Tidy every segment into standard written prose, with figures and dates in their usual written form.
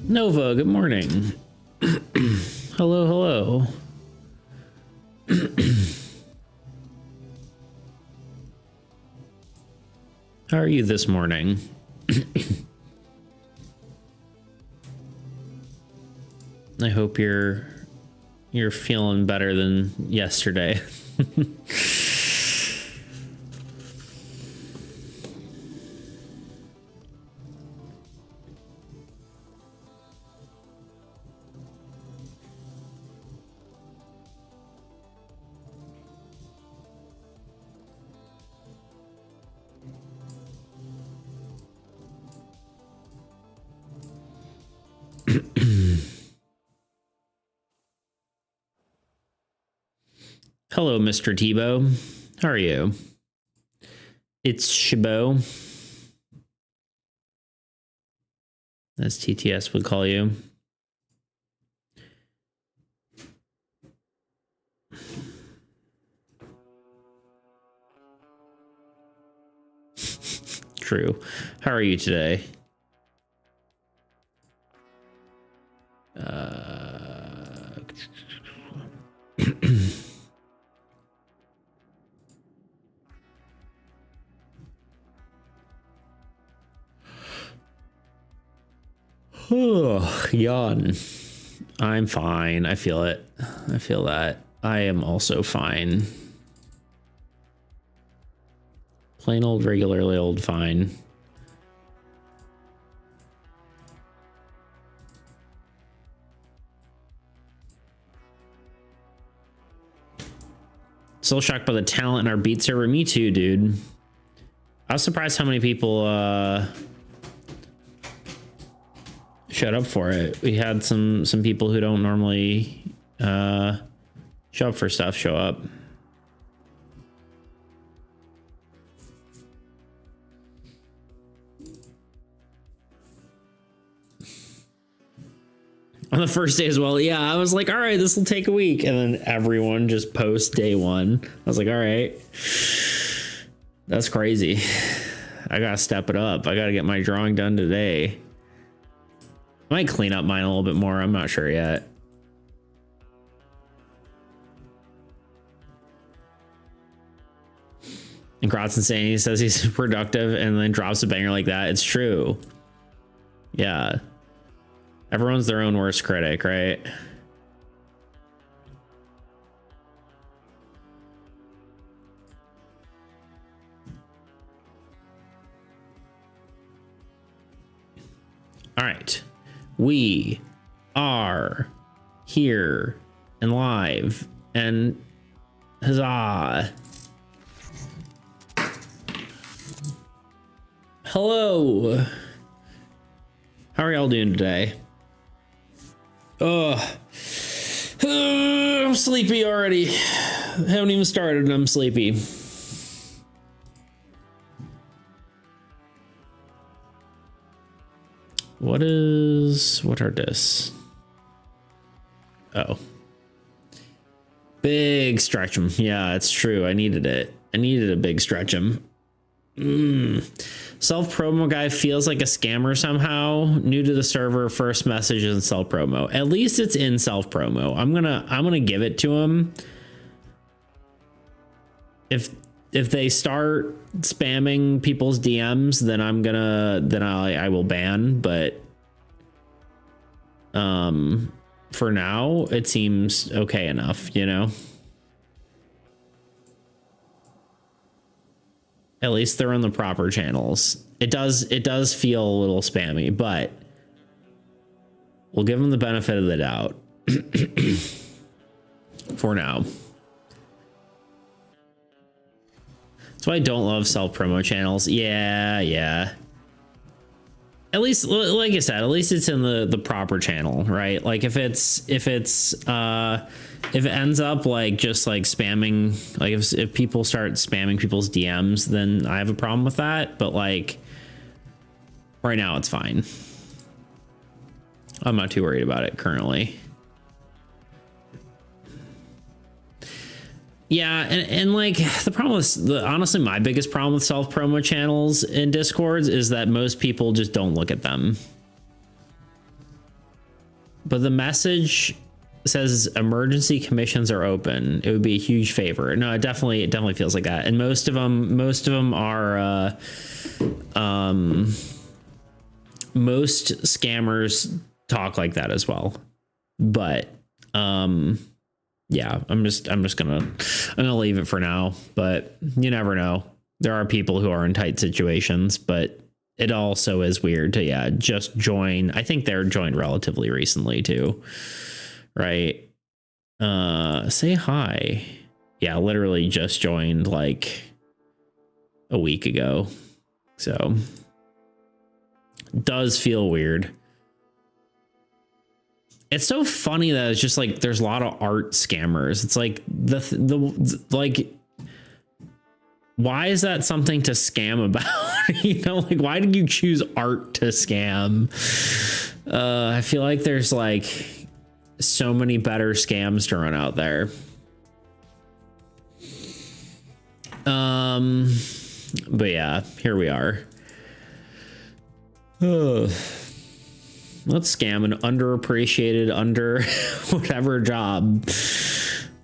Nova, good morning. Hello, hello. How are you this morning? I hope you're feeling better than yesterday. Hello, Mr. Tebow. How are you? It's Chabot, as TTS would call you. True. How are you today? Oh, yawn. I'm fine. I feel it. I feel that. I am also fine. Plain old, regularly old fine. Still shocked by the talent in our beat server. Me too, dude. I was surprised how many people showed up for it. We had some people who don't normally show up for stuff show up. On the first day as well. Yeah, I was like, all right, this will take a week. And then everyone just posts day one. I was like, all right, that's crazy. I gotta step it up. I gotta get my drawing done today. I might clean up mine a little bit more. I'm not sure yet. And Grotson saying he says he's productive and then drops a banger like that. It's true. Yeah. Everyone's their own worst critic, right? All right. We are here and live and huzzah. Hello. How are y'all doing today? I'm sleepy already. Haven't even started and I'm sleepy. What are this? Oh. Big stretch'em. Yeah, it's true. I needed it. I needed a big stretch'em. Self-promo guy feels like a scammer somehow. New to the server, first message is in self-promo. At least it's in self-promo. I'm gonna give it to him. If they start spamming people's DMs, then I will ban, but for now it seems okay enough, you know. At least they're on the proper channels. It does feel a little spammy, but we'll give them the benefit of the doubt for now. That's why I don't love self-promo channels. Yeah. At least, like I said, at least it's in the proper channel, right? Like if it ends up like just like spamming, like if people start spamming people's DMs, then I have a problem with that. But like right now it's fine. I'm not too worried about it currently. Yeah, and like the problem with honestly, my biggest problem with self-promo channels in Discords is that most people just don't look at them. but the message says emergency commissions are open. It would be a huge favor. No, it definitely feels like that. And most of them are most scammers talk like that as well. But yeah, I'm gonna leave it for now, but you never know. There are people who are in tight situations, but it also is weird to just join. I think they're joined relatively recently too. Right. Say hi. Yeah, literally just joined like a week ago. So does feel weird. It's so funny that it's just like there's a lot of art scammers. It's like the like, why is that something to scam about? You know, like, why did you choose art to scam? I feel like there's like so many better scams to run out there. But yeah, here we are. Let's scam an underappreciated under whatever job.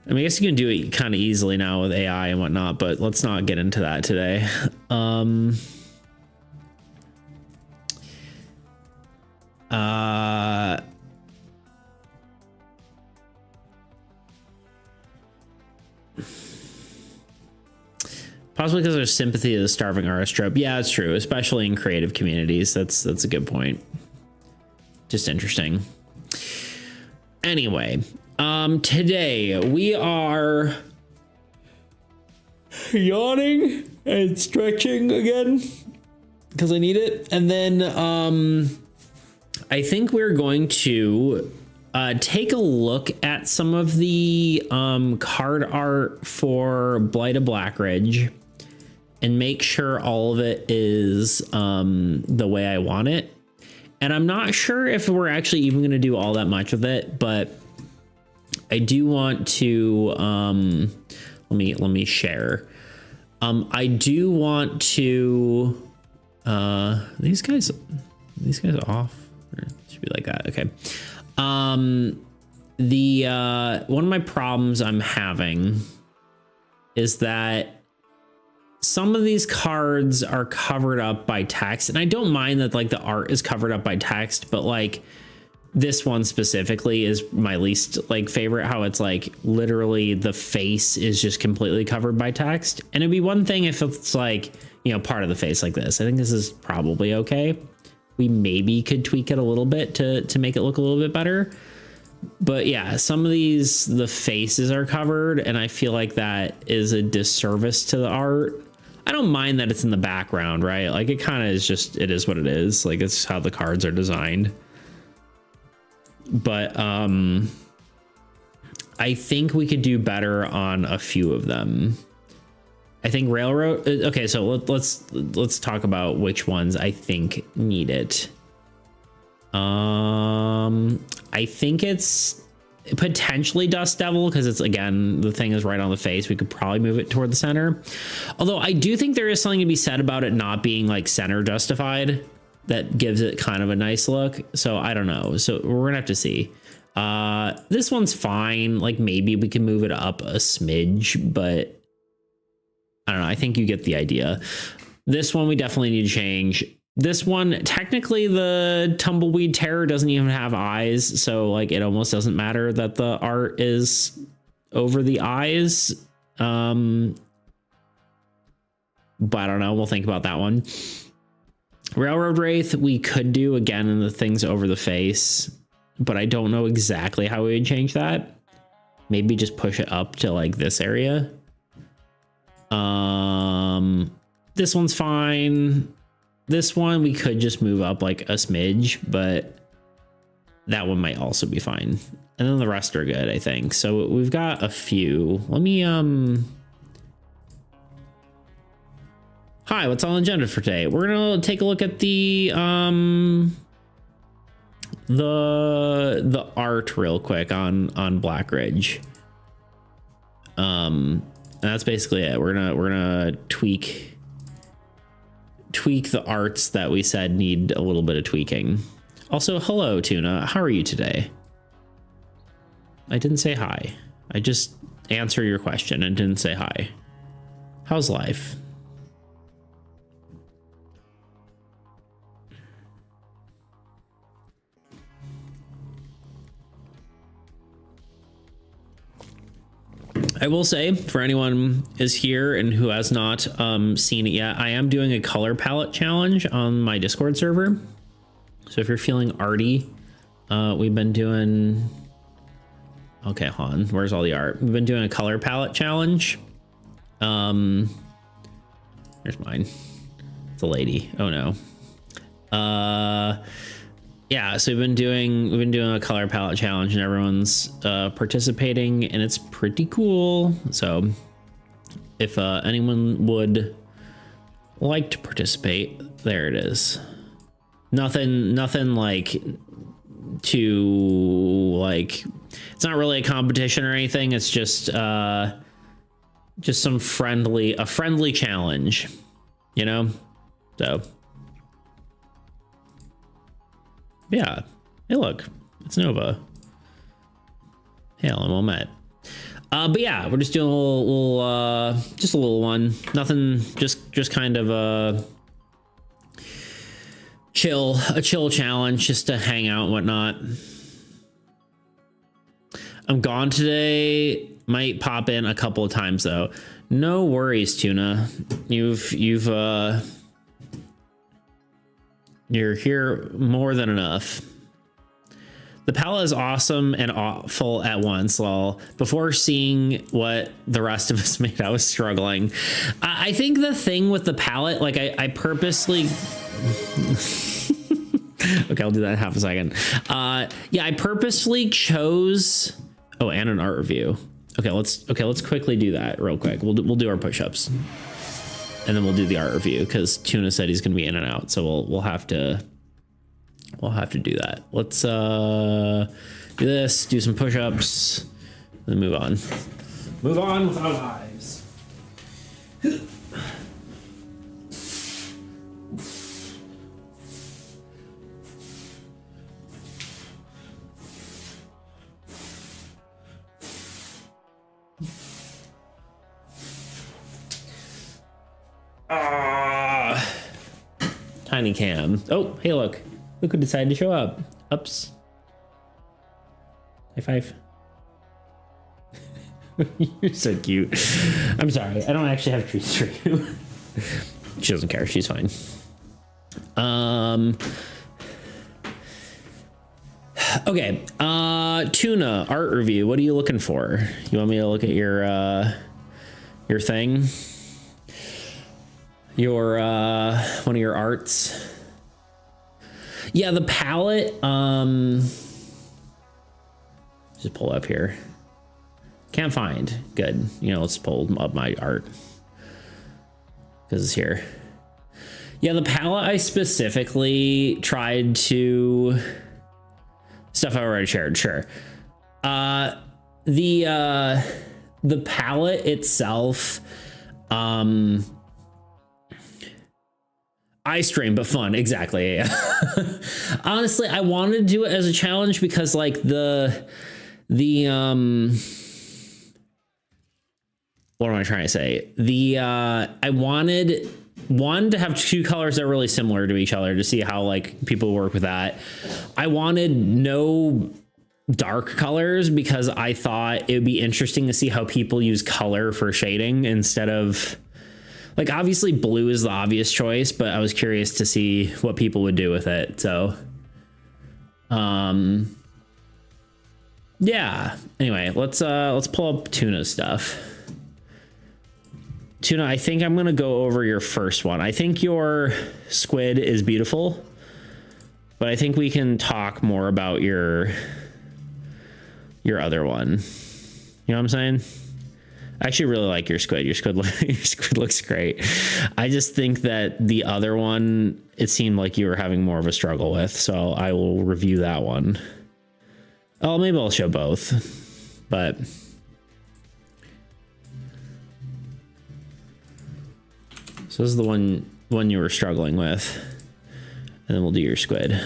I mean, I guess you can do it kind of easily now with AI and whatnot, but let's not get into that today. Possibly because there's sympathy to the starving artist trope. Yeah, it's true, especially in creative communities. That's a good point. Just interesting. Anyway, today we are yawning and stretching again because I need it. And then I think we're going to take a look at some of the card art for Blight of Blackridge and make sure all of it is the way I want it. And I'm not sure if we're actually even going to do all that much of it, but I do want to let me share. I do want to these guys are off. Or it should be like that. Okay. The one of my problems I'm having is that some of these cards are covered up by text, and I don't mind that like the art is covered up by text, but like this one specifically is my least like favorite, how it's like literally the face is just completely covered by text. And it'd be one thing if it's like, you know, part of the face like this. I think this is probably okay. We maybe could tweak it a little bit to make it look a little bit better. But yeah, some of these, the faces are covered, and I feel like that is a disservice to the art. I don't mind that it's in the background, right? Like it kind of is just, it is what it is. Like it's how the cards are designed. But I think we could do better on a few of them. I think Railroad. Okay, so let's talk about which ones I think need it. I think it's potentially Dust Devil because it's, again, the thing is right on the face. We could probably move it toward the center. Although I do think there is something to be said about it not being like center justified. That gives it kind of a nice look. So I don't know. So we're gonna have to see. This one's fine. Like maybe we can move it up a smidge, but I don't know. I think you get the idea. This one we definitely need to change. This one, technically the Tumbleweed Terror doesn't even have eyes. So like it almost doesn't matter that the art is over the eyes. But I don't know. We'll think about that one. Railroad Wraith, we could do again in the things over the face, but I don't know exactly how we would change that. Maybe just push it up to like this area. This one's fine. This one we could just move up like a smidge, but that one might also be fine. And then the rest are good, I think. So we've got a few. Let me Hi, what's on the agenda for today? We're gonna take a look at the art real quick on Blackridge. And that's basically it. We're gonna tweak the arts that we said need a little bit of tweaking. Also, hello Tuna, how are you today? I didn't say hi. I just answered your question and didn't say hi. How's life? I will say, for anyone is here and who has not seen it yet, I am doing a color palette challenge on my Discord server. So if you're feeling arty, we've been doing... Okay, hold on. Where's all the art? We've been doing a color palette challenge. Here's mine. It's a lady. Oh no. Yeah, so we've been doing a color palette challenge, and everyone's participating, and it's pretty cool. So if anyone would like to participate, there it is. Nothing like to like, it's not really a competition or anything. It's just some a friendly challenge, you know? So yeah. Hey, look, it's Nova. Hail, I'm all met. But yeah, we're just doing just a little one. Nothing, just kind of a chill challenge, just to hang out and whatnot. I'm gone today. Might pop in a couple of times though. No worries, Tuna. You're here more than enough. The palette is awesome and awful at once, lol. Before seeing what the rest of us made, I was struggling. I think the thing with the palette, like I purposely... Okay, I'll do that in half a second. Yeah, I purposely chose... Oh, and an art review. Okay, let's quickly do that real quick. We'll do our push-ups. And then we'll do the art review, because Tuna said he's gonna be in and out, so we'll have to do that. Let's do this, do some push-ups, then move on. Move on with our lives. Tiny cam. Oh, hey, look who decided to show up. Ups. High five. You're so cute. I'm sorry, I don't actually have treats for you. She doesn't care, she's fine. Okay, Tuna, art review. What are you looking for? You want me to look at your thing? Your one of your arts. Yeah, the palette, just pull up here. Can't find. Good. You know, let's pull up my art, because it's here. Yeah, the palette, I specifically tried to... Stuff I already shared, sure. The palette itself, eye strain, but fun. Exactly. Yeah. Honestly, I wanted to do it as a challenge because, like, what am I trying to say? I wanted one to have two colors that are really similar to each other to see how like people work with that. I wanted no dark colors because I thought it would be interesting to see how people use color for shading instead of, like, obviously blue is the obvious choice, but I was curious to see what people would do with it. So, yeah. Anyway, let's pull up Tuna's stuff. Tuna, I think I'm gonna go over your first one. I think your squid is beautiful, but I think we can talk more about your other one. You know what I'm saying? I actually really like your squid. Your squid looks great. I just think that the other one, it seemed like you were having more of a struggle with, so I will review that one. Oh, maybe I'll show both, but so this is the one you were struggling with, and then we'll do your squid.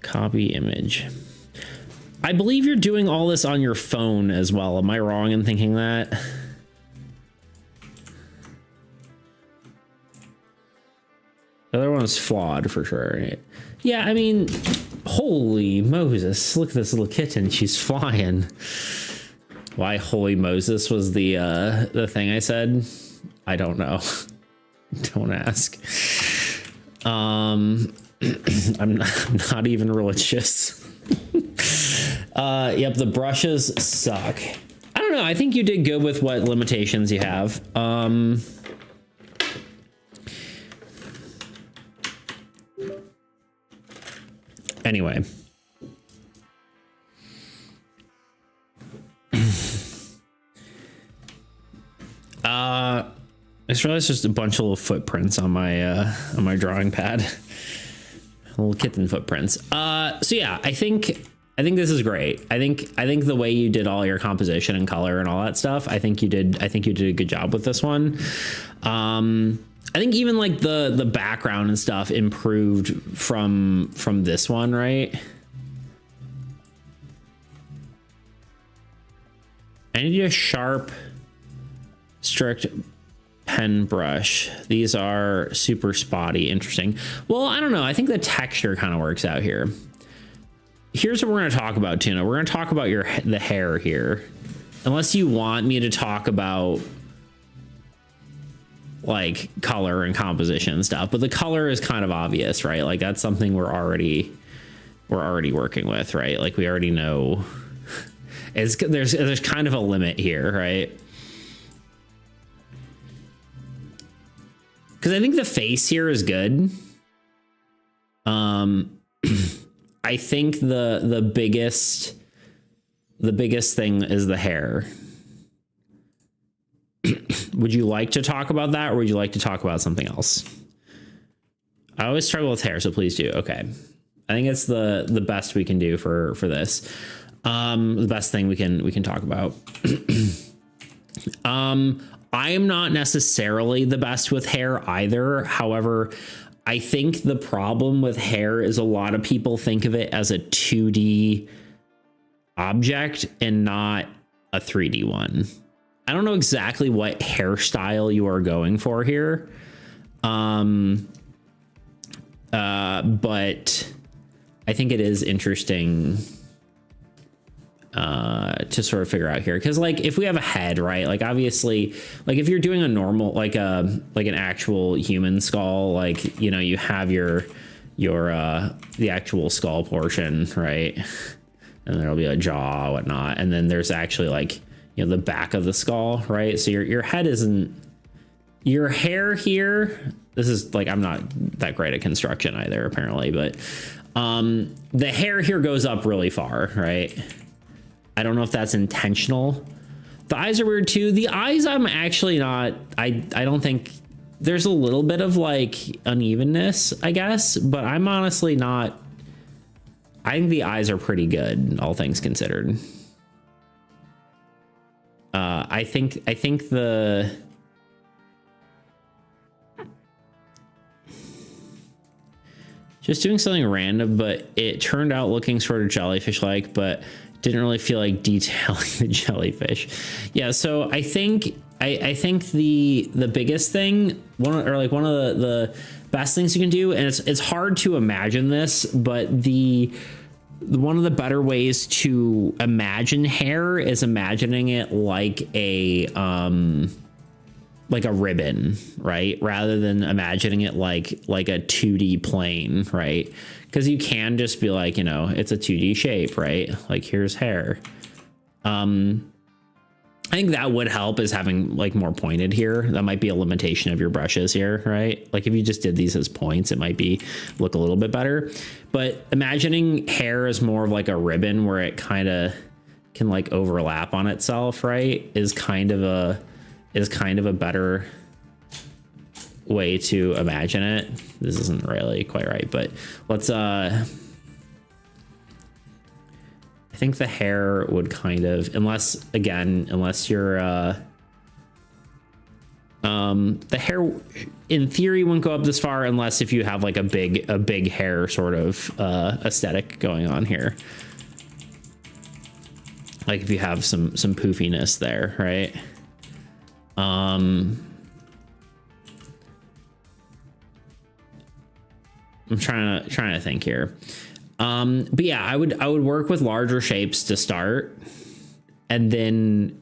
Copy image. I believe you're doing all this on your phone as well. Am I wrong in thinking that? The other one is flawed for sure, right? Yeah, I mean, holy Moses, look at this little kitten. She's flying. Why holy Moses was the thing I said? I don't know. Don't ask. I'm not even religious. Yep, the brushes suck. I don't know. I think you did good with what limitations you have. Anyway. I just realized there's a bunch of little footprints on my drawing pad. Little kitten footprints. So yeah, I think this is great. I think the way you did all your composition and color and all that stuff, I think you did a good job with this one. I think even like the background and stuff improved from this one, right? I need a sharp, strict pen brush. These are super spotty. Interesting. Well, I don't know. I think the texture kind of works out here. Here's what we're going to talk about, Tuna. We're going to talk about the hair here. Unless you want me to talk about like color and composition and stuff, but the color is kind of obvious, right? Like that's something we're already working with, right? Like we already know there's kind of a limit here, right? Because I think the face here is good. I think the biggest thing is the hair. Would you like to talk about that, or would you like to talk about something else? I always struggle with hair, so please do. Okay. I think it's the best we can do for this. The best thing we can talk about. I am not necessarily the best with hair either. However, I think the problem with hair is a lot of people think of it as a 2D object and not a 3D one. I don't know exactly what hairstyle you are going for here. But I think it is interesting to sort of figure out here, because like if we have a head, right, like obviously like if you're doing a normal like an actual human skull, like, you know, you have your the actual skull portion, right, and there'll be a jaw, whatnot, and then there's actually like, you know, the back of the skull, right? So your head isn't, your hair here, this is like, I'm not that great at construction either apparently, but the hair here goes up really far, right? I don't know if that's intentional. The eyes are weird too. The eyes, I'm actually not, I don't think, there's a little bit of like unevenness, I guess, but I'm honestly not, I think the eyes are pretty good, all things considered. I think the just doing something random, but it turned out looking sort of jellyfish-like, but didn't really feel like detailing the jellyfish. Yeah, so I think the biggest thing, one of the best things you can do, and it's hard to imagine this, but one of the better ways to imagine hair is imagining it like a ribbon, right? Rather than imagining it like a 2D plane, right? Because you can just be like, you know, it's a 2D shape, right? Like here's hair. I think that would help, is having like more pointed here. That might be a limitation of your brushes here, right? Like if you just did these as points, it might look a little bit better. But imagining hair as more of like a ribbon where it kind of can like overlap on itself, right, is kind of a better way to imagine it. This isn't really quite right, but let's I think the hair would kind of, unless you're the hair in theory wouldn't go up this far unless if you have like a big hair sort of aesthetic going on here. Like if you have some poofiness there, right? I'm trying to think here. But yeah, I would work with larger shapes to start, and then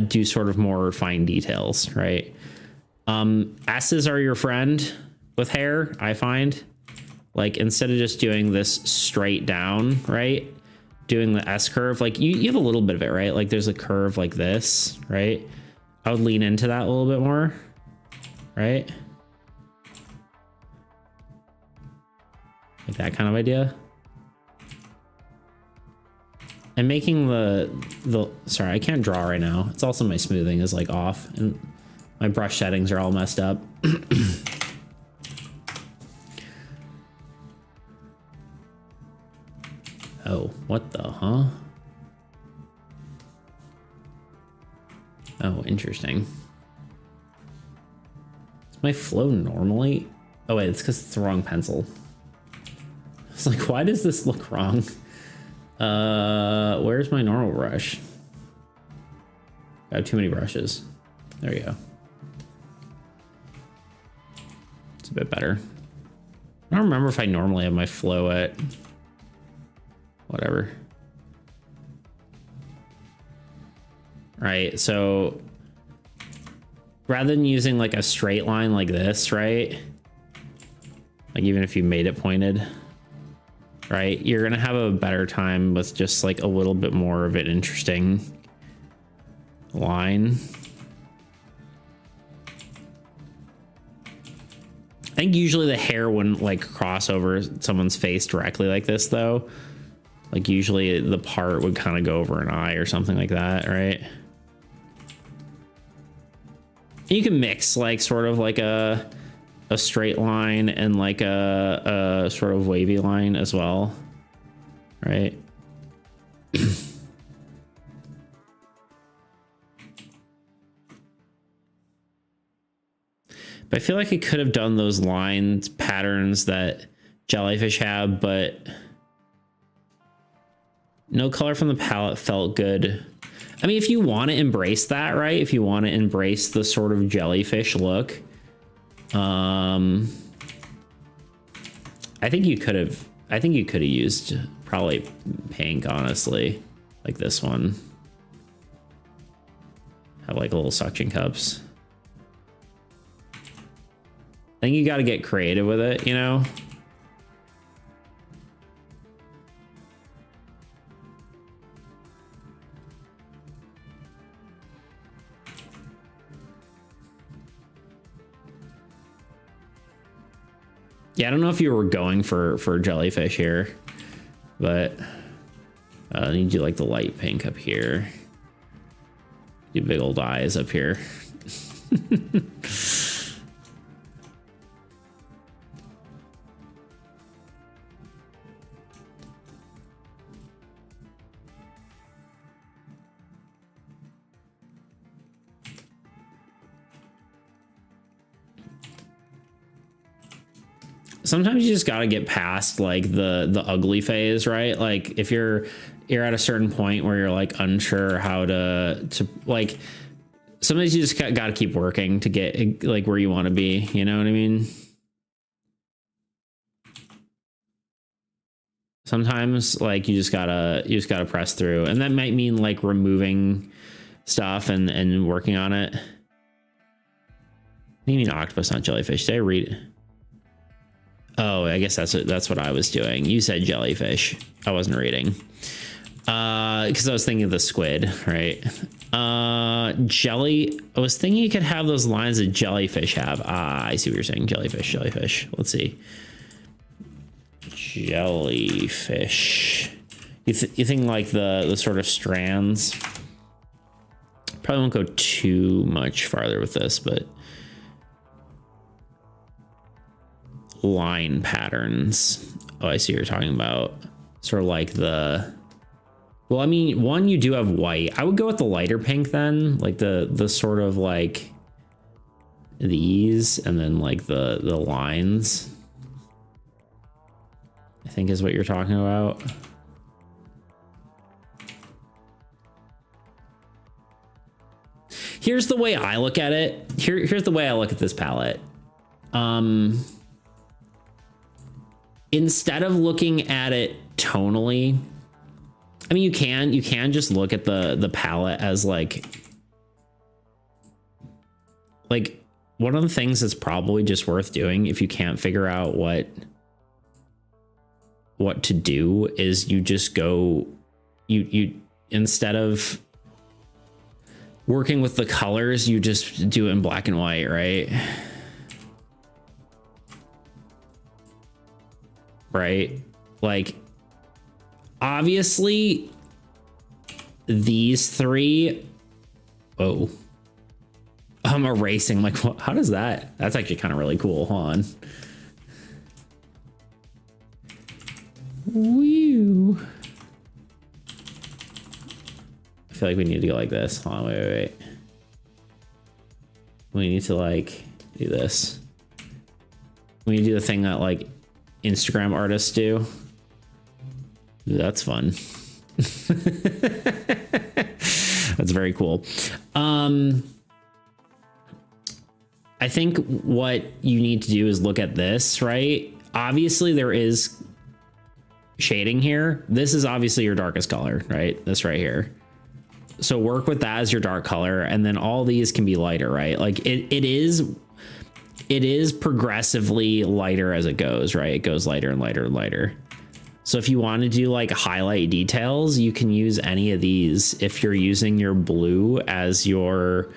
do sort of more fine details, right? S's are your friend with hair, I find. Like instead of just doing this straight down, right? Doing the S curve, like you have a little bit of it, right? Like there's a curve like this, right? I would lean into that a little bit more, right? Like that kind of idea. And making the sorry, I can't draw right now. It's also my smoothing is like off and my brush settings are all messed up. Oh, what the, huh? Oh, interesting. Is my flow normally? Oh wait, it's because it's the wrong pencil. It's like, why does this look wrong? Where's my normal brush? I have too many brushes. There you go. It's a bit better. I don't remember if I normally have my flow at whatever. Right, so rather than using like a straight line like this, right? Like even if you made it pointed, right? You're gonna have a better time with just like a little bit more of an interesting line. I think usually the hair wouldn't like cross over someone's face directly like this though. Like usually the part would kind of go over an eye or something like that, right? You can mix like sort of like a straight line and like a sort of wavy line as well, right? But I feel like I could have done those lines patterns that jellyfish have, but no color from the palette felt good. I mean, if you want to embrace that, right? If you want to embrace the sort of jellyfish look, I think you could have used probably pink, honestly, like this one. Have like little suction cups. I think you got to get creative with it, you know? Yeah, I don't know if you were going for jellyfish here, but I need you like the light pink up here. You big old eyes up here. Sometimes you just got to get past like the ugly phase, right? Like if you're at a certain point where you're like unsure how to like, sometimes you just got to keep working to get like where you want to be, you know what I mean? Sometimes like you just gotta press through, and that might mean like removing stuff and working on it. You mean octopus, not jellyfish? Did I read? Oh, I guess that's what I was doing. You said jellyfish. I wasn't reading. Because I was thinking of the squid, right? Jelly. I was thinking you could have those lines that jellyfish have. Ah, I see what you're saying. Jellyfish. Let's see. Jellyfish. You think like the sort of strands? Probably won't go too much farther with this, but line patterns. Oh, I see what you're talking about. Sort of like the, well, I mean, one, you do have white. I would go with the lighter pink then, like the sort of like these, and then like the lines, I think is what you're talking about. Here's the way I look at it. Here's the way I look at this palette. Instead of looking at it tonally, I mean, you can just look at the palette as like one of the things that's probably just worth doing if you can't figure out what to do is you just go, you instead of working with the colors, you just do it in black and white, right? Right? Like, obviously, these three... Oh. I'm erasing. Like, what? How does that... That's actually kind of really cool. Hold on. Woo. I feel like we need to go like this. Hold on, wait. We need to, like, do this. We need to do the thing that, like, Instagram artists do. Ooh, that's fun. That's very cool. I think what you need to do is look at this, right? Obviously there is shading here. This is obviously your darkest color, right? This right here. So work with that as your dark color, and then all these can be lighter, right? Like it is progressively lighter as it goes, right? It goes lighter and lighter and lighter. So if you want to do like highlight details, you can use any of these. If you're using your blue as your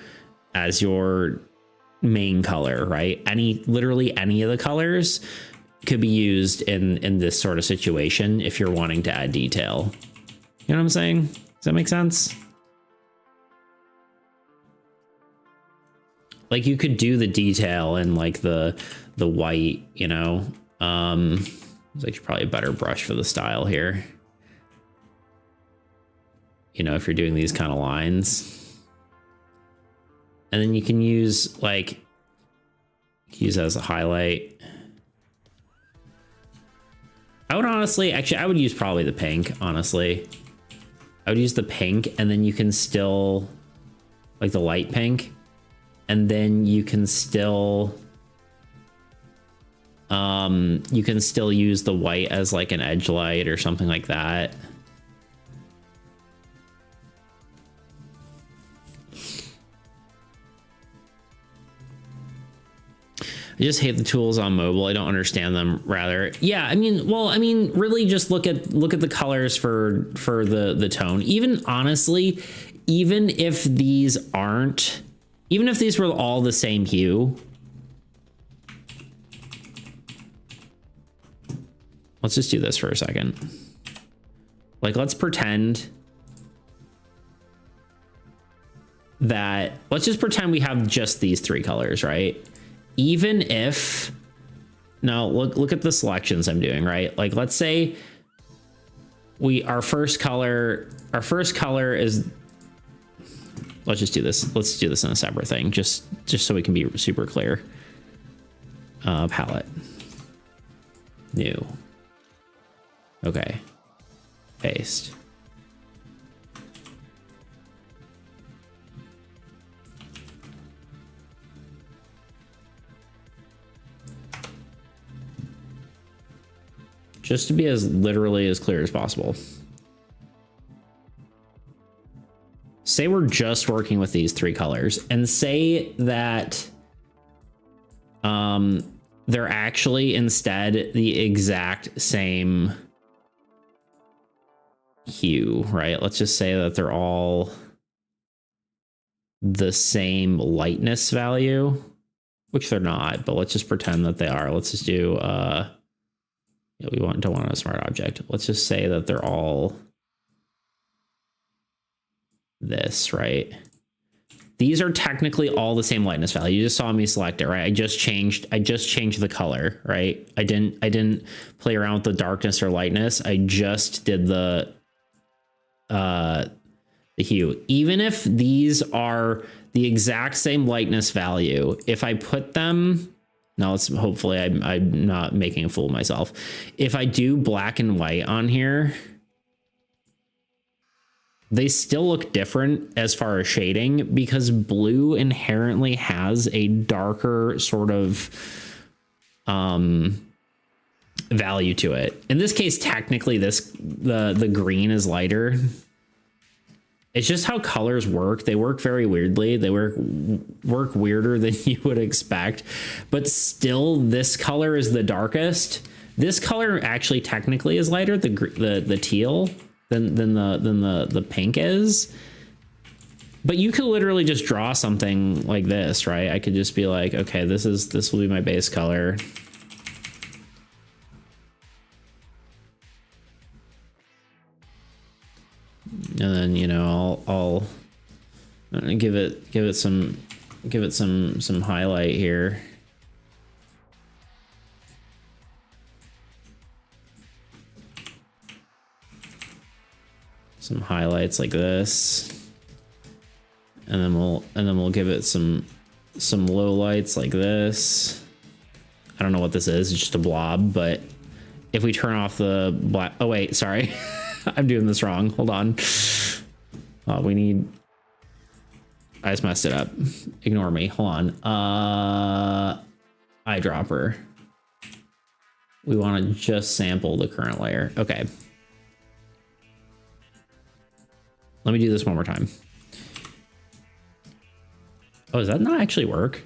main color, right? Literally any of the colors could be used in this sort of situation if you're wanting to add detail. You know what I'm saying? Does that make sense? Like you could do the detail in like the white, you know. It's actually probably a better brush for the style here. You know, if you're doing these kind of lines. And then you can use like, use as a highlight. I would honestly, actually, I would use probably the pink, honestly. I would use the pink, and then you can still, like the light pink. And then you can still use the white as like an edge light or something like that. I just hate the tools on mobile. I don't understand them, rather. Yeah, I mean, well, I mean, really just look at the colors for the tone. Even honestly, even if these were all the same hue, let's just do this for a second. Like, let's pretend that, let's just pretend we have just these three colors, right? Even if, now look at the selections I'm doing, right? Like, let's say our first color is, let's just do this. Let's do this in a separate thing, just so we can be super clear. Palette. New. Okay. Paste. Just to be as literally as clear as possible. Say we're just working with these three colors, and say that they're actually instead the exact same hue, right? Let's just say that they're all the same lightness value, which they're not, but let's just pretend that they are. Let's just do we don't want a smart object. Let's just say that they're all this, right? These are technically all the same lightness value. You just saw me select it, right? I just changed the color, right? I didn't play around with the darkness or lightness. I just did the hue. Even if these are the exact same lightness value, if I put them, now let's hopefully I'm not making a fool of myself. If I do black and white on here, they still look different as far as shading because blue inherently has a darker sort of value to it. In this case, technically the green is lighter. It's just how colors work. They work very weirdly. They work weirder than you would expect, but still this color is the darkest. This color actually technically is lighter, the teal, than the pink is. But you could literally just draw something like this, right? I could just be like, okay, this will be my base color. And then, you know, I'll give it some highlight here. Some highlights like this. And then we'll give it some low lights like this. I don't know what this is, it's just a blob, but if we turn off the black, oh wait, sorry. I'm doing this wrong. Hold on. We need, I just messed it up. Ignore me. Hold on. Eyedropper. We want to just sample the current layer. Okay. Let me do this one more time. Oh, does that not actually work?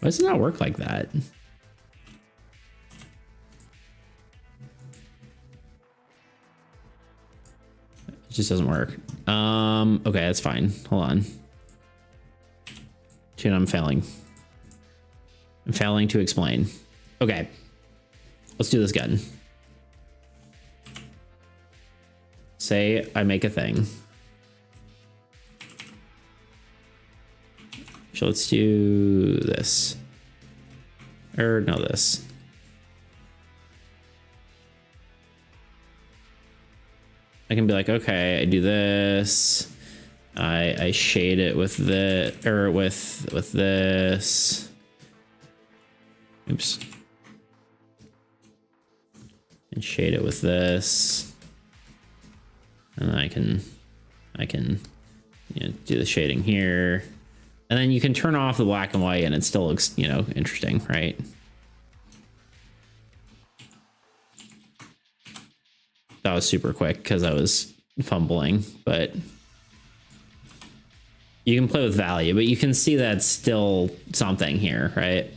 Why does it not work like that? It just doesn't work. Okay, that's fine. Hold on. Dude, I'm failing. I'm failing to explain. Okay. Let's do this again. Say I make a thing. So let's do this. Or no, this. I can be like, okay, I do this. I shade it with the, or with this. Oops. And shade it with this. And I can, you know, do the shading here. And then you can turn off the black and white and it still looks, you know, interesting, right? That was super quick because I was fumbling, but you can play with value, but you can see that it's still something here, right?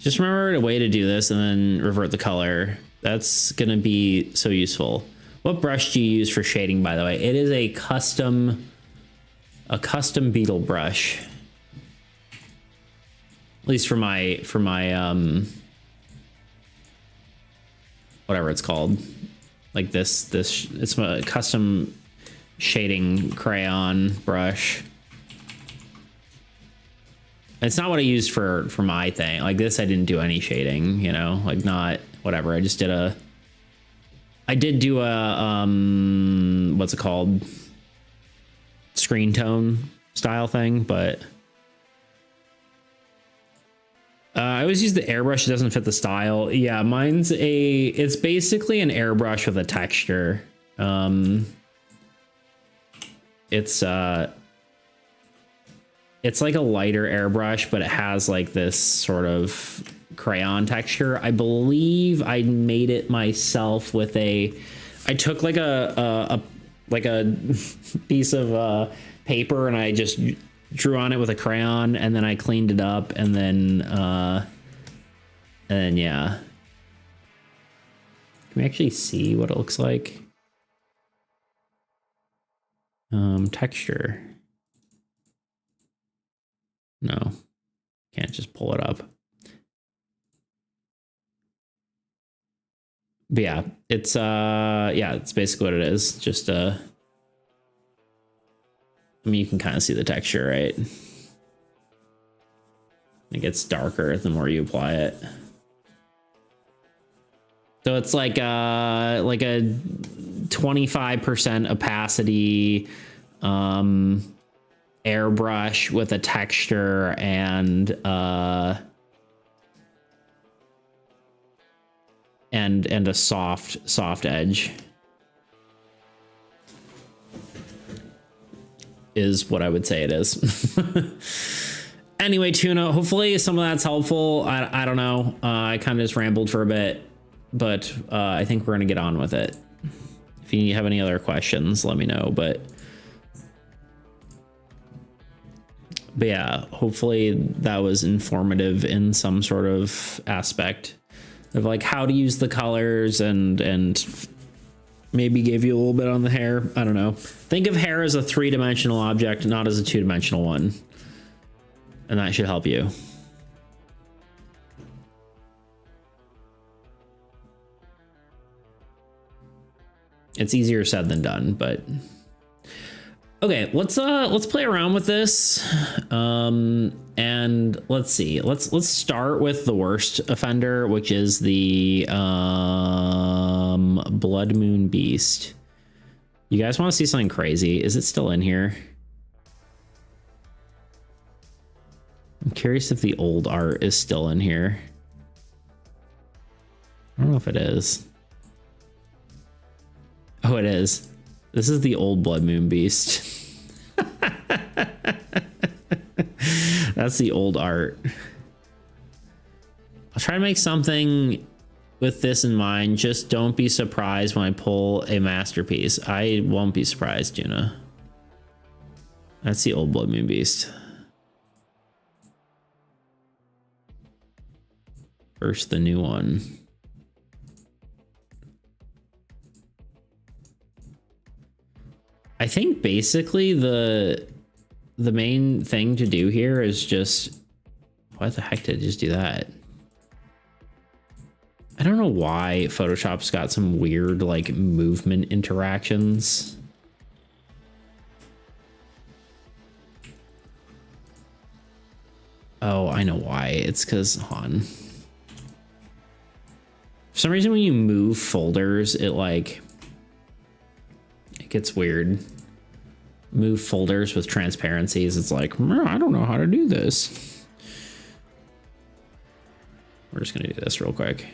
Just remember a way to do this and then revert the color. That's gonna be so useful. What brush do you use for shading, by the way? It is a custom beetle brush. At least for my whatever it's called. Like this it's a custom shading crayon brush. It's not what I used for my thing. Like this, I didn't do any shading, you know, like not whatever. I just did I did do a, what's it called? Screen tone style thing, but I always use the airbrush. It doesn't fit the style. Yeah, mine's it's basically an airbrush with a texture. It's like a lighter airbrush, but it has like this sort of crayon texture. I believe I made it myself with I took like a piece of paper and I just drew on it with a crayon and then I cleaned it up and then yeah. Can we actually see what it looks like? Texture. No, can't just pull it up. But yeah, it's basically what it is. Just I mean, you can kind of see the texture, right? It gets darker the more you apply it. So it's like a 25% opacity, airbrush with a texture and a soft edge is what I would say it is. Anyway, Tuna, hopefully some of that's helpful. I don't know. I kind of just rambled for a bit, but I think we're gonna get on with it. If you have any other questions, let me know. But yeah, hopefully that was informative in some sort of aspect of like how to use the colors and maybe gave you a little bit on the hair. I don't know. Think of hair as a 3-dimensional object, not as a 2-dimensional one. And that should help you. It's easier said than done, but okay, let's play around with this. And let's see. Let's start with the worst offender, which is the Blood Moon Beast. You guys want to see something crazy? Is it still in here? I'm curious if the old art is still in here. I don't know if it is. Oh, it is. This is the old Blood Moon Beast. That's the old art. I'll try to make something with this in mind. Just don't be surprised when I pull a masterpiece. I won't be surprised, Juna. That's the old Blood Moon Beast. First, the new one. I think basically the main thing to do here is just, why the heck did I just do that? I don't know why Photoshop's got some weird like movement interactions. Oh, I know why. It's because, hold on. For some reason, when you move folders, it gets weird. Move folders with transparencies. It's like, I don't know how to do this. We're just gonna do this real quick.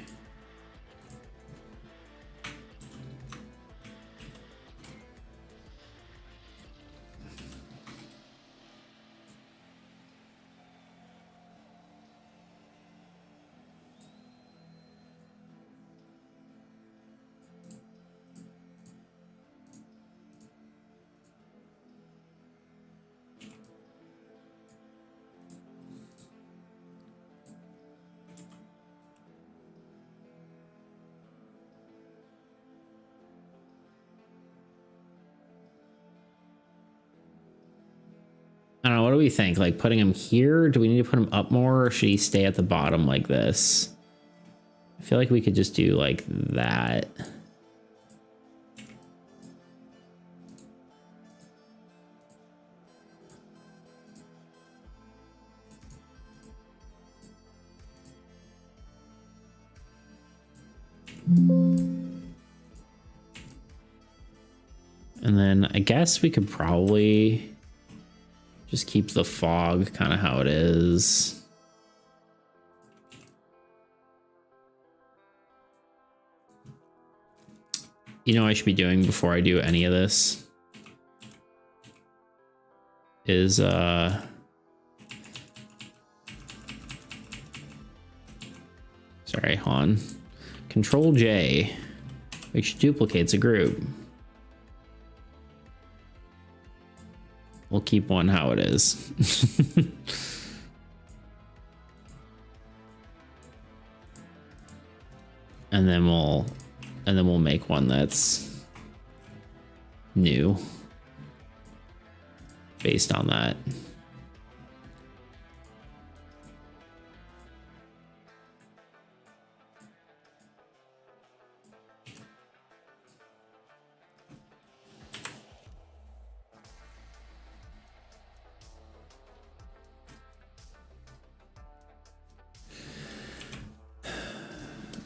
I don't know, what do we think? Like putting him here? Do we need to put him up more, or should he stay at the bottom like this? I feel like we could just do like that. And then I guess we could probably just keep the fog kind of how it is. You know what I should be doing before I do any of this is sorry, hold on. Control J, which duplicates a group. We'll keep one how it is. and then we'll make one that's new based on that.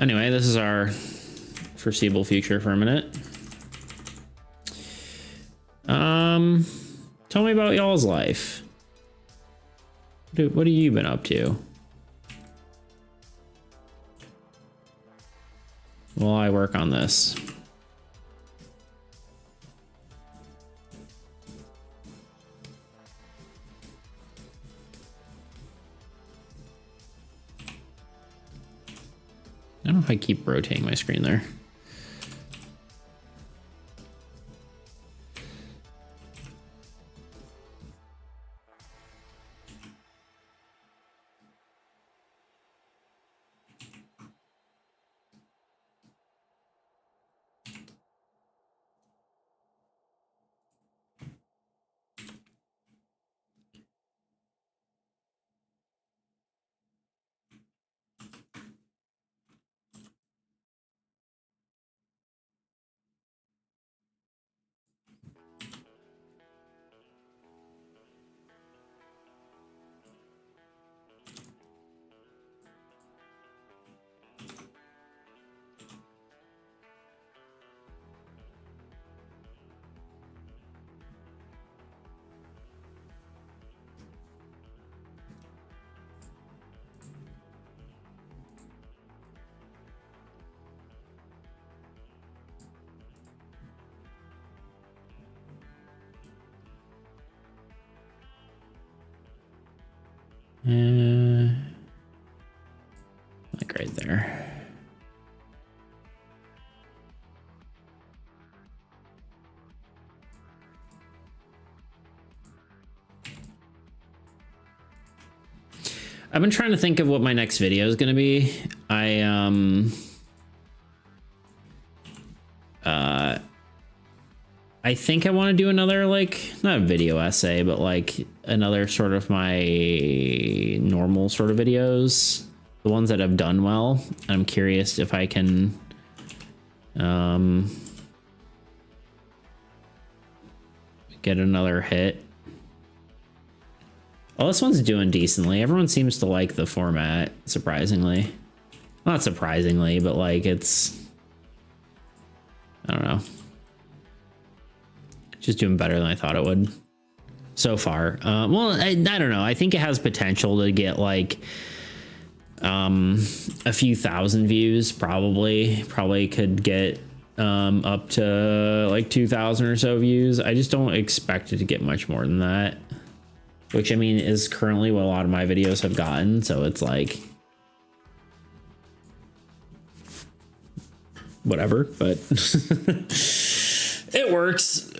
Anyway, this is our foreseeable future for a minute. Tell me about y'all's life. What have you been up to? While I work on this. I don't know if I keep rotating my screen there. Like right there. I've been trying to think of what my next video is going to be. I think I want to do another, like, not a video essay, but like another sort of my normal sort of videos, the ones that have done well. I'm curious if I can get another hit. Well, this one's doing decently. Everyone seems to like the format, surprisingly. Not surprisingly, but like it's, I don't know. Just doing better than I thought it would so far. Well, I don't know. I think it has potential to get like a few thousand views. Probably could get up to like 2,000 or so views. I just don't expect it to get much more than that, which I mean is currently what a lot of my videos have gotten. So it's like whatever, but it works.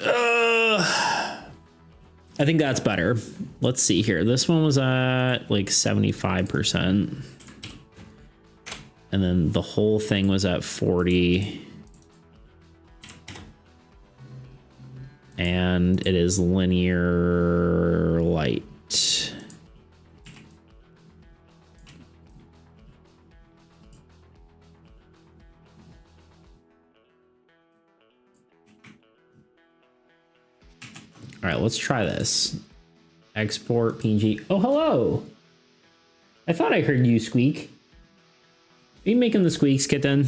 I think that's better. Let's see here. This one was at like 75%. And then the whole thing was at 40. And it is linear light. All right, let's try this. Export PNG. Oh, hello. I thought I heard you squeak. Are you making the squeaks, kitten?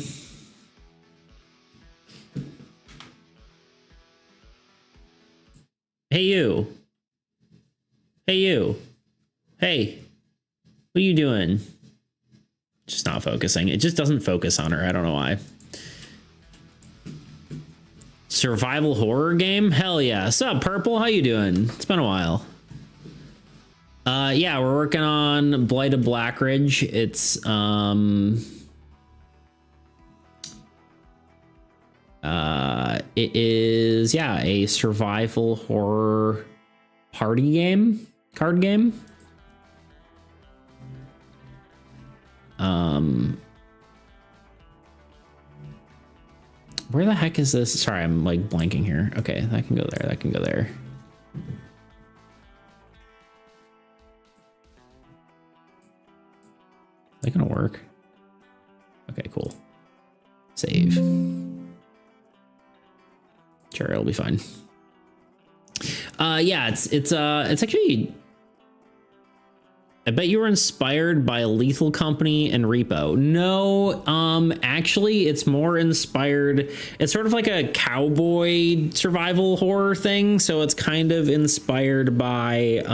Hey, you. Hey, you. Hey. What are you doing? Just not focusing. It just doesn't focus on her. I don't know why. Survival horror game? Hell yeah. Sup, Purple? How you doing? It's been a while. Yeah, we're working on Blight of Blackridge. It's it is, yeah, a survival horror party game, card game. Where the heck is this? Sorry, I'm like blanking here. Okay, that can go there. That can go there. Is that gonna work? Okay, cool. Save. Sure, it'll be fine. Yeah, it's actually I bet you were inspired by Lethal Company and Repo. No, actually, it's more inspired. It's sort of like a cowboy survival horror thing. So it's kind of inspired by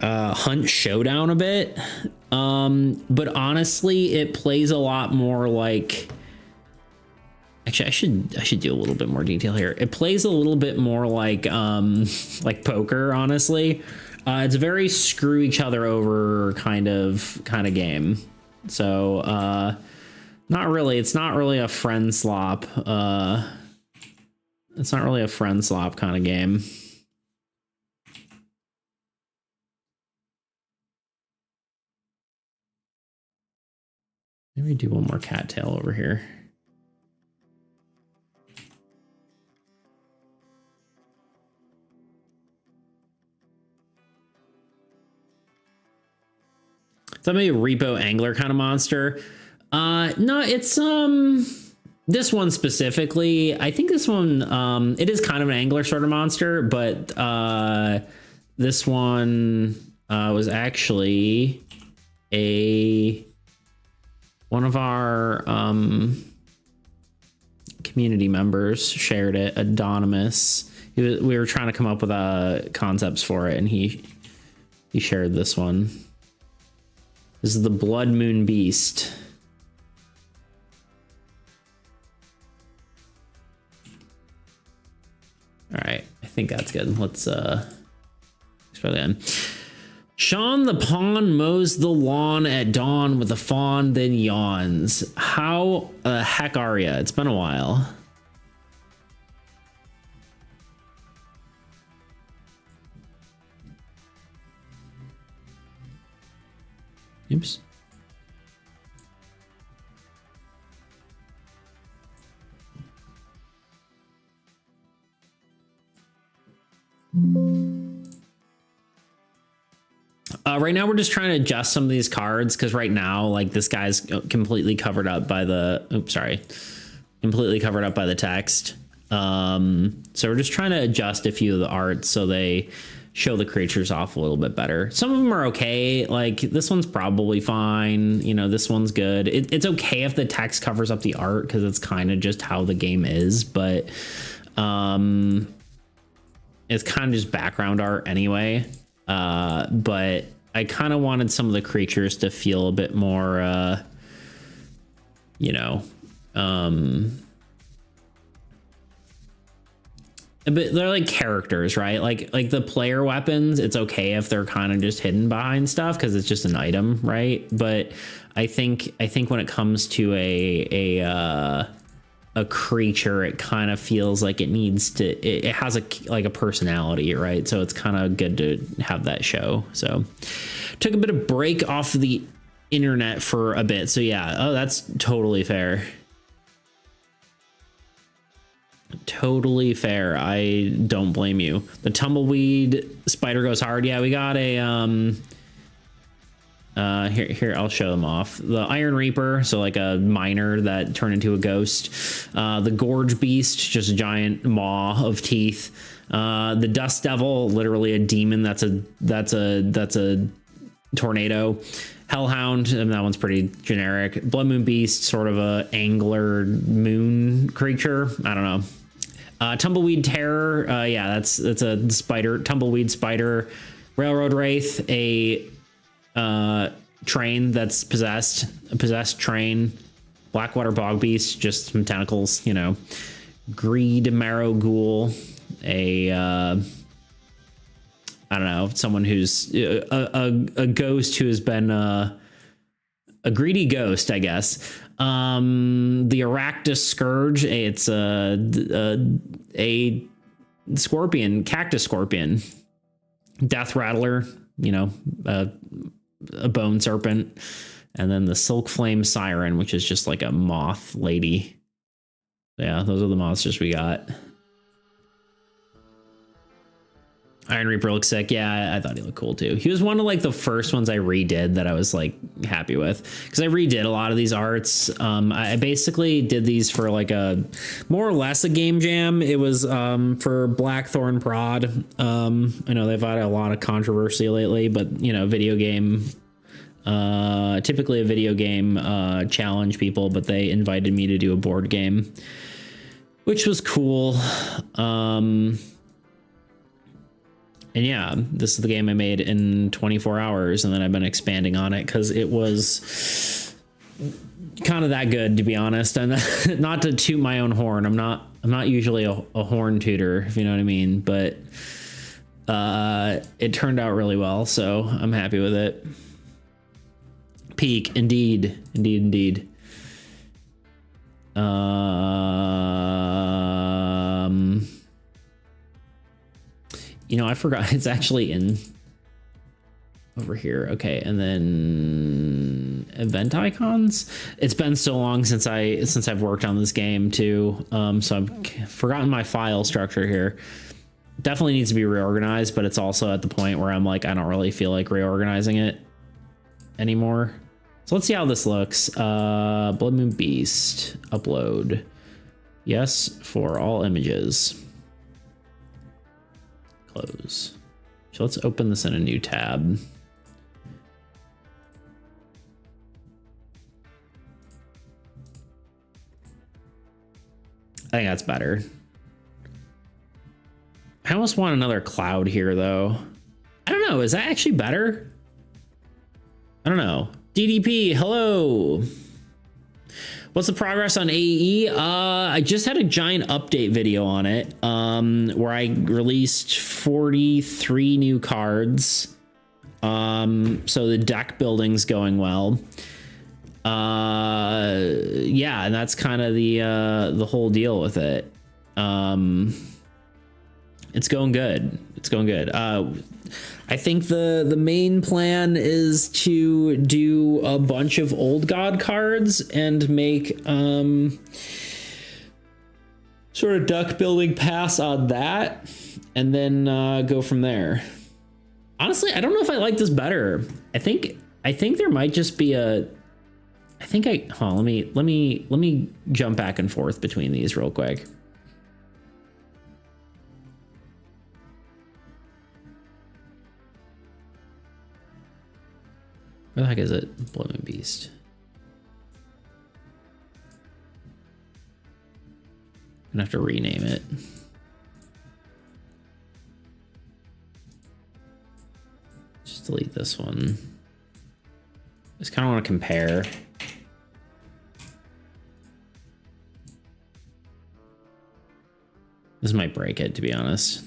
Hunt Showdown a bit. But honestly, it plays a lot more like. Actually, I should do a little bit more detail here. It plays a little bit more like poker, honestly. It's a very screw each other over kind of game. So not really. It's not really a friend slop. It's not really a friend slop kind of game. Maybe do one more cattail over here. So maybe a repo angler kind of monster. No, it's this one specifically. I think this one it is kind of an angler sort of monster, but this one was actually one of our community members shared it. Anonymous. We were trying to come up with concepts for it, and he shared this one. This is the Blood Moon Beast. All right, I think that's good. Let's try that. Sean the Pawn mows the lawn at dawn with a fawn, then yawns. How the heck are ya? It's been a while. Oops. Right now we're just trying to adjust some of these cards because right now, like, this guy's completely covered up by the completely covered up by the text. So we're just trying to adjust a few of the arts so they show the creatures off a little bit better. Some of them are okay. Like, this one's probably fine. You know, this one's good. It's okay if the text covers up the art because it's kind of just how the game is, but it's kind of just background art anyway. But I kind of wanted some of the creatures to feel a bit more, you know, but they're like characters, right? Like the player weapons, it's okay if they're kind of just hidden behind stuff because it's just an item, right? But I think when it comes to a creature, it kind of feels like it needs to. It has a personality, right? So it's kind of good to have that show. So took a bit of break off the internet for a bit. So yeah, oh, that's totally fair. Totally fair. I don't blame you. The tumbleweed spider goes hard. Yeah, we got a here I'll show them off. The Iron Reaper, so like a miner that turned into a ghost. The Gorge Beast, just a giant maw of teeth. The Dust Devil, literally a demon that's a tornado. Hellhound, and that one's pretty generic. Blood Moon Beast, sort of a angler moon creature. I don't know. Tumbleweed Terror, yeah, that's a spider, tumbleweed spider. Railroad Wraith, a train that's possessed, a possessed train. Blackwater Bog Beast, just some tentacles, you know. Greed Marrow Ghoul, I don't know, someone who's a ghost who has been a greedy ghost, I guess. The Aractus Scourge, it's a scorpion, cactus scorpion. Death Rattler, you know, a bone serpent. And then the Silk Flame Siren, which is just like a moth lady. Yeah, those are the monsters we got. Iron Reaper looks sick. Yeah, I thought he looked cool too. He was one of like the first ones I redid that I was like happy with, because I redid a lot of these arts. I basically did these for like a more or less a game jam. It was for Blackthorn Prod. I know they've had a lot of controversy lately, but you know, video game, typically a video game challenge people, but they invited me to do a board game, which was cool. And yeah, this is the game I made in 24 hours, and then I've been expanding on it because it was kind of that good, to be honest. And not to toot my own horn, I'm not usually a horn tooter, if you know what I mean, but it turned out really well, so I'm happy with it. Peak, indeed. You know, I forgot it's actually in over here. Okay, and then event icons. It's been so long since I've worked on this game too, so I've forgotten my file structure here. Definitely needs to be reorganized, but it's also at the point where I'm like, I don't really feel like reorganizing it anymore. So let's see how this looks. Blood Moon Beast, upload. Yes, for all images. Close. So let's open this in a new tab. I think that's better. I almost want another cloud here though. I don't know, is that actually better? I don't know. DDP, hello. What's the progress on AE? I just had a giant update video on it, where I released 43 new cards. So the deck building's going well. Yeah, and that's kind of the whole deal with it. It's going good. It's going good. I think the main plan is to do a bunch of old god cards and make sort of deck building pass on that, and then go from there. Honestly, I don't know if I like this better. I think there might just be a. Hold on, let me jump back and forth between these real quick. Where the heck is it? Blood Moon Beast. I'm gonna have to rename it. Just delete this one. Just kind of want to compare. This might break it, to be honest.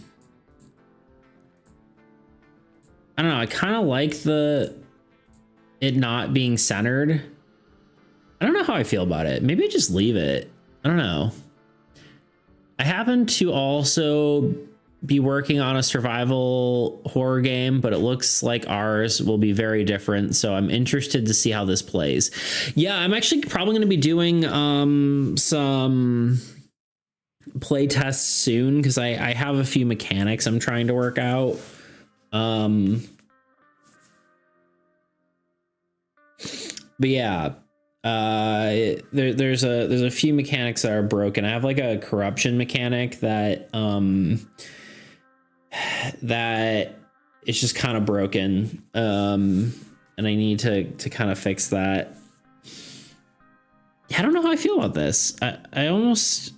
I don't know. I kind of like it not being centered. I don't know how I feel about it. Maybe I just leave it. I don't know. I happen to also be working on a survival horror game, but it looks like ours will be very different. So I'm interested to see how this plays. Yeah, I'm actually probably going to be doing some play tests soon, because I have a few mechanics I'm trying to work out. But yeah, there's a few mechanics that are broken. I have like a corruption mechanic that it's just kind of broken, and I need to kind of fix that. Yeah, I don't know how I feel about this. I almost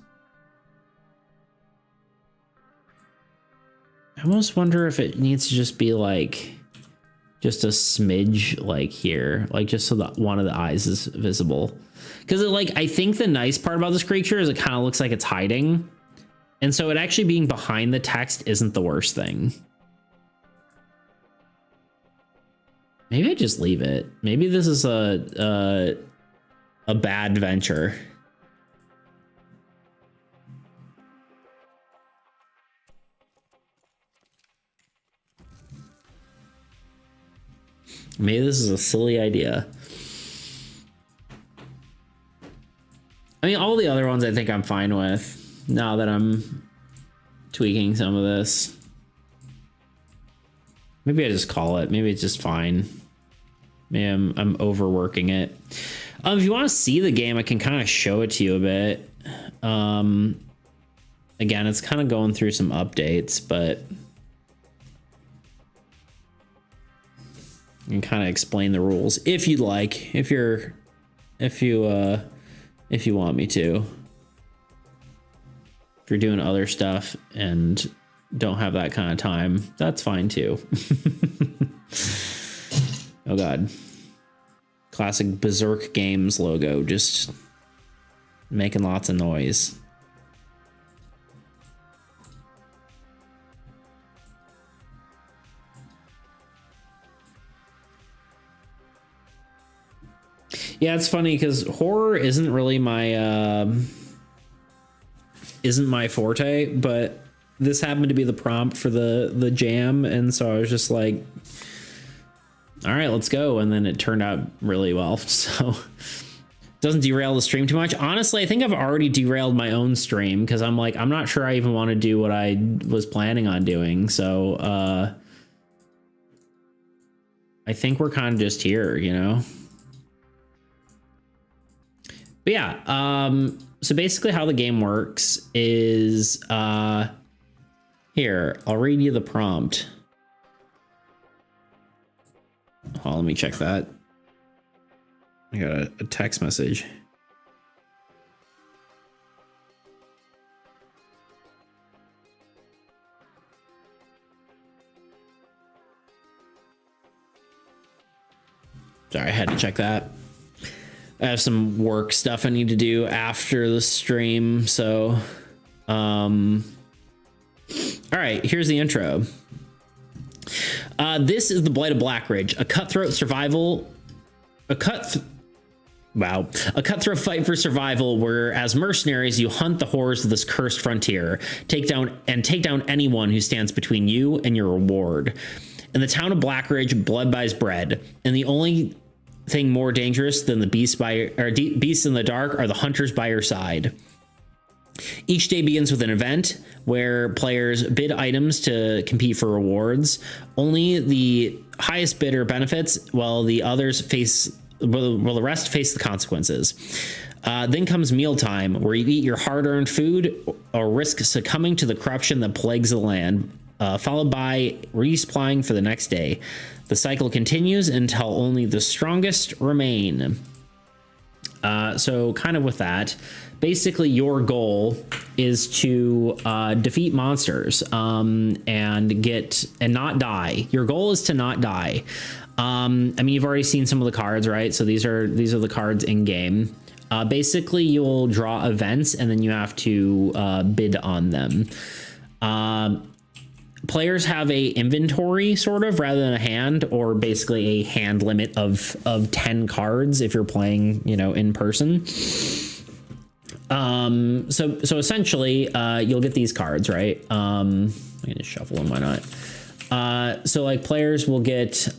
wonder if it needs to just be like just a smidge like here, like just so that one of the eyes is visible. Because I think the nice part about this creature is it kind of looks like it's hiding, and so it actually being behind the text isn't the worst thing. Maybe I just leave it. Maybe this is a bad venture. Maybe this is a silly idea. I mean, all the other ones I think I'm fine with now that I'm tweaking some of this. Maybe I just call it. Maybe it's just fine. Man, I'm overworking it. If you want to see the game, I can kind of show it to you a bit. Again, it's kind of going through some updates, but I can kind of explain the rules if you'd like, if you want me to. If you're doing other stuff and don't have that kind of time, that's fine too. Oh God. Classic Berserk Games logo, just making lots of noise. Yeah, it's funny because horror isn't really my forte, but this happened to be the prompt for the jam, and so I was just like, all right, let's go. And then it turned out really well. So doesn't derail the stream too much. Honestly, I think I've already derailed my own stream because I'm like, I'm not sure I even want to do what I was planning on doing. So I think we're kind of just here, you know? But yeah, so basically how the game works is, here, I'll read you the prompt. Oh, let me check that. I got a text message. Sorry, I had to check that. I have some work stuff I need to do after the stream, so all right, here's the intro. This is the Blight of Blackridge, a cutthroat fight for survival where as mercenaries you hunt the horrors of this cursed frontier, take down anyone who stands between you and your reward. In the town of Blackridge, blood buys bread, and the only thing more dangerous than the beasts in the dark are the hunters by your side. Each day begins with an event where players bid items to compete for rewards. Only the highest bidder benefits, while the rest face the consequences. Then comes mealtime, where you eat your hard-earned food or risk succumbing to the corruption that plagues the land, followed by resupplying for the next day. The cycle continues until only the strongest remain. So kind of with that, basically your goal is to defeat monsters and not die. Your goal is to not die. I mean, you've already seen some of the cards, right? So these are the cards in game. Basically, you'll draw events and then you have to bid on them. Players have a inventory sort of rather than a hand, or basically a hand limit of 10 cards if you're playing, you know, in person. So essentially, you'll get these cards, right? I can just shuffle them, why not? So like players will get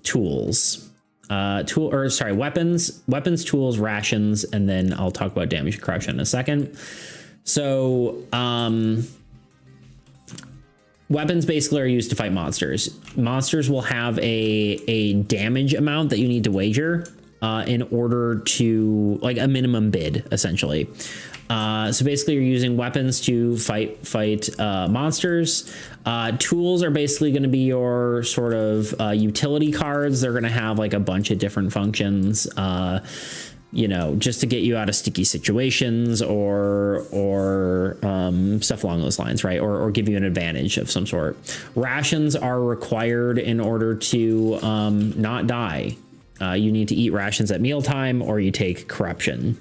tools, weapons, tools, rations, and then I'll talk about damage and corruption in a second. So weapons basically are used to fight monsters. Monsters will have a damage amount that you need to wager in order to, like, a minimum bid, essentially. So basically you're using weapons to fight monsters. Tools are basically going to be your sort of utility cards. They're going to have like a bunch of different functions, you know, just to get you out of sticky situations or stuff along those lines, right? Or give you an advantage of some sort. Rations are required in order to not die. You need to eat rations at mealtime or you take corruption.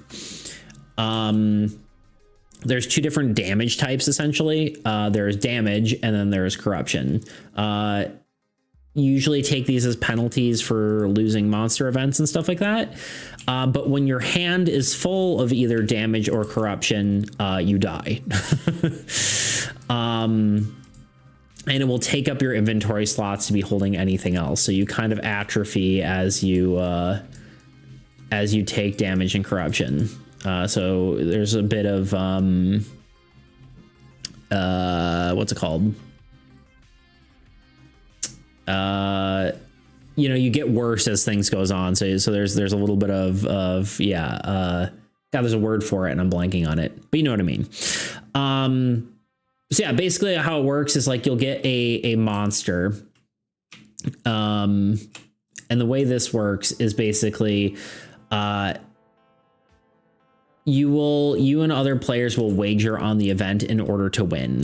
There's two different damage types, essentially. There's damage and then there's corruption. You usually take these as penalties for losing monster events and stuff like that. But when your hand is full of either damage or corruption, you die. And it will take up your inventory slots to be holding anything else. So you kind of atrophy as you take damage and corruption. So there's a bit of what's it called? you know, you get worse as things goes on. So there's a little bit of yeah. God, there's a word for it and I'm blanking on it, but you know what I mean. So yeah, basically how it works is like you'll get a monster. And the way this works is basically you and other players will wager on the event in order to win.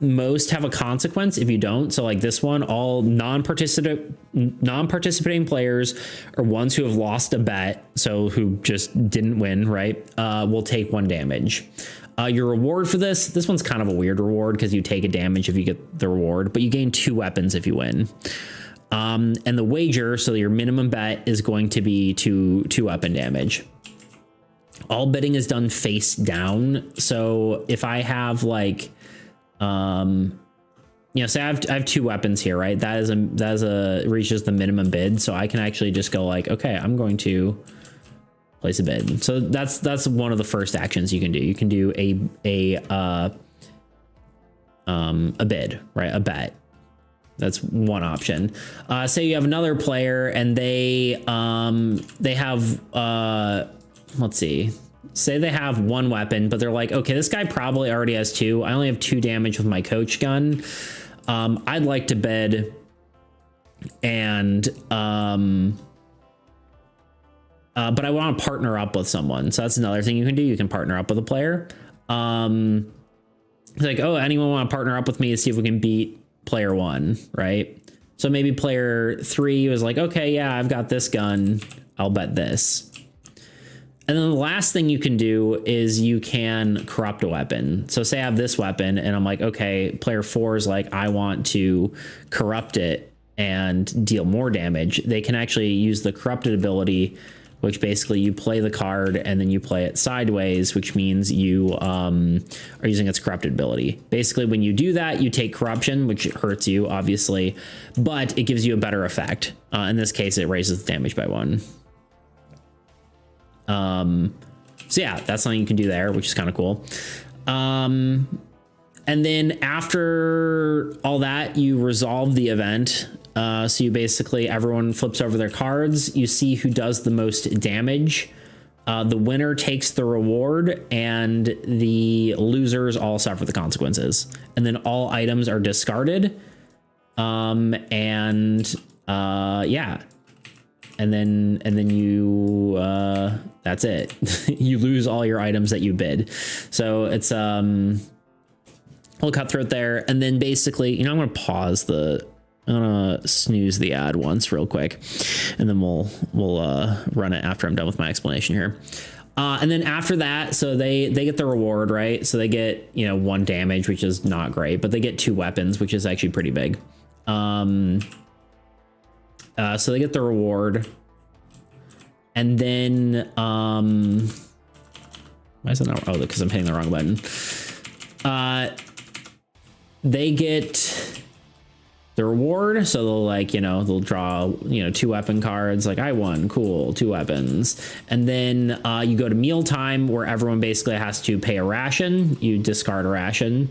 Most have a consequence if you don't. So like this one, all non-participating players or ones who have lost a bet, so who just didn't win, right, will take 1 damage. Your reward for this one's kind of a weird reward because you take a damage if you get the reward, but you gain 2 weapons if you win. And the wager, so your minimum bet is going to be 2 weapon damage. All betting is done face down. So if I have like, you know, say I have 2 weapons here, right? That is reaches the minimum bid. So I can actually just go like, okay, I'm going to place a bid. So that's one of the first actions you can do. You can do a bid, right? A bet. That's one option. Say you have another player and they have, let's see, say they have 1 weapon, but they're like, okay, this guy probably already has 2. I only have 2 damage with my coach gun. I'd like to bid and, but I want to partner up with someone. So that's another thing you can do. You can partner up with a player. It's like, oh, anyone want to partner up with me to see if we can beat player 1, right? So maybe player 3 was like, okay, yeah, I've got this gun. I'll bet this. And then the last thing you can do is you can corrupt a weapon. So say I have this weapon and I'm like, okay, player 4 is like, I want to corrupt it and deal more damage. They can actually use the corrupted ability, which basically you play the card and then you play it sideways, which means you are using its corrupted ability. Basically, when you do that, you take corruption, which hurts you, obviously, but it gives you a better effect. In this case, it raises the damage by 1. So yeah, that's something you can do there, which is kind of cool. And then after all that, you resolve the event. So you basically, everyone flips over their cards. You see who does the most damage. The winner takes the reward and the losers all suffer the consequences. And then all items are discarded. Yeah. And then you, that's it. You lose all your items that you bid. So it's, a little cutthroat there. And then basically, you know, I'm going to pause I'm gonna snooze the ad once real quick, and then we'll run it after I'm done with my explanation here. And then after that, so they get the reward, right? So they get, you know, 1 damage, which is not great, but they get 2 weapons, which is actually pretty big. So they get the reward, and then why is it not? Oh, because I'm hitting the wrong button. They get the reward, so they'll, like, you know, they'll draw, you know, 2 weapon cards, like, I won, cool, 2 weapons. And then you go to mealtime, where everyone basically has to pay a ration. You discard a ration,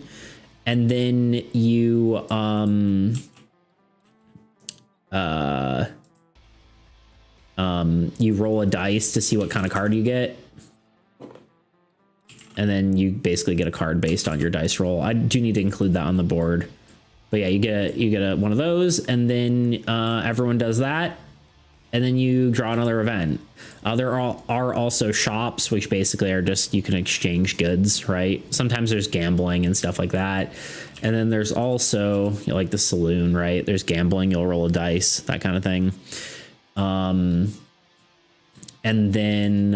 and then you you roll a dice to see what kind of card you get, and then you basically get a card based on your dice roll. I do need to include that on the board. But yeah, you get one of those, and then everyone does that, and then you draw another event. There are also shops, which basically are just, you can exchange goods, right? Sometimes there's gambling and stuff like that. And then there's also, you know, like the saloon, right? There's gambling, you'll roll a dice, that kind of thing. And then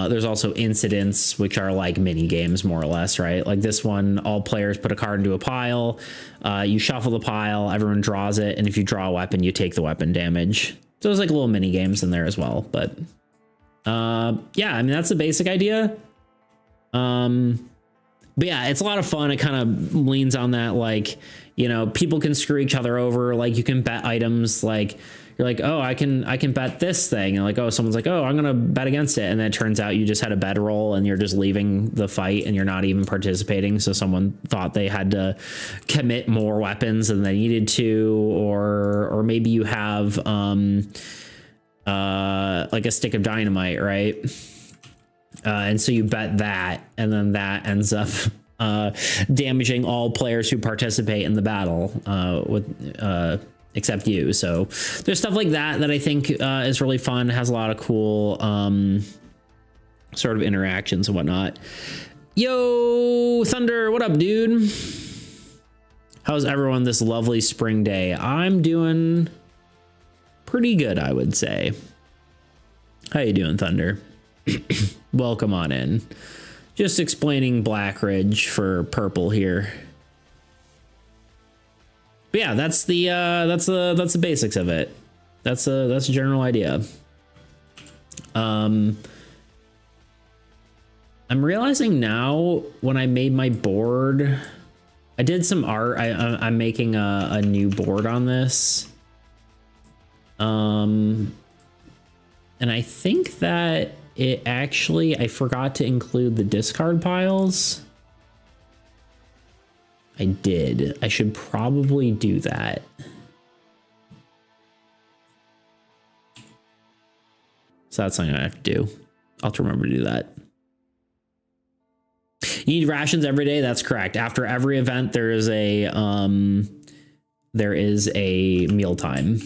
there's also incidents, which are like mini games, more or less, right? Like this one, all players put a card into a pile. You shuffle the pile, everyone draws it, and if you draw a weapon, you take the weapon damage. So there's like little mini games in there as well. But yeah, I mean, that's the basic idea. But yeah, it's a lot of fun. It kind of leans on that, like, you know, people can screw each other over. Like, you can bet items, like, you're like, oh, I can bet this thing, and like, oh, someone's like, oh, I'm gonna bet against it, and then it turns out you just had a bed roll and you're just leaving the fight and you're not even participating. So someone thought they had to commit more weapons than they needed to, or maybe you have like a stick of dynamite, right? And so you bet that, and then that ends up damaging all players who participate in the battle except you. So there's stuff like that I think is really fun. It has a lot of cool sort of interactions and whatnot. Yo, Thunder, what up, dude? How's everyone this lovely spring day? I'm doing pretty good, I would say. How you doing, Thunder? Welcome on in. Just explaining Blackridge for purple here. But yeah, that's the basics of it. That's a general idea. I'm realizing now when I made my board, I did some art. I'm making a new board on this. And I think that it actually, I forgot to include the discard piles. I did. I should probably do that. So that's something I have to do. I'll have to remember to do that. You need rations every day. That's correct. After every event, there is a mealtime.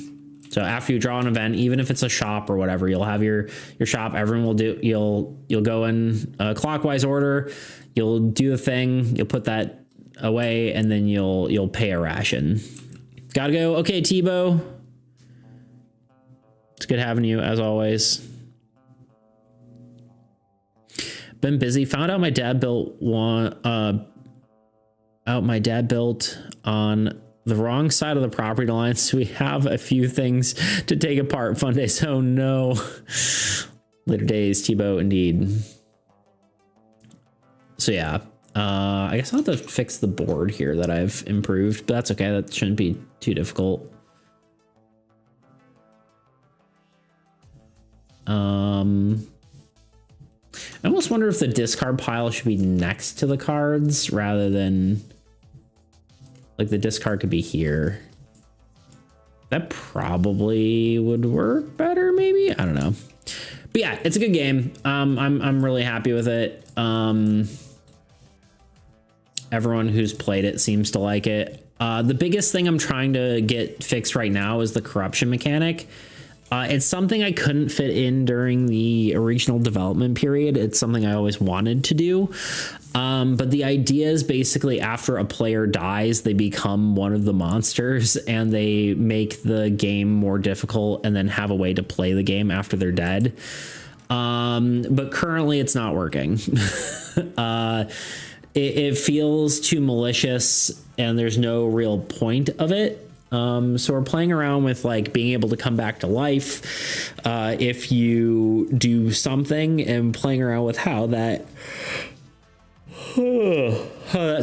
So after you draw an event, even if it's a shop or whatever, you'll have your shop. Everyone will do. You'll go in a clockwise order. You'll do the thing. You'll put that away, and then you'll pay a ration. Gotta go. Okay, Tebow. It's good having you as always. Been busy. Found out my dad built on the wrong side of the property line, so we have a few things to take apart. Fun days. Oh no. Later days, Tebow, indeed. So yeah, I guess I'll have to fix the board here that I've improved, but that's okay. That shouldn't be too difficult. I almost wonder if the discard pile should be next to the cards rather than, like, the discard could be here. That probably would work better, maybe. I don't know. But yeah, it's a good game. I'm really happy with it. Everyone who's played it seems to like it. The biggest thing I'm trying to get fixed right now is the corruption mechanic. It's something I couldn't fit in during the original development period. It's something I always wanted to do. But the idea is basically after a player dies, they become one of the monsters and they make the game more difficult and then have a way to play the game after they're dead. But currently it's not working. It feels too malicious and there's no real point of it. So we're playing around with like being able to come back to life if you do something, and playing around with how that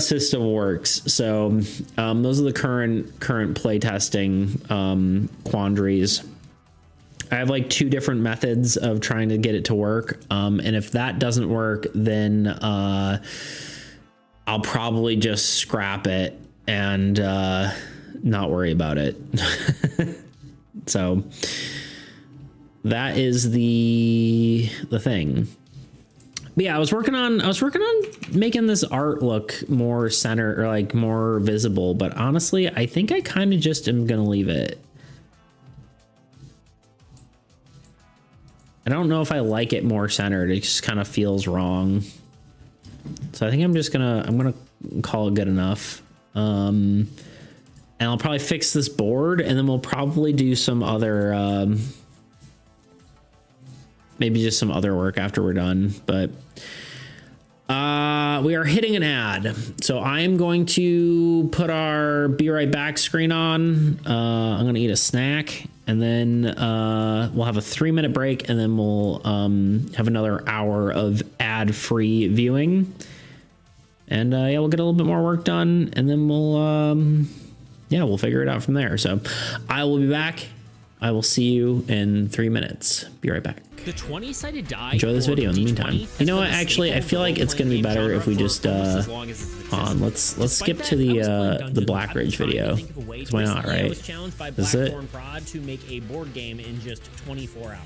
system works. So those are the current play testing quandaries. I have like 2 different methods of trying to get it to work, and if that doesn't work, then I'll probably just scrap it and not worry about it. So that is the thing. But yeah, I was working on making this art look more center, or like more visible, but honestly, I think I kind of just am gonna leave it. I don't know if I like it more centered. It just kind of feels wrong. So I think I'm gonna call it good enough. And I'll probably fix this board, and then we'll probably do some other, maybe just some other work after we're done. But we are hitting an ad. So I am going to put our be right back screen on. I'm going to eat a snack, and then we'll have a 3-minute break, and then we'll have another hour of ad-free viewing. And yeah, we'll get a little bit more work done, and then we'll figure it out from there. So I will be back I will see you in 3 minutes. Be right back. The 20-sided die. Enjoy this video in the meantime. You know what? Actually, I feel like it's gonna be better if we just let's skip to the Blackridge video. Why not, right? I was challenged by Is it? Blackthorn to make a board game in just 24 hours.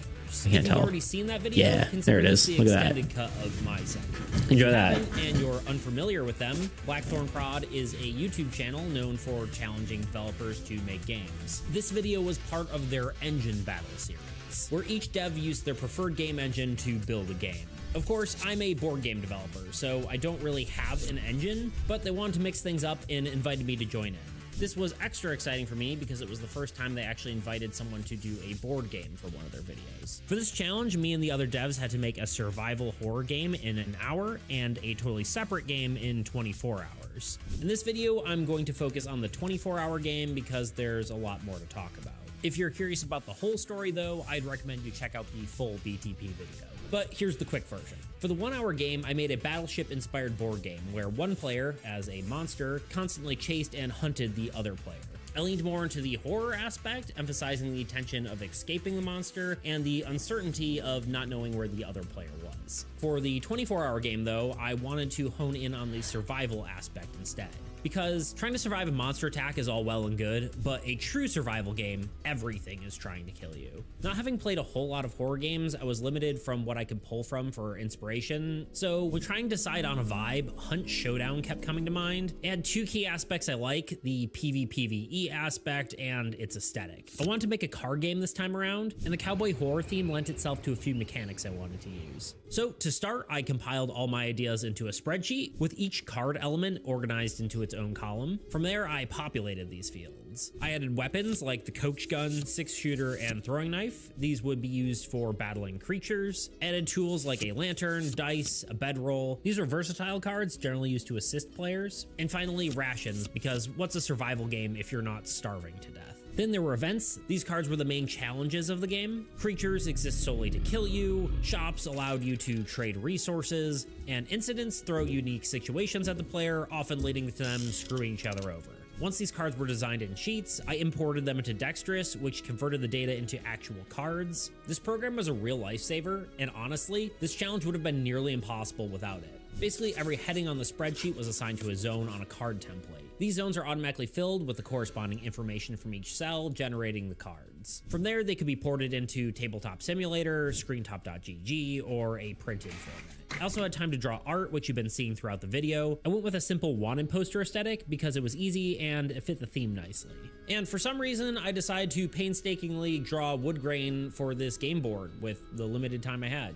I can't tell. Already seen that video? Yeah, there it is. Look at that. Cut of my set. Enjoy that. And you're unfamiliar with them, Blackthorn Prod is a YouTube channel known for challenging developers to make games. This video was part of their engine battle series, where each dev used their preferred game engine to build a game. Of course, I'm a board game developer, so I don't really have an engine, but they wanted to mix things up and invited me to join in. This was extra exciting for me because it was the first time they actually invited someone to do a board game for one of their videos. For this challenge, me and the other devs had to make a survival horror game in an hour and a totally separate game in 24 hours. In this video, I'm going to focus on the 24-hour game because there's a lot more to talk about. If you're curious about the whole story though, I'd recommend you check out the full BTP video. But here's the quick version. For the 1 hour game, I made a battleship-inspired board game where one player, as a monster, constantly chased and hunted the other player. I leaned more into the horror aspect, emphasizing the tension of escaping the monster and the uncertainty of not knowing where the other player was. For the 24-hour game though, I wanted to hone in on the survival aspect instead. Because trying to survive a monster attack is all well and good, but a true survival game, everything is trying to kill you. Not having played a whole lot of horror games, I was limited from what I could pull from for inspiration, so when trying to decide on a vibe, Hunt Showdown kept coming to mind. It had two key aspects I like, the PvPvE aspect and its aesthetic. I wanted to make a card game this time around, and the cowboy horror theme lent itself to a few mechanics I wanted to use. So to start, I compiled all my ideas into a spreadsheet, with each card element organized into its own column. From there, I populated these fields. I added weapons like the coach gun, 6-shooter, and throwing knife. These would be used for battling creatures. Added tools like a lantern, dice, a bedroll. These are versatile cards generally used to assist players. And finally, rations, because what's a survival game if you're not starving to death? Then there were events. These cards were the main challenges of the game. Creatures exist solely to kill you, shops allowed you to trade resources, and incidents throw unique situations at the player, often leading to them screwing each other over. Once these cards were designed in sheets, I imported them into Dexterous, which converted the data into actual cards. This program was a real lifesaver, and honestly, this challenge would have been nearly impossible without it. Basically, every heading on the spreadsheet was assigned to a zone on a card template. These zones are automatically filled with the corresponding information from each cell, generating the cards. From there, they could be ported into Tabletop Simulator, ScreenTop.gg, or a printed format. I also had time to draw art, which you've been seeing throughout the video. I went with a simple wanted poster aesthetic because it was easy and it fit the theme nicely. And for some reason, I decided to painstakingly draw wood grain for this game board with the limited time I had.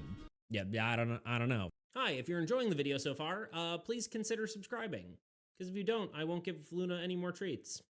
Yeah, I don't know. Hi, if you're enjoying the video so far, please consider subscribing. Because if you don't, I won't give Luna any more treats.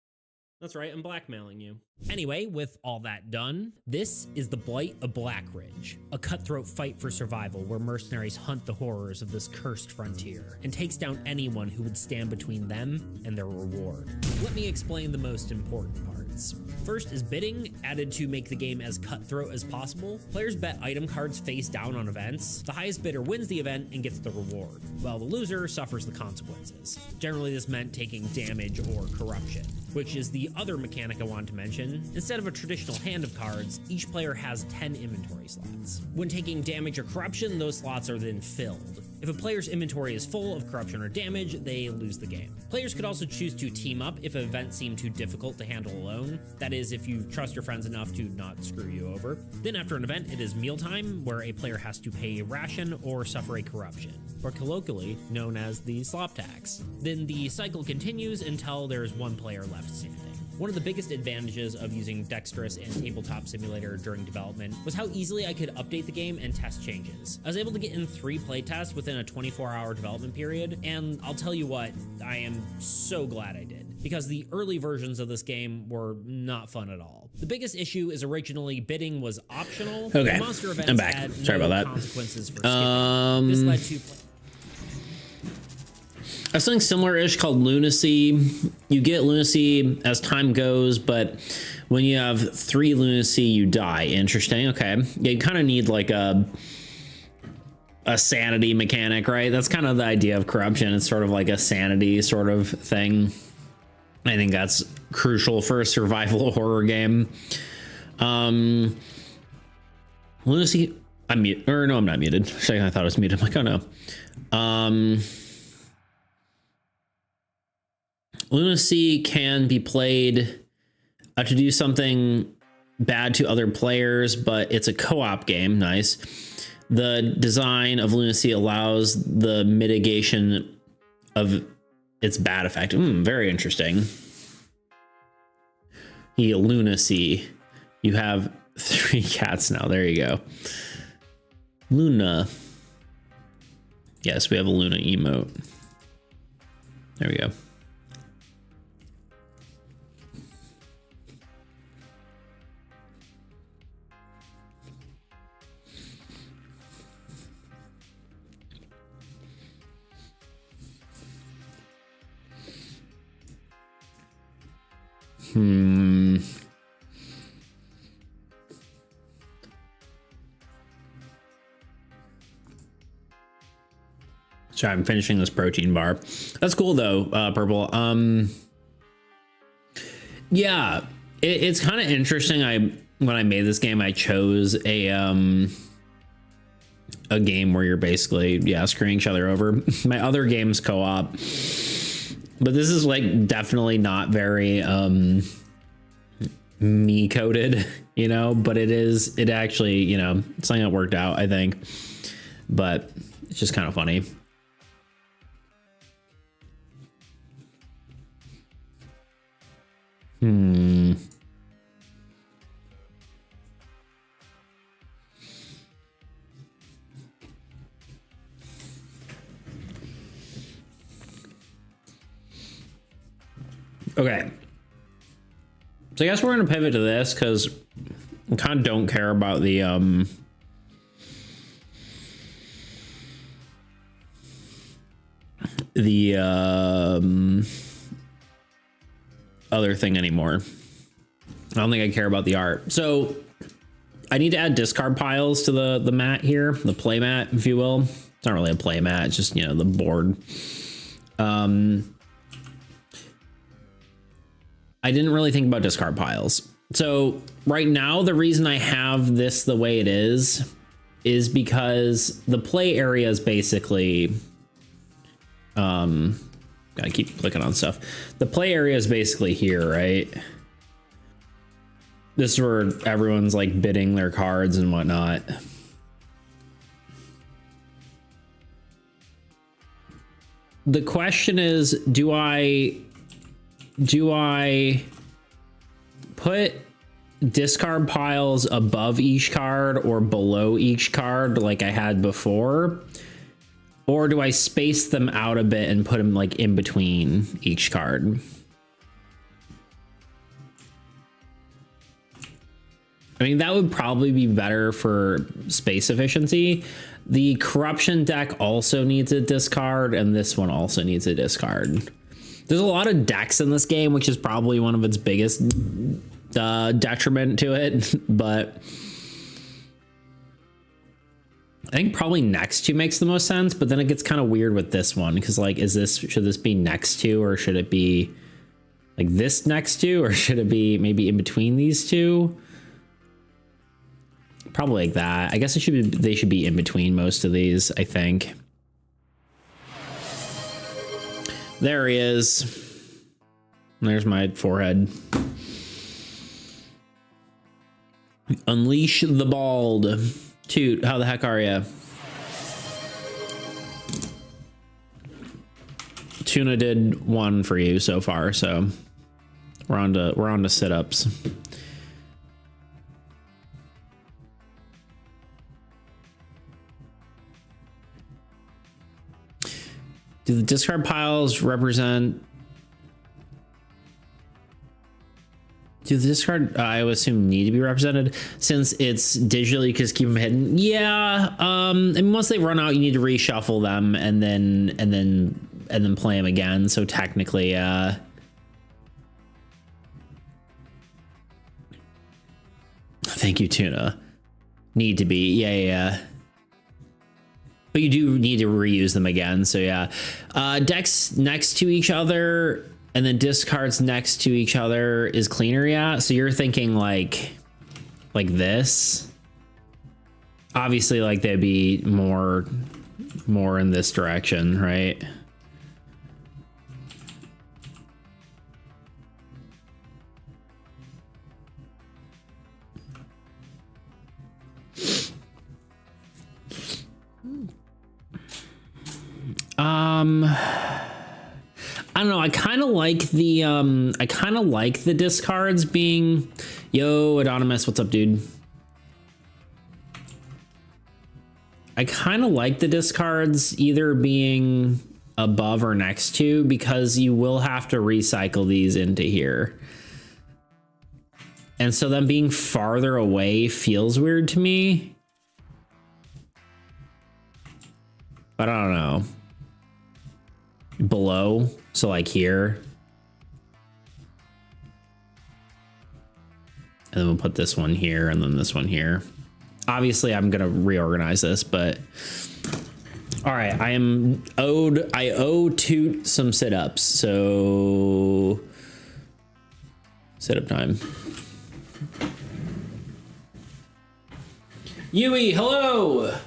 That's right, I'm blackmailing you. Anyway, with all that done, this is the Blight of Blackridge, a cutthroat fight for survival where mercenaries hunt the horrors of this cursed frontier and takes down anyone who would stand between them and their reward. Let me explain the most important parts. First is bidding, added to make the game as cutthroat as possible. Players bet item cards face down on events. The highest bidder wins the event and gets the reward, while the loser suffers the consequences. Generally, this meant taking damage or corruption, which is the other mechanic I wanted to mention. Instead of a traditional hand of cards, each player has 10 inventory slots. When taking damage or corruption, those slots are then filled. If a player's inventory is full of corruption or damage, they lose the game. Players could also choose to team up if an event seemed too difficult to handle alone. That is, if you trust your friends enough to not screw you over. Then after an event, it is mealtime, where a player has to pay a ration or suffer a corruption, or colloquially known as the slop tax. Then the cycle continues until there's one player left standing. One of the biggest advantages of using Dexterous and Tabletop Simulator during development was how easily I could update the game and test changes. I was able to get in 3 playtests within a 24-hour development period, and I'll tell you what, I am so glad I did, because the early versions of this game were not fun at all. The biggest issue is originally bidding was optional. Okay, monster events I'm back. had Sorry no about that. Consequences for skipping. This led to something similar-ish called lunacy. You get lunacy as time goes, but when you have 3 lunacy, you die. Interesting. Okay. Yeah, you kind of need like a sanity mechanic, right? That's kind of the idea of corruption. It's sort of like a sanity sort of thing. I think that's crucial for a survival horror game. Lunacy, I'm mute, or no, I'm not muted. I thought I was muted. I'm like, oh no. Lunacy can be played to do something bad to other players, but it's a co-op game. Nice. The design of Lunacy allows the mitigation of its bad effect. Very interesting. Lunacy. You have 3 cats now. There you go. Luna. Yes, we have a Luna emote. There we go. Sorry, I'm finishing this protein bar. That's cool though, Purple. Yeah, it's kind of interesting. When I made this game, I chose a game where you're basically screwing each other over. My other game's co-op, but this is like definitely not very me coded, you know, but it actually, you know, it's something that worked out, I think, but it's just kind of funny. Okay. So I guess we're going to pivot to this because I kind of don't care about the other thing anymore. I don't think I care about the art. So I need to add discard piles to the mat here, the play mat, if you will. It's not really a play mat, it's just, you know, the board. I didn't really think about discard piles. So right now, the reason I have this the way it is because the play area is basically, gotta keep clicking on stuff. The play area is basically here, right? This is where everyone's like bidding their cards and whatnot. The question is, do I put discard piles above each card or below each card like I had before? Or do I space them out a bit and put them like in between each card? I mean, that would probably be better for space efficiency. The corruption deck also needs a discard, and this one also needs a discard. There's a lot of decks in this game, which is probably one of its biggest detriment to it, but I think probably next to makes the most sense, but then it gets kind of weird with this one because like, should this be next to, or should it be like this next to, or should it be maybe in between these two? Probably like that. I guess they should be in between most of these, I think. There he is. There's my forehead. Unleash the bald. Toot, how the heck are ya? Tuna did 1 for you so far, so we're on to sit-ups. Do the discard piles represent? Do the discard, I would assume, need to be represented since it's digitally, because keep them hidden. Yeah. And once they run out, you need to reshuffle them and then play them again. So technically, thank you, Tuna. Need to be, yeah. But you do need to reuse them again. So yeah, decks next to each other and then discards next to each other is cleaner. Yeah. So you're thinking like like this, obviously like they'd be more in this direction, right? I don't know. I kind of like the discards being, yo, Anonymous, what's up, dude? I kind of like the discards either being above or next to, because you will have to recycle these into here. And so them being farther away feels weird to me. But I don't know. Below, so like here. And then we'll put this one here and then this one here. Obviously, I'm gonna reorganize this, but all right, I owe Toot some sit-ups, so sit-up time. Yui, hello.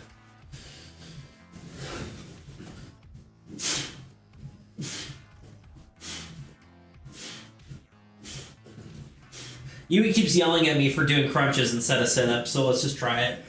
Yui keeps yelling at me for doing crunches instead of sit-ups, so let's just try it.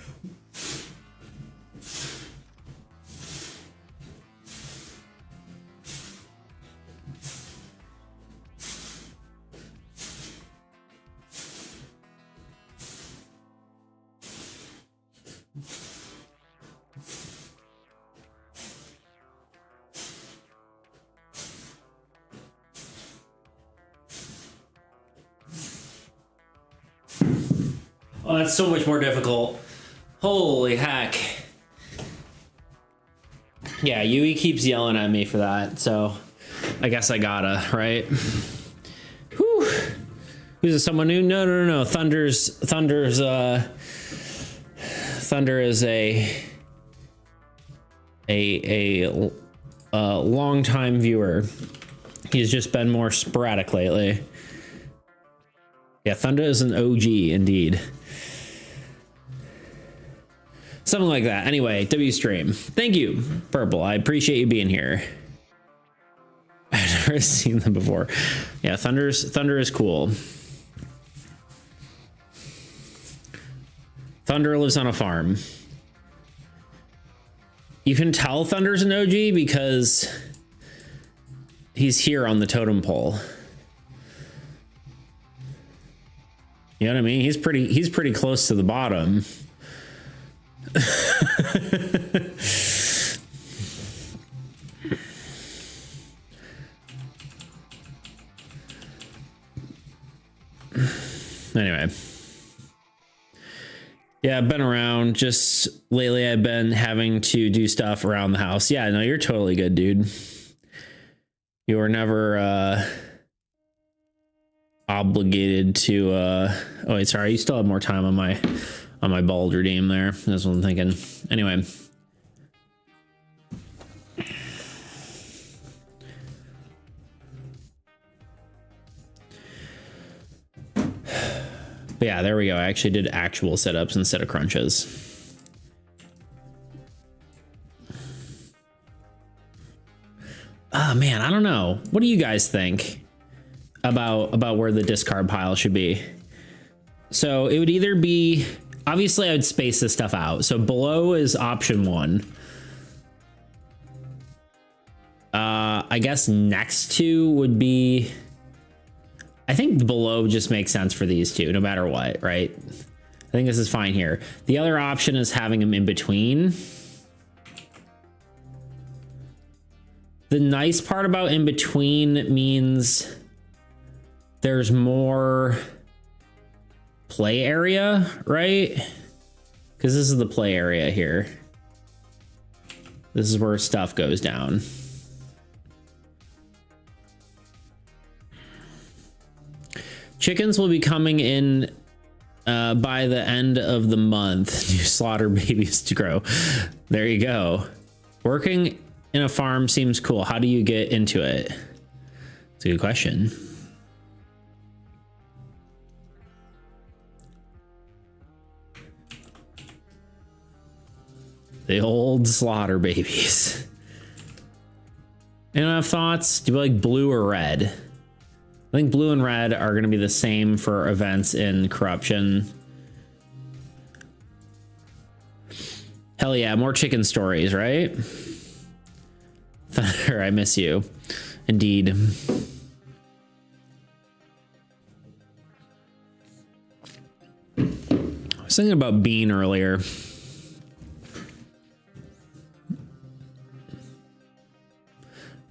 Oh, that's so much more difficult. Holy heck. Yeah, Yui keeps yelling at me for that, so I guess I gotta, right? Whew. Who's it, someone new? No. Thunder is a long-time viewer. He's just been more sporadic lately. Yeah, Thunder is an OG indeed. Something like that. Anyway, W stream. Thank you, Purple. I appreciate you being here. I've never seen them before. Yeah, Thunder is cool. Thunder lives on a farm. You can tell Thunder's an OG because he's here on the totem pole. You know what I mean? He's pretty close to the bottom. Anyway. Yeah, I've been around. Just lately I've been having to do stuff around the house. Yeah, no, you're totally good, dude. You were never obligated to oh wait, sorry, you still have more time on my bald redeem there. That's what I'm thinking. Anyway. But yeah, there we go. I actually did actual sit-ups instead of crunches. Ah, man, I don't know. What do you guys think about where the discard pile should be? So it would either be, obviously I would space this stuff out. So below is option 1. I guess next to would be, I think below just makes sense for these two, no matter what, right? I think this is fine here. The other option is having them in between. The nice part about in between means there's more play area, right? Because this is the play area here. This is where stuff goes down. Chickens will be coming in by the end of the month. New slaughter babies to grow. There you go. Working in a farm seems cool. How do you get into it? It's a good question. The old slaughter babies. Anyone have thoughts? Do you like blue or red? I think blue and red are going to be the same for events in Corruption. Hell yeah, more chicken stories, right? Thunder, I miss you. Indeed. I was thinking about Bean earlier.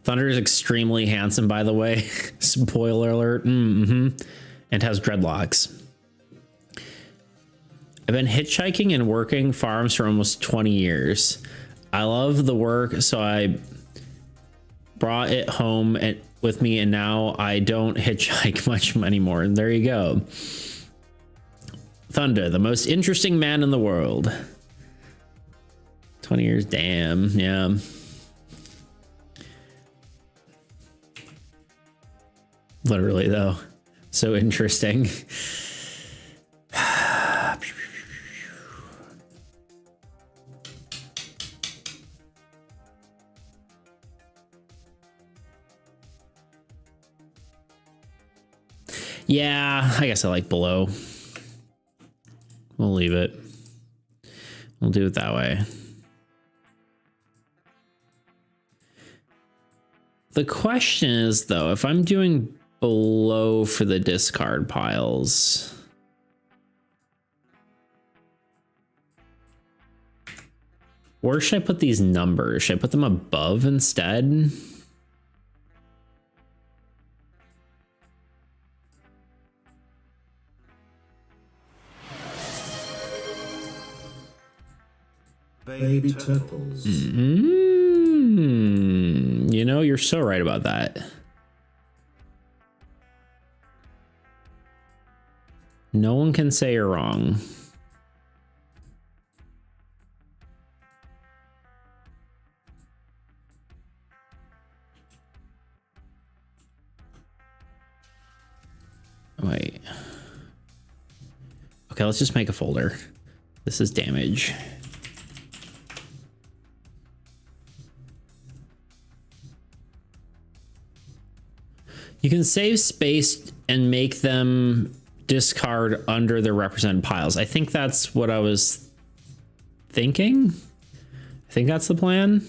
Thunder is extremely handsome, by the way. Spoiler alert. And has dreadlocks. I've been hitchhiking and working farms for almost 20 years. I love the work, so I brought it home with me, and now I don't hitchhike much anymore. And there you go. Thunder, the most interesting man in the world. 20 years, damn, yeah. Literally, though. So interesting. Yeah, I guess I like below. We'll leave it. We'll do it that way. The question is, though, if I'm doing below for the discard piles, where should I put these numbers? Should I put them above instead? Baby turtles. You know, you're so right about that. No one can say you're wrong. Wait. Okay, let's just make a folder. This is damage. You can save space and make them discard under the represented piles. I think that's what I was thinking. I think that's the plan.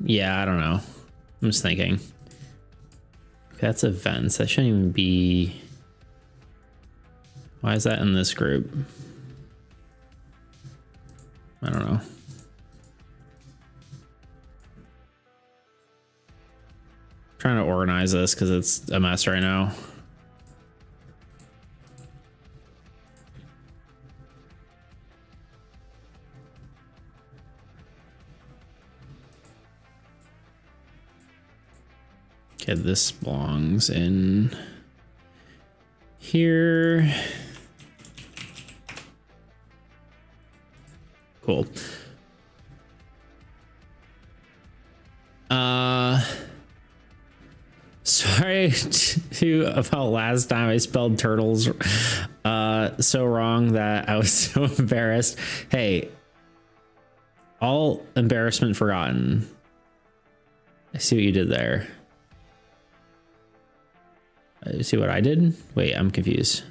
Yeah, I don't know. I'm just thinking. Okay, that's events. That shouldn't even be. Why is that in this group? I don't know. I'm trying to organize this because it's a mess right now. Okay, this belongs in here. Cool. Sorry about last time I spelled turtles so wrong that I was so embarrassed. Hey, all embarrassment forgotten. I see what you did there. See what I did? Wait, I'm confused.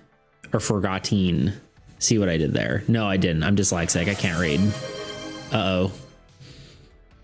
Or forgotten. See what I did there? No, I didn't. I'm dyslexic. I can't read. Uh-oh.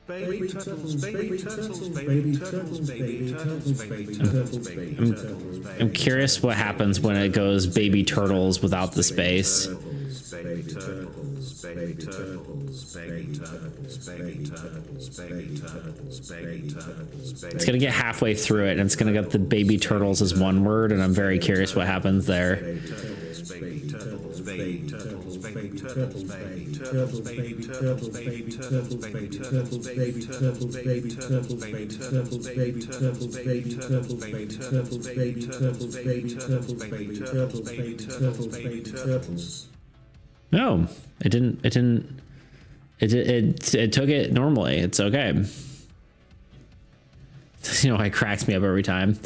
Baby turtles, baby turtles, baby turtles, baby turtles, baby turtles, baby turtles. I'm curious what happens when it goes baby turtles without the space. Baby turtles, baby turtles, baby turtles, baby turtles, baby turtles, baby turtles. It's gonna get halfway through it and it's gonna get the baby turtles as one word, and I'm very curious what happens there. Baby turtles, baby turtles, baby turtles, baby turtles, baby turtles, baby turtles, baby turtles, baby turtles, baby turtles, baby turtles, baby turtles, baby turtles, baby turtles, baby turtles, baby turtles, baby turtles, baby turtles, baby turtles. No, it didn't. It took it normally. It's okay. You know, it cracks me up every time.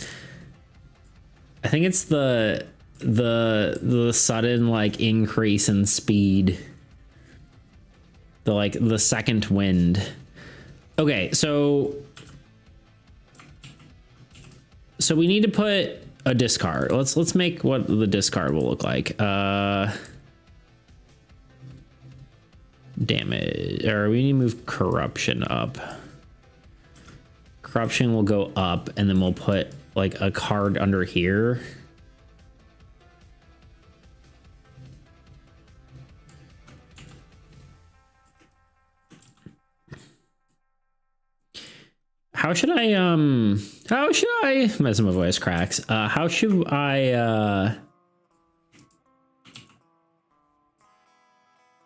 I think it's the sudden like increase in speed. The second wind. Okay, so we need to put a discard. Let's make what the discard will look like. Damage, or we need to move corruption up. Corruption will go up, and then we'll put like a card under here. How should I my voice cracks. How should I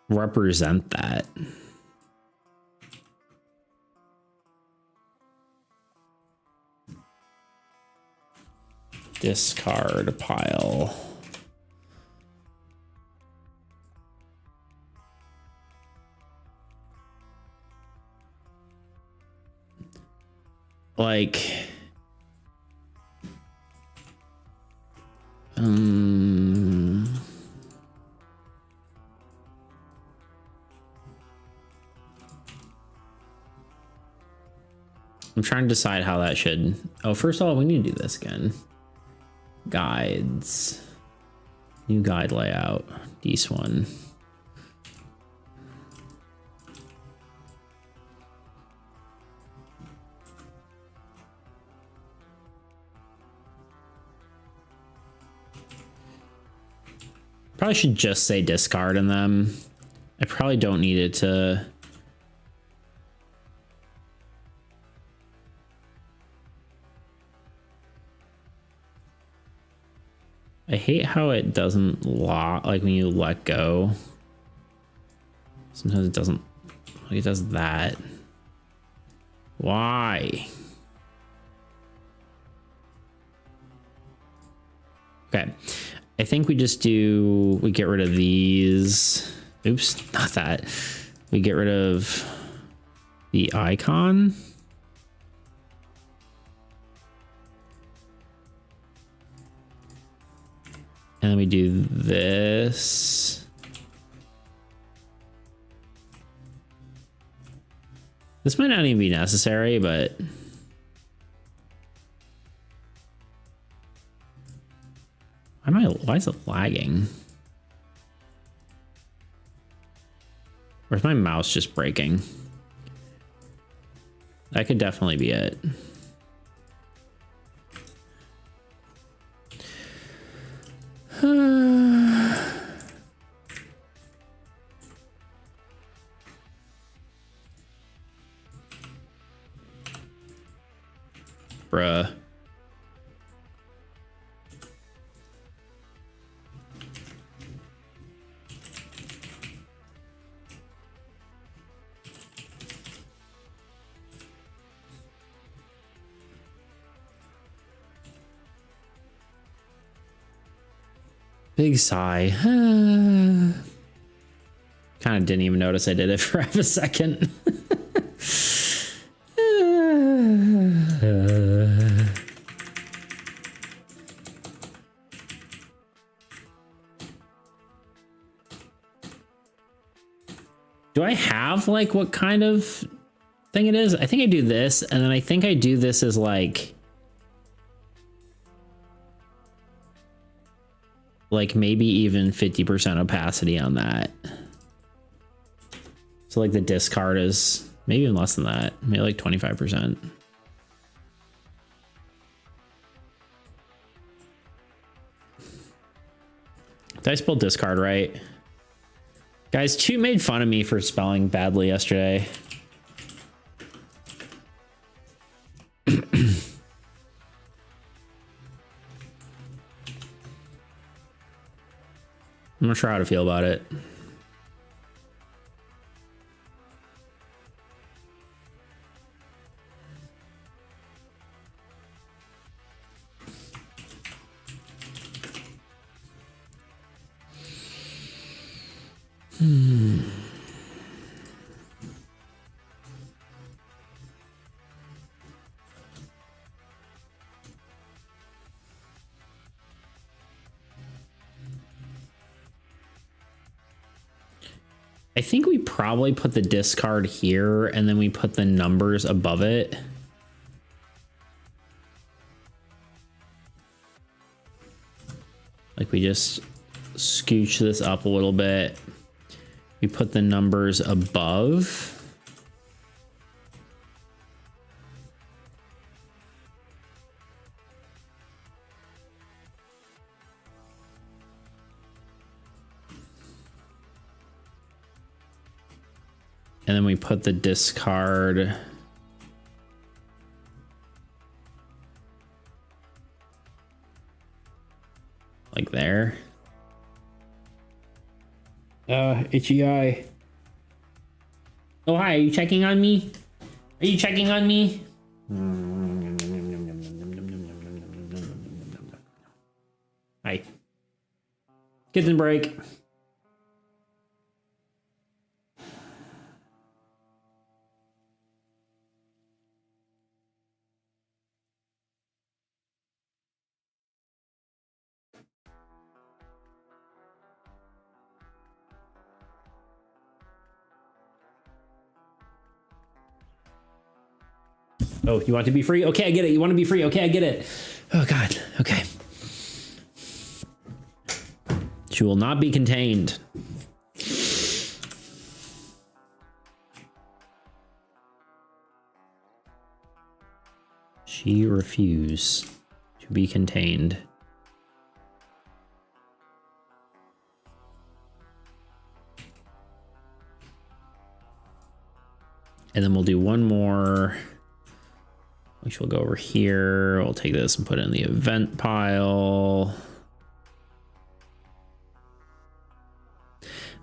represent that? Discard pile. Like, I'm trying to decide how that should. Oh, first of all, we need to do this again. Guides. New guide layout. This one. Probably should just say discard in them. I probably don't need it to. I hate how it doesn't lock, like when you let go. Sometimes it doesn't, like it does that. Why? Okay. I think we just do, we get rid of these. Oops, not that. We get rid of the icon. And then we do this. This might not even be necessary, but why is it lagging? Or is my mouse just breaking? That could definitely be it. Bruh. Big sigh. Kind of didn't even notice I did it for half a second. Do I have like what kind of thing it is? I think I do this, and then I think I do this as like maybe even 50% opacity on that. So like the discard is maybe even less than that, maybe like 25%. Did I spell discard right? Guys, Toot made fun of me for spelling badly yesterday. I'm not sure how to feel about it. I think we probably put the discard here and then we put the numbers above it. Like we just scooch this up a little bit. We put the numbers above. And then we put the discard like there. Itchy eye. Oh, hi, are you checking on me? Are you checking on me? Hi. Kitten break. Oh, you want to be free? Okay, I get it. You want to be free? Okay, I get it. Oh, God. Okay. She will not be contained. She refused to be contained. And then we'll do one more, which will go over here. We'll take this and put it in the event pile.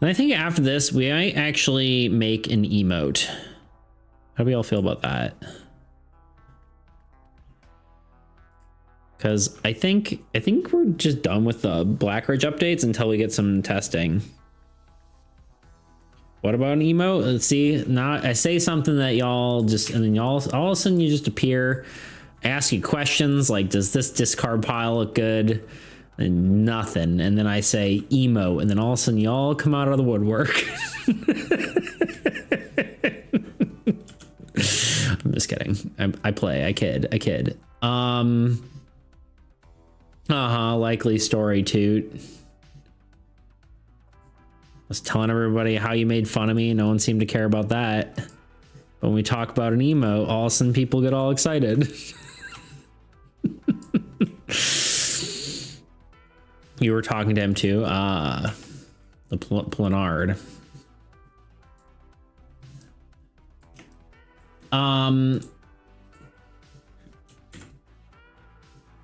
And I think after this, we might actually make an emote. How do we all feel about that? Because I think we're just done with the Blackridge updates until we get some testing. What about an emote? Let's see. Now I say something that y'all just, and then y'all all of a sudden you just appear. I ask you questions like, does this discard pile look good? And nothing. And then I say emo, and then all of a sudden y'all come out of the woodwork. I'm just kidding. I play. I kid. Likely story, Toot. I was telling everybody how you made fun of me. No one seemed to care about that. But when we talk about an emo, all of a sudden people get all excited. You were talking to him too. The Planard.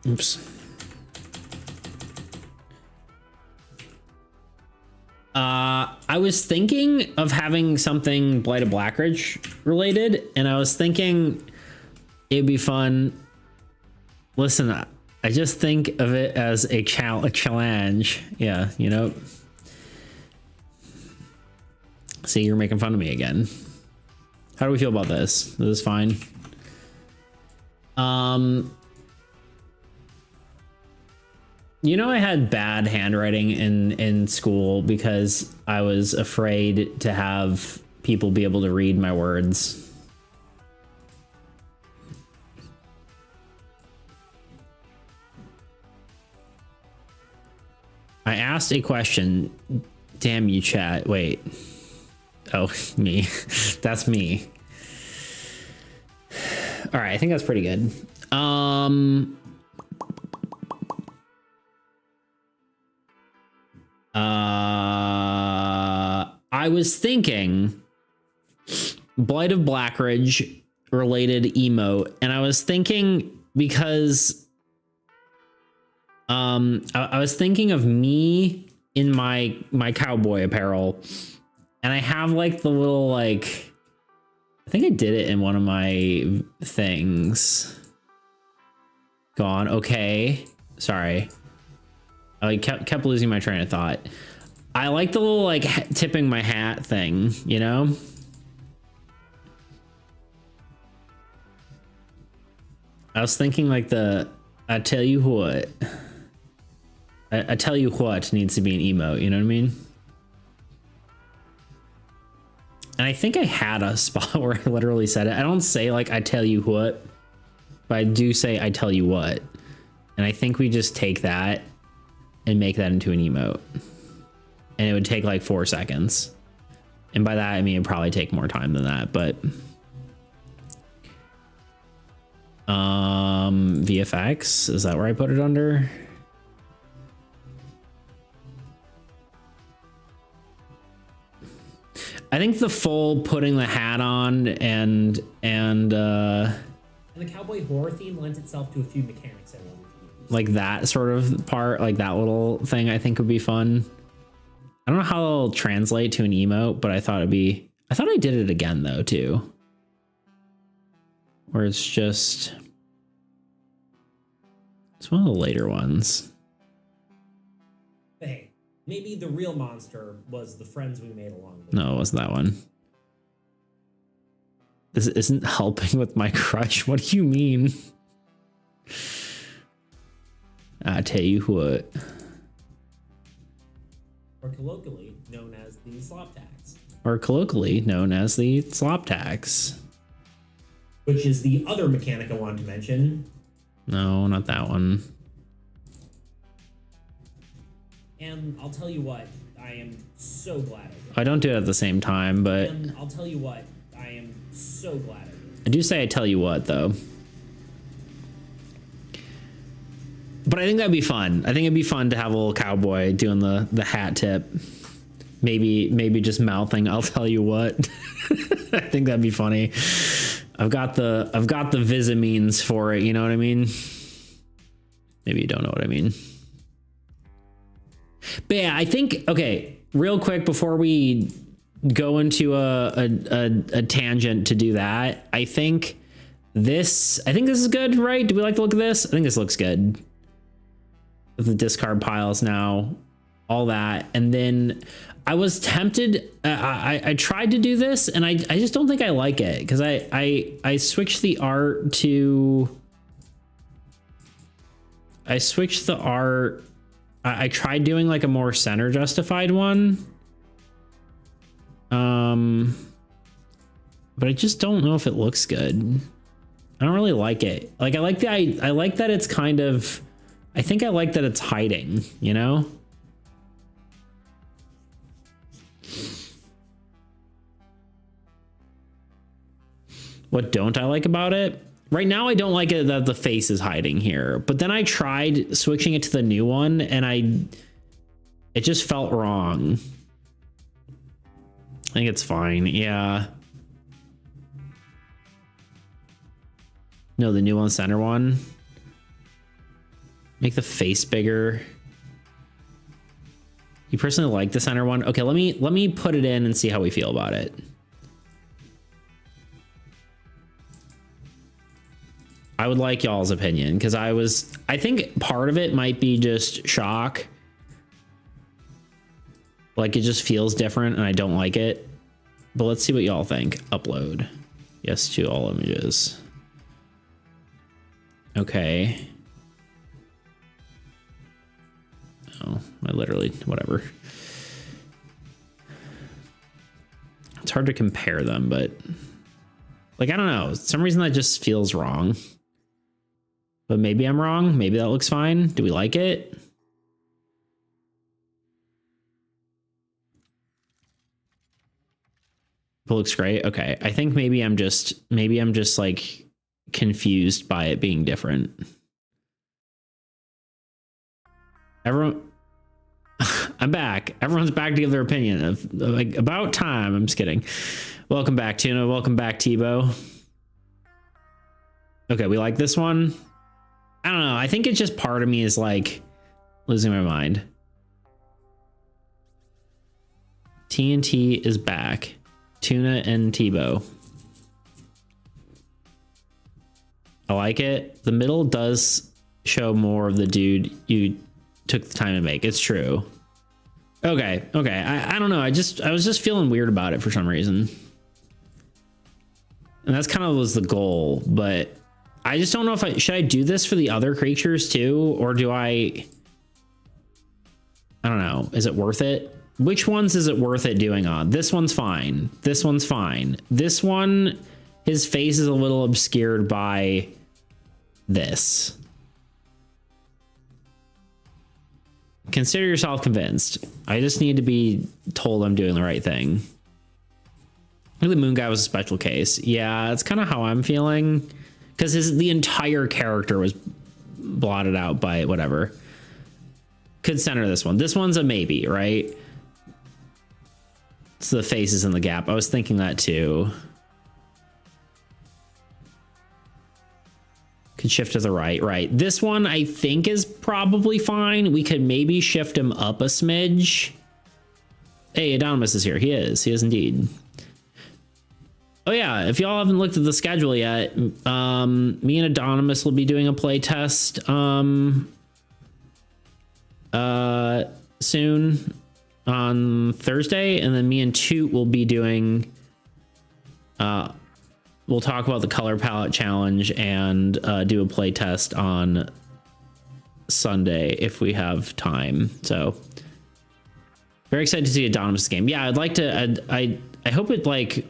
Oops. I was thinking of having something Blight of Blackridge related, and I was thinking it'd be fun. Listen, I just think of it as a challenge. Yeah, you know. See, you're making fun of me again. How do we feel about this? This is fine. You know, I had bad handwriting in school because I was afraid to have people be able to read my words. I asked a question. Damn you, chat. Wait. Oh, me. That's me. All right, I think that's pretty good. I was thinking Blight of Blackridge related emote, and I was thinking because I was thinking of me in my cowboy apparel, and I have like the little like, I think I did it in one of my things. Gone. Okay. Sorry. I like kept losing my train of thought. I like the little like tipping my hat thing, you know? I was thinking like I tell you what. I tell you what needs to be an emote, you know what I mean? And I think I had a spot where I literally said it. I don't say like I tell you what, but I do say I tell you what. And I think we just take that and make that into an emote. And it would take like 4 seconds. And by that, I mean, it'd probably take more time than that, but VFX, is that where I put it under? I think the full putting the hat on and the cowboy horror theme lends itself to a few mechanics I wanted to use. Like that sort of part, like that little thing, I think would be fun. I don't know how it'll translate to an emote, but I thought I did it again though too. Where it's one of the later ones. But hey, maybe the real monster was the friends we made along the way. No, it wasn't that one. This isn't helping with my crush. What do you mean? I tell you what. Or colloquially known as the slop tax. Or colloquially known as the slop tax. Which is the other mechanic I wanted to mention. No, not that one. And I'll tell you what, I am so glad I did. I don't do it at the same time, but And I'll tell you what, I am so glad I did. I do say I tell you what though. But I think that'd be fun. I think it'd be fun to have a little cowboy doing the hat tip. Maybe just mouthing I'll tell you what. I think that'd be funny. I've got the Visamines for it, you know what I mean? Maybe you don't know what I mean. But yeah, I think, okay, real quick before we go into a tangent to do that, I think this is good, right? Do we like the look of this? I think this looks good. The discard piles now, all that. And then I was tempted, I tried to do this and I just don't think I like it because I switched the art to, I tried doing like a more center justified one. But I just don't know if it looks good. I don't really like it. Like I like that it's kind of, I think I like that it's hiding, you know? What don't I like about it? Right now, I don't like it that the face is hiding here, but then I tried switching it to the new one and it just felt wrong. I think it's fine. Yeah. No, the new one, center one. Make the face bigger. You personally like the center one? Okay, let me put it in and see how we feel about it. I would like y'all's opinion because I think part of it might be just shock. Like it just feels different and I don't like it. But let's see what y'all think. Upload. Yes to all images. Okay. Oh, I literally, whatever. It's hard to compare them, but like, I don't know. For some reason that just feels wrong. But maybe I'm wrong. Maybe that looks fine. Do we like it? It looks great. Okay. I think maybe I'm just like confused by it being different. Everyone, I'm back. Everyone's back to give their opinion of like about time. I'm just kidding. Welcome back, Tuna. Welcome back, Tebow. Okay, we like this one. I don't know. I think it's just part of me is like losing my mind. TNT is back. Tuna and Tebow. I like it. The middle does show more of the dude you took the time to make. It's true. Okay. I don't know. I was just feeling weird about it for some reason. And that's kind of was the goal, but I just don't know if should I do this for the other creatures too, or do I don't know. Is it worth it? Which ones is it worth it doing on? This one's fine. This one's fine. This one, his face is a little obscured by this. Consider yourself convinced. I just need to be told I'm doing the right thing. The moon guy was a special case. Yeah, that's kind of how I'm feeling. Because the entire character was blotted out by whatever. Could center this one. This one's a maybe, right? So the face is in the gap. I was thinking that too. Could shift to the right, right. This one I think is probably fine. We could maybe shift him up a smidge. Hey, Anonymous is here. He is indeed. Oh yeah, if y'all haven't looked at the schedule yet, me and Anonymous will be doing a play test soon on Thursday, and then me and Toot will be doing we'll talk about the color palette challenge and do a play test on Sunday if we have time. So very excited to see Anonymous game. Yeah, I'd like to I hope it like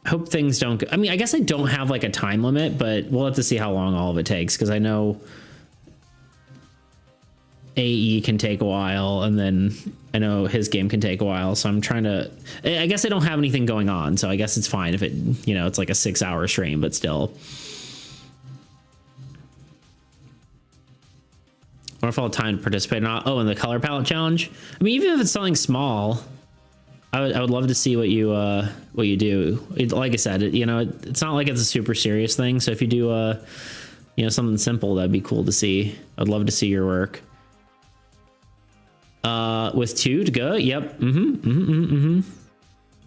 hope things don't go. I mean, I guess I don't have like a time limit, but we'll have to see how long all of it takes, because I know AE can take a while, and then I know his game can take a while, so I'm trying to, I guess I don't have anything going on, so I guess it's fine if it, you know, it's like a 6-hour stream, but still. I wonder if I'll have time to participate or not. Oh, in the color palette challenge? I mean, even if it's something small, I would love to see what you do. Like I said, you know, it's not like it's a super serious thing, so if you do you know, something simple, that'd be cool to see. I'd love to see your work. With Toot, go. Yep.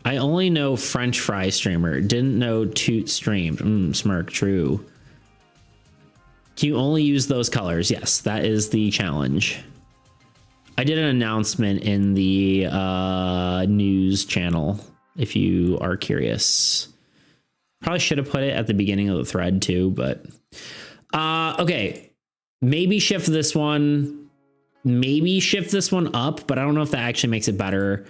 I only know French fry streamer. Didn't know Toot streamed. Smirk. True. Do you only use those colors? Yes, that is the challenge. I did an announcement in the news channel, if you are curious. Probably should have put it at the beginning of the thread too, but okay. Maybe shift this one. Maybe shift this one up, but I don't know if that actually makes it better.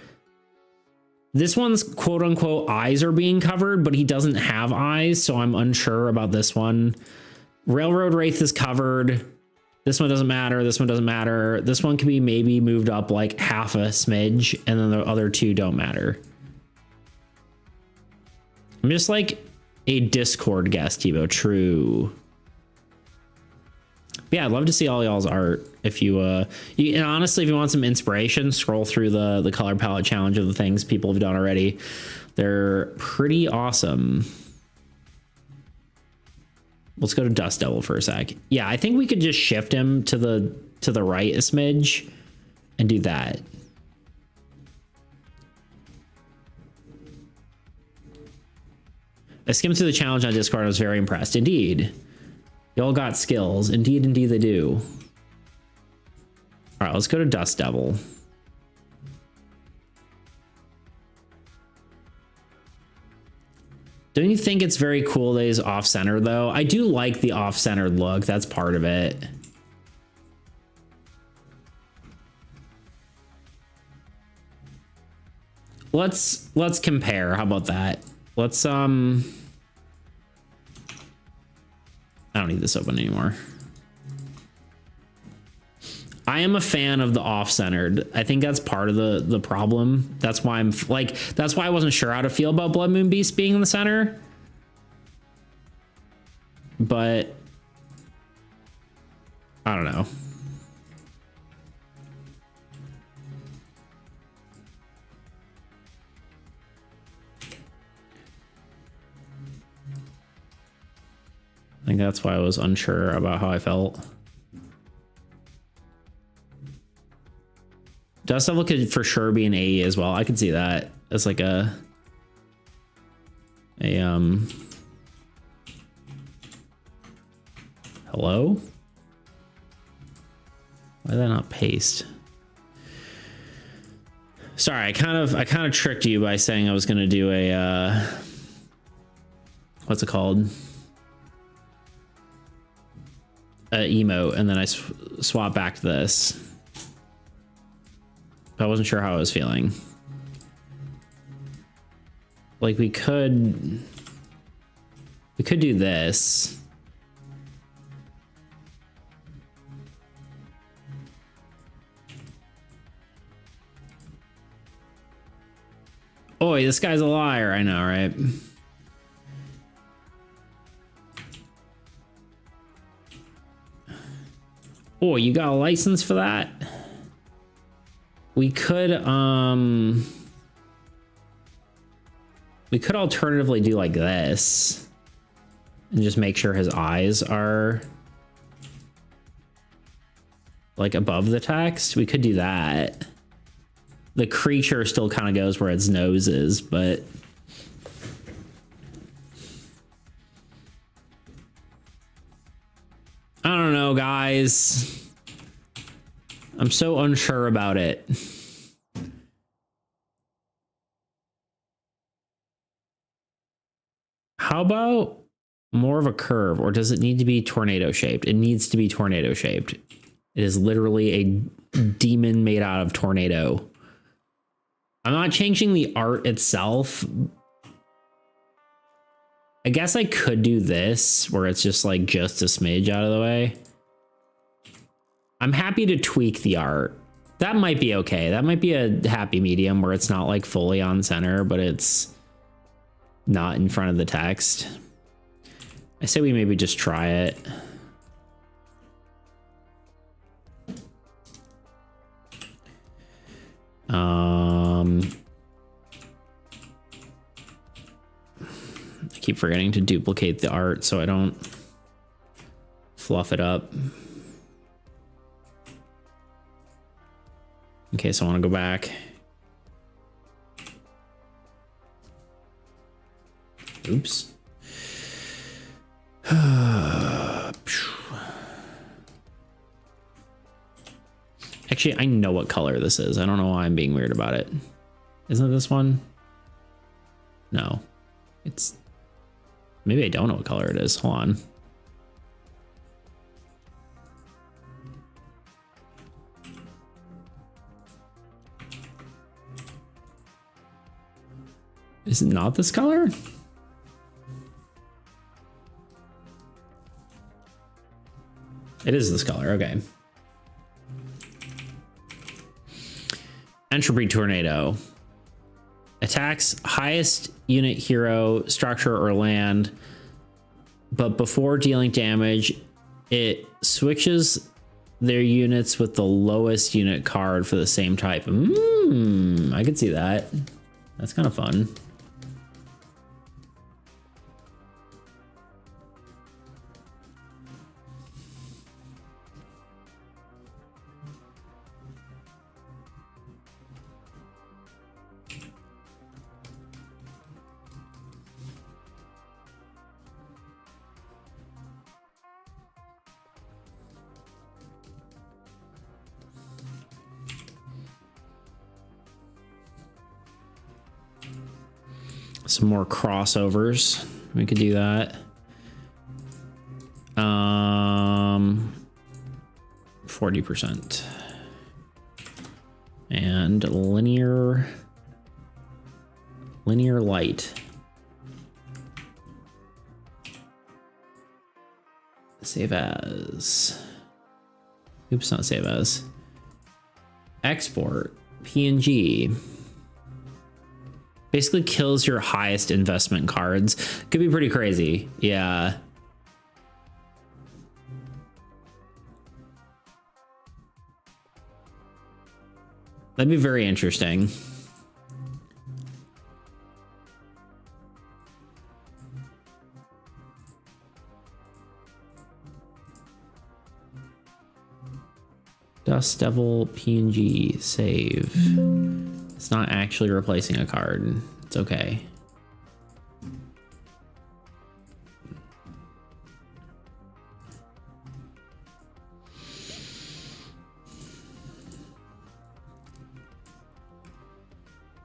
This one's quote unquote eyes are being covered, but he doesn't have eyes, so I'm unsure about this one. Railroad Wraith is covered. This one doesn't matter. This one doesn't matter. This one can be maybe moved up like half a smidge, and then the other two don't matter. I'm just like a Discord guest, Tebow. True. Yeah, I'd love to see all y'all's art. If you, and honestly, if you want some inspiration, scroll through the color palette challenge of the things people have done already. They're pretty awesome. Let's go to Dust Devil for a sec. Yeah, I think we could just shift him to the right a smidge and do that. I skimmed through the challenge on Discord. I was very impressed. Indeed. Y'all got skills. Indeed, indeed they do. All right, let's go to Dust Devil. Don't you think it's very cool that he's off-center, though? I do like the off-centered look. That's part of it. Let's compare. How about that? Let's I don't need this open anymore. I am a fan of the off-centered. I think that's part of the problem. That's why that's why I wasn't sure how to feel about Blood Moon Beast being in the center. But I don't know. I think that's why I was unsure about how I felt. Dust Devil could for sure be an AE as well. I could see that as like a hello? Why did that not paste? Sorry, I kind of tricked you by saying I was gonna do a what's it called? Emote, and then I swap back to this. I wasn't sure how I was feeling. Like we could do this. Oi, this guy's a liar. I know, right? Oh, you got a license for that? We could alternatively do like this and just make sure his eyes are like above the text. We could do that. The creature still kind of goes where its nose is, but I don't know, guys. I'm so unsure about it. How about more of a curve, or does it need to be tornado shaped? It needs to be tornado shaped. It is literally a demon made out of tornado. I'm not changing the art itself. I guess I could do this where it's just like just a smidge out of the way. I'm happy to tweak the art. That might be okay. That might be a happy medium where it's not like fully on center, but it's not in front of the text. I say we maybe just try it. I keep forgetting to duplicate the art so I don't fluff it up. Okay, so I want to go back. Oops. Actually, I know what color this is. I don't know why I'm being weird about it. Isn't it this one? No. It's... Maybe I don't know what color it is. Hold on. Is it not this color? It is this color, okay. Entropy Tornado. Attacks highest unit hero, structure, or land, but before dealing damage, it switches their units with the lowest unit card for the same type. I could see that. That's kind of fun. Some more crossovers. We could do that. 40%. And linear light. Save as. Oops, not save as. Export PNG. Basically kills your highest investment cards. Could be pretty crazy. Yeah. That'd be very interesting. Dust Devil PNG save. It's not actually replacing a card. It's okay.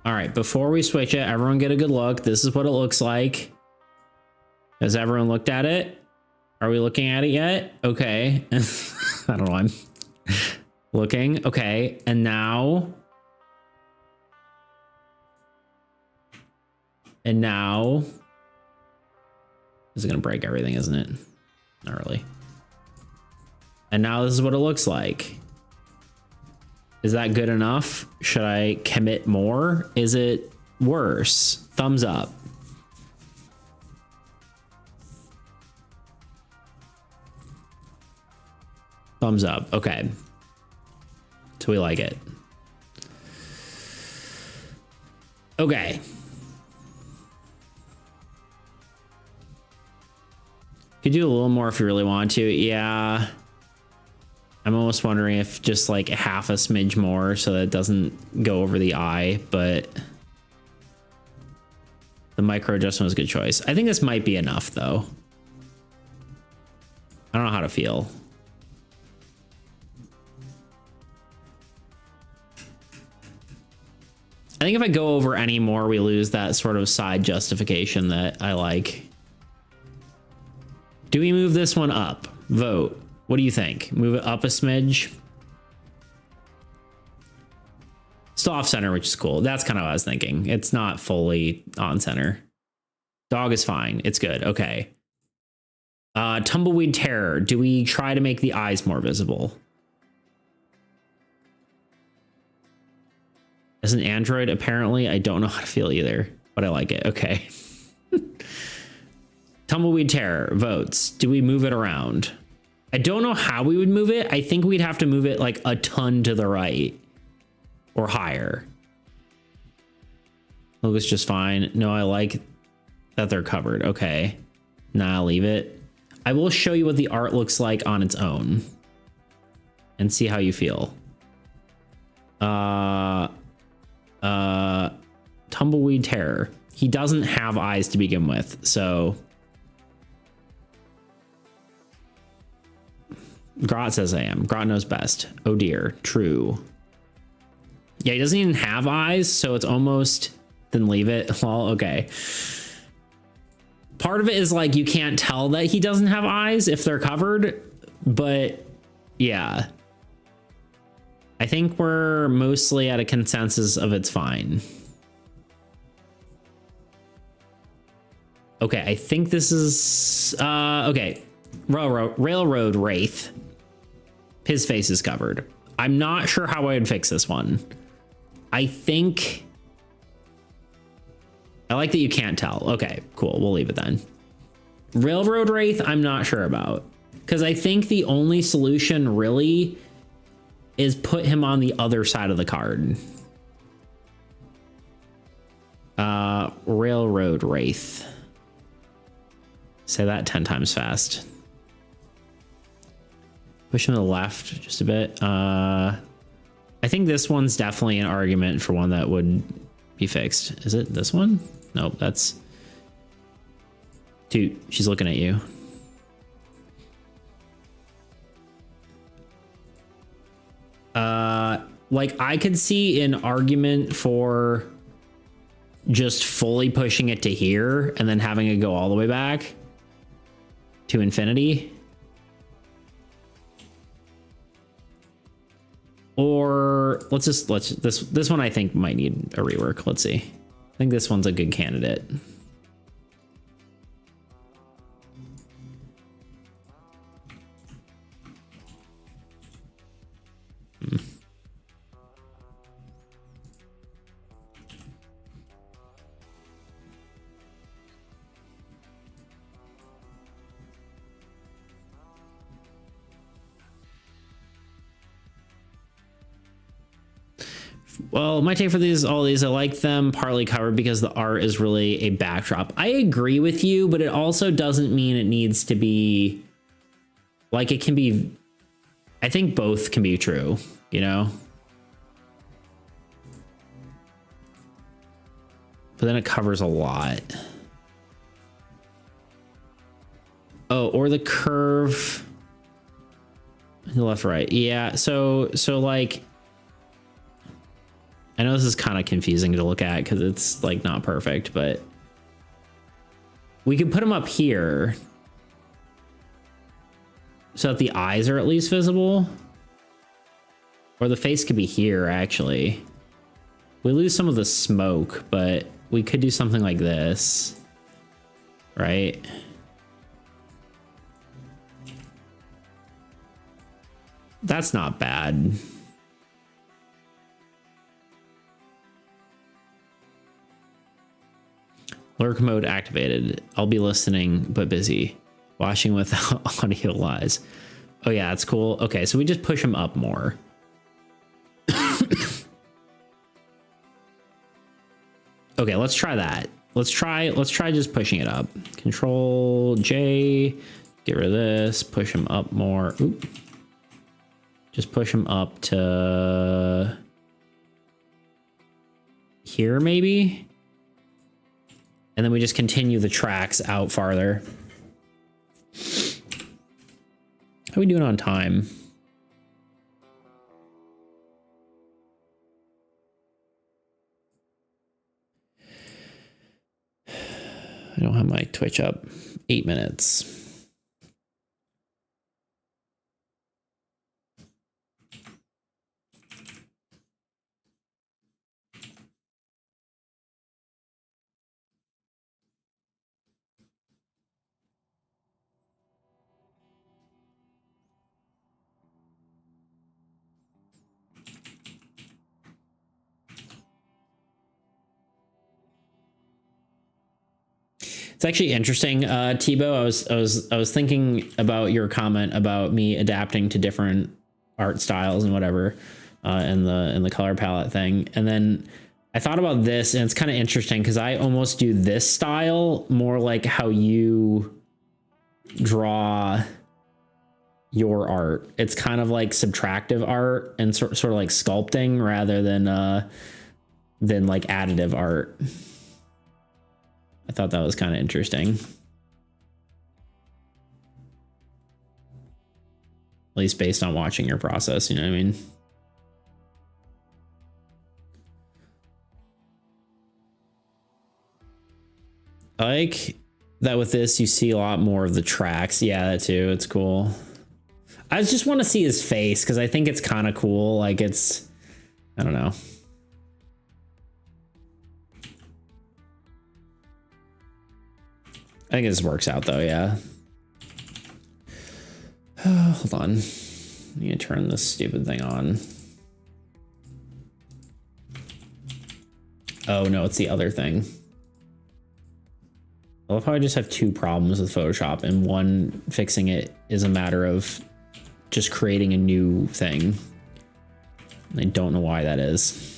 All right, before we switch it, everyone get a good look. This is what it looks like. Has everyone looked at it? Are we looking at it yet? Okay. I don't know. I'm looking. Okay. And now. And now. This is going to break everything, isn't it? Not really. And now this is what it looks like. Is that good enough? Should I commit more? Is it worse? Thumbs up. Thumbs up. Okay. So we like it. Okay. Could do a little more if you really want to. Yeah. I'm almost wondering if just like half a smidge more so that it doesn't go over the eye, but the micro adjustment was a good choice. I think this might be enough though. I don't know how to feel. I think if I go over any more, we lose that sort of side justification that I like. Do we move this one up? Vote. What do you think? Move it up a smidge? Still off center, which is cool. That's kind of what I was thinking. It's not fully on center. Dog is fine. It's good. Okay. Tumbleweed Terror. Do we try to make the eyes more visible? As an android, apparently, I don't know how to feel either, but I like it. Okay. Tumbleweed Terror votes. Do we move it around? I don't know how we would move it. I think we'd have to move it like a ton to the right or higher. Looks just fine. No, I like that they're covered. Okay. Nah, I'll leave it. I will show you what the art looks like on its own and see how you feel. Tumbleweed Terror. He doesn't have eyes to begin with, so Grot says I am. Grot knows best. Oh dear. True. Yeah, he doesn't even have eyes, so it's almost... Then leave it. Well, okay. Part of it is like you can't tell that he doesn't have eyes if they're covered, but yeah. I think we're mostly at a consensus of it's fine. Okay, I think this is... okay. Railroad Wraith. His face is covered. I'm not sure how I would fix this one. I think... I like that you can't tell. Okay, cool. We'll leave it then. Railroad Wraith, I'm not sure about. Because I think the only solution really is put him on the other side of the card. Railroad Wraith. Say that 10 times fast. Push him to the left just a bit. I think this one's definitely an argument for one that would be fixed. Is it this one? Nope, that's... Dude, she's looking at you. Like, I could see an argument for just fully pushing it to here and then having it go all the way back to infinity. Or this one I think might need a rework. Let's see. I think this one's a good candidate. Well, my take for all these, I like them partly covered because the art is really a backdrop. I agree with you, but it also doesn't mean it needs to be like, it can be I think both can be true, you know? But then it covers a lot. Oh, or the curve. Left, right. Yeah, so like, I know this is kind of confusing to look at because it's like not perfect, but we could put them up here so that the eyes are at least visible. Or the face could be here, actually. We lose some of the smoke, but we could do something like this, right? That's not bad. Lurk mode activated. I'll be listening, but busy. Watching without audio lies. Oh yeah, that's cool. Okay, so we just push him up more. Okay, let's try that. Let's try just pushing it up. Control J, get rid of this, push him up more. Oop. Just push him up to here maybe. And then we just continue the tracks out farther. How are we doing on time? I don't have my Twitch up. 8 minutes. It's actually interesting, Tebow. I was thinking about your comment about me adapting to different art styles and whatever, in the color palette thing, and then I thought about this, and it's kind of interesting because I almost do this style more like how you draw your art. It's kind of like subtractive art and sort of like sculpting rather than like additive art. I thought that was kind of interesting. At least based on watching your process, you know what I mean? I like that with this, you see a lot more of the tracks. Yeah, that too. It's cool. I just want to see his face because I think it's kind of cool. Like it's, I don't know. I think this works out though, yeah. Hold on. I need to turn this stupid thing on. Oh no, it's the other thing. I love how I just have two problems with Photoshop, and one fixing it is a matter of just creating a new thing. I don't know why that is.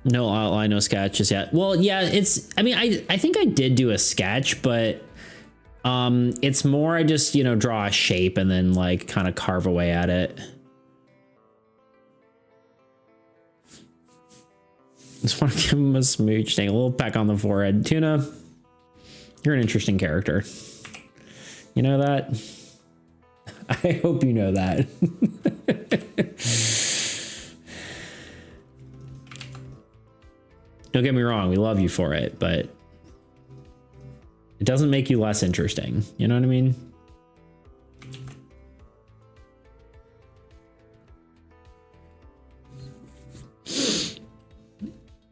No outline, no sketches yet. Well, yeah, it's, I mean, I think I did do a sketch, but it's more I just, you know, draw a shape and then like kind of carve away at it. Just want to give him a smooch thing, a little peck on the forehead. Tuna, you're an interesting character. You know that? I hope you know that. Don't get me wrong, we love you for it, but it doesn't make you less interesting. You know what I mean?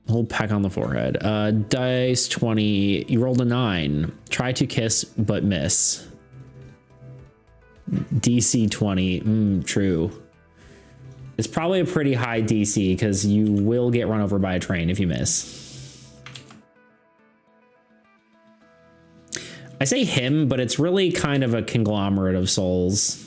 Whole pack on the forehead. Dice 20. You rolled a 9. Try to kiss, but miss. DC 20. True. It's probably a pretty high DC because you will get run over by a train if you miss. I say him, but it's really kind of a conglomerate of souls.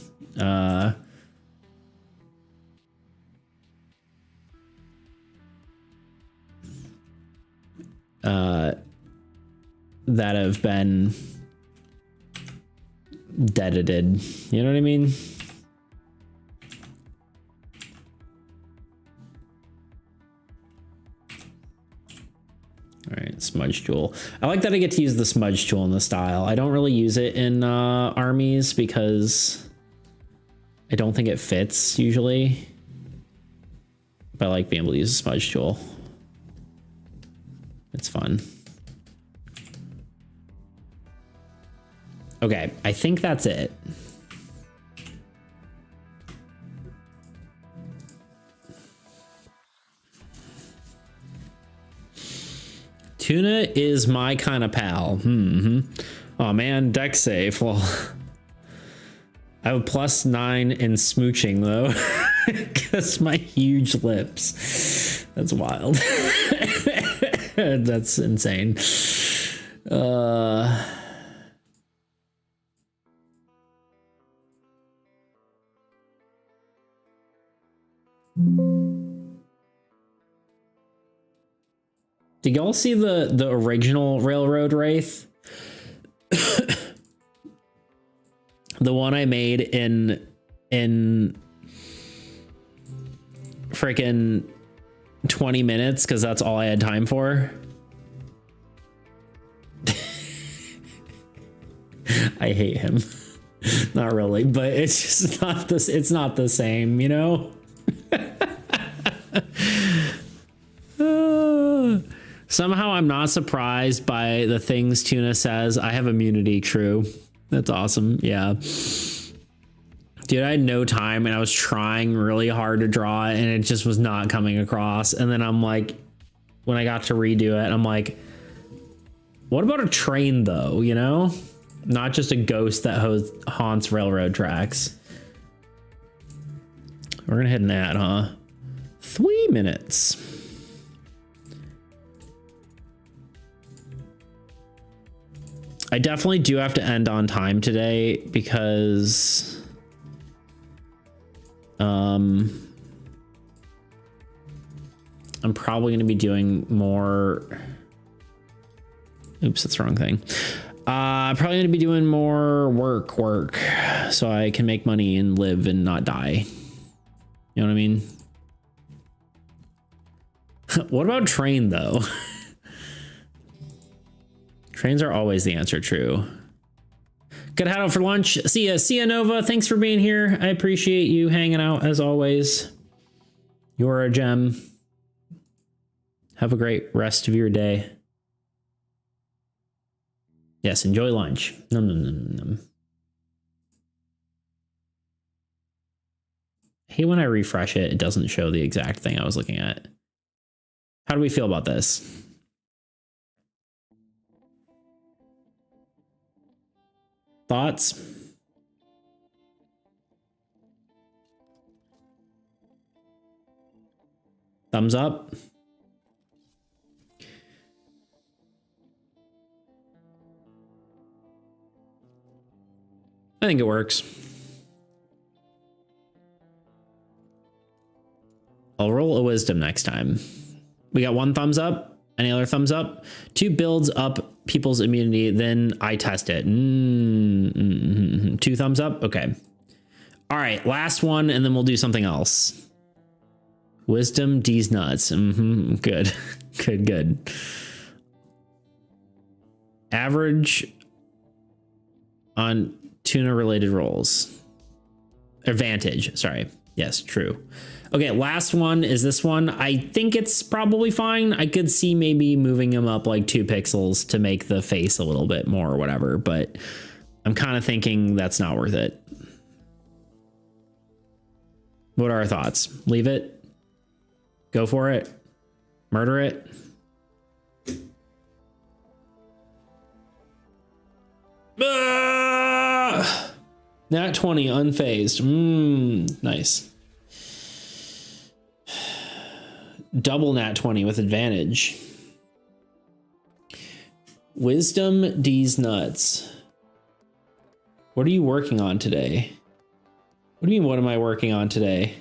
that have been deadited. You know what I mean? All right, smudge tool. I like that I get to use the smudge tool in the style. I don't really use it in armies because I don't think it fits usually. But I like being able to use a smudge tool. It's fun. Okay, I think that's it. Tuna is my kind of pal. Oh man, deck safe. Well, I have a +9 in smooching though, because my huge lips. That's wild. That's insane. Did y'all see the original Railroad Wraith? The one I made in freaking 20 minutes because that's all I had time for. I hate him. Not really, but it's just not this. It's not the same, you know. Somehow I'm not surprised by the things Tuna says. I have immunity. True. That's awesome. Yeah. Dude, I had no time and I was trying really hard to draw it and it just was not coming across. And then I'm like, when I got to redo it, I'm like, what about a train though? You know, not just a ghost that haunts railroad tracks. We're gonna hit an ad, huh? 3 minutes. I definitely do have to end on time today because I'm probably going to be doing more. Oops, that's the wrong thing. Probably going to be doing more work so I can make money and live and not die. You know what I mean? What about train though? Trains are always the answer. True. Good head out for lunch. See ya Nova. Thanks for being here. I appreciate you hanging out as always. You're a gem. Have a great rest of your day. Yes, enjoy lunch. Nom, nom, nom, nom. I hate when I refresh it, it doesn't show the exact thing I was looking at. How do we feel about this? Thoughts? Thumbs up? I think it works. I'll roll a wisdom next time. We got 1 thumbs up. Any other thumbs up? 2 builds up people's immunity, then I test it. 2 thumbs up. Okay. All right, last one, and then we'll do something else. Wisdom D's nuts. Good. Good. Average on tuna related rolls. Advantage. Sorry. Yes, true. Okay, last one is this one. I think it's probably fine. I could see maybe moving him up like 2 pixels to make the face a little bit more or whatever, but I'm kind of thinking that's not worth it. What are our thoughts? Leave it? Go for it? Murder it? Nat 20 unfazed. Nice. Double nat 20 with advantage. Wisdom D's nuts. What are you working on today? What do you mean, what am I working on today?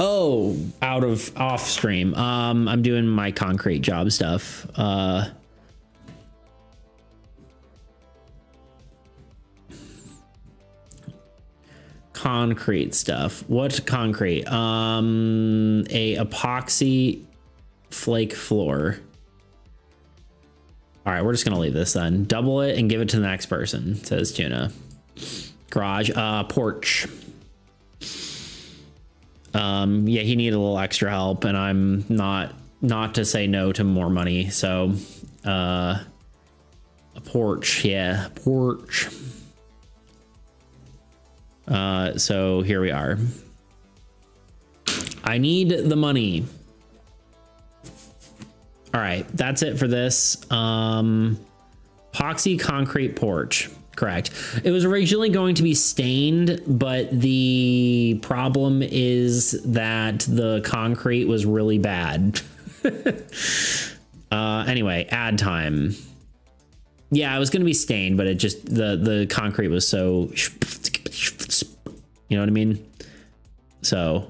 Oh, off stream. I'm doing my concrete job stuff. Concrete stuff. What concrete? A epoxy flake floor. All right, we're just gonna leave this then. Double it and give it to the next person, says Tuna. Garage, porch. Yeah, he needed a little extra help, and I'm not to say no to more money. So, a porch, yeah, porch. So here we are. I need the money. All right, that's it for this. Epoxy concrete porch. Correct. It was originally going to be stained, but the problem is that the concrete was really bad. Anyway, ad time. Yeah, it was going to be stained, but it just, the concrete was so, you know what I mean? So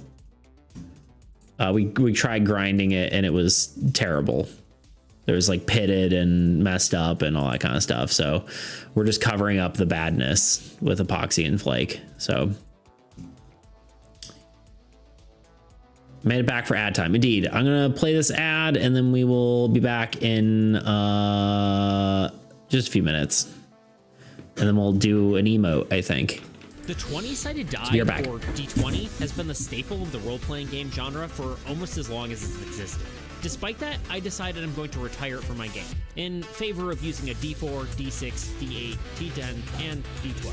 we tried grinding it and it was terrible. It was like pitted and messed up and all that kind of stuff. So we're just covering up the badness with epoxy and flake. So made it back for ad time. Indeed. I'm going to play this ad and then we will be back in just a few minutes. And then we'll do an emote, I think. The 20-sided die, So or D20, has been the staple of the role-playing game genre for almost as long as it's existed. Despite that, I decided I'm going to retire it from my game, in favor of using a D4, D6, D8, D10, and D12.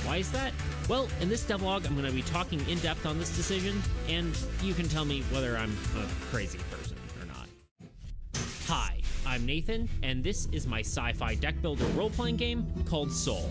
Why is that? Well, in this devlog, I'm going to be talking in depth on this decision, and you can tell me whether I'm a crazy person or not. Hi, I'm Nathan, and this is my sci-fi deck builder role-playing game called Soul.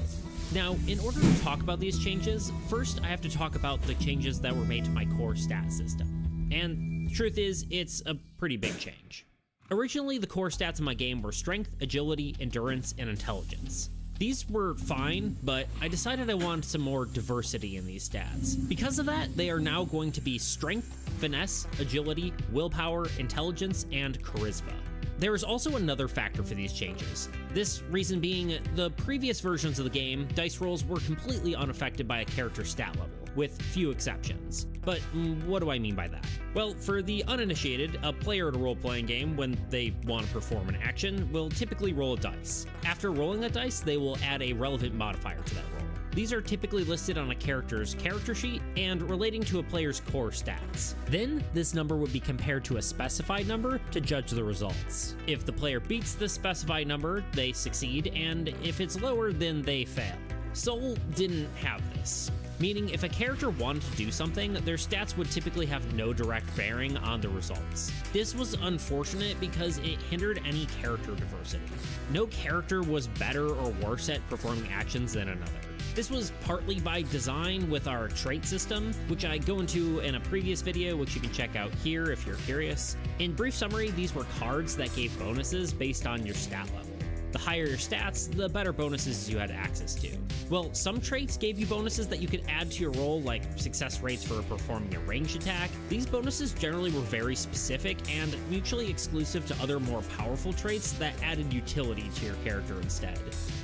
Now, in order to talk about these changes, first I have to talk about the changes that were made to my core stat system. And the truth is, it's a pretty big change. Originally, the core stats in my game were strength, agility, endurance, and intelligence. These were fine, but I decided I wanted some more diversity in these stats. Because of that, they are now going to be strength, finesse, agility, willpower, intelligence, and charisma. There is also another factor for these changes. This reason being, the previous versions of the game, dice rolls were completely unaffected by a character's stat level, with few exceptions. But what do I mean by that? Well, for the uninitiated, a player at a role-playing game, when they want to perform an action, will typically roll a dice. After rolling that dice, they will add a relevant modifier to that roll. These are typically listed on a character's character sheet and relating to a player's core stats. Then, this number would be compared to a specified number to judge the results. If the player beats the specified number, they succeed, and if it's lower, then they fail. Soul didn't have this, meaning if a character wanted to do something, their stats would typically have no direct bearing on the results. This was unfortunate because it hindered any character diversity. No character was better or worse at performing actions than another. This was partly by design with our trait system, which I go into in a previous video, which you can check out here if you're curious. In brief summary, these were cards that gave bonuses based on your stat level. The higher your stats, the better bonuses you had access to. Well, some traits gave you bonuses that you could add to your roll, like success rates for performing a ranged attack. These bonuses generally were very specific and mutually exclusive to other more powerful traits that added utility to your character instead.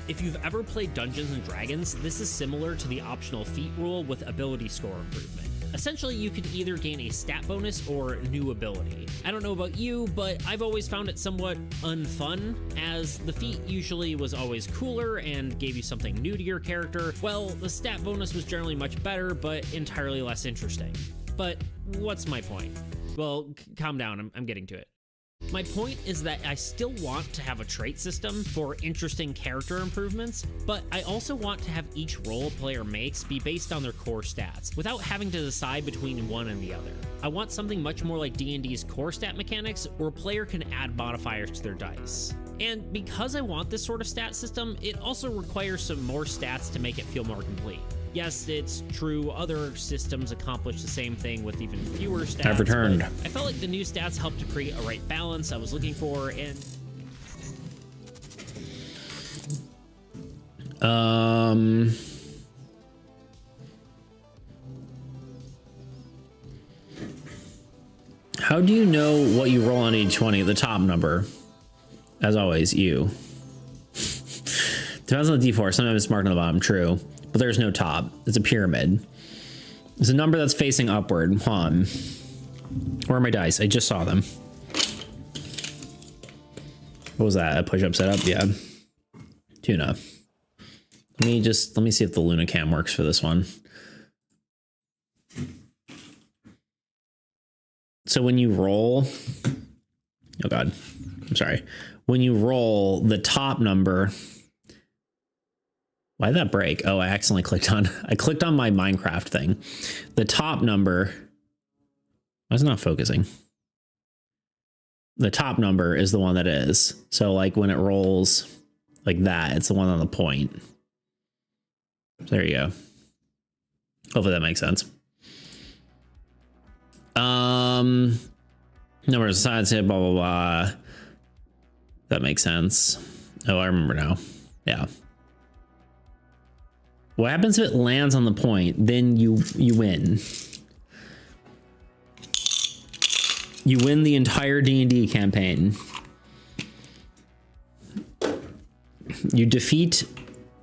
If you've ever played Dungeons & Dragons, this is similar to the optional feat rule with ability score improvement. Essentially, you could either gain a stat bonus or new ability. I don't know about you, but I've always found it somewhat unfun, as the feat usually was always cooler and gave you something new to your character. Well, the stat bonus was generally much better, but entirely less interesting. But what's my point? Well, calm down, I'm getting to it. My point is that I still want to have a trait system for interesting character improvements, but I also want to have each role a player makes be based on their core stats, without having to decide between one and the other. I want something much more like D&D's core stat mechanics, where a player can add modifiers to their dice. And because I want this sort of stat system, it also requires some more stats to make it feel more complete. Yes, it's true, other systems accomplish the same thing with even fewer stats. I've returned. I felt like the new stats helped to create a right balance I was looking for, and How do you know what you roll on D20? The top number. As always, you. Depends on the D4. Sometimes it's marked on the bottom, true. But there's no top. It's a pyramid. It's a number that's facing upward. Where are my dice? I just saw them. What was that? A push-up setup? Yeah. Tuna. Let me see if the Luna cam works for this one. So when you roll, oh God, I'm sorry. When you roll the top number, why did that break? Oh, I accidentally clicked on my Minecraft thing. The top number, why is it not focusing? The top number is the one that is. So like when it rolls like that, it's the one on the point. So there you go. Hopefully that makes sense. Numbers sides hit, blah, blah, blah. That makes sense. Oh, I remember now. Yeah. What happens if it lands on the point? Then you win. You win the entire D&D campaign. You defeat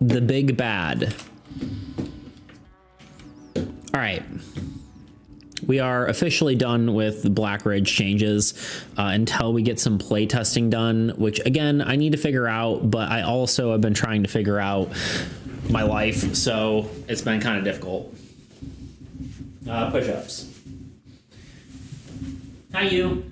the big bad. All right. We are officially done with the Blackridge changes until we get some play testing done, which again, I need to figure out, but I also have been trying to figure out my life, so it's been kind of difficult. Push-ups. Hi, you.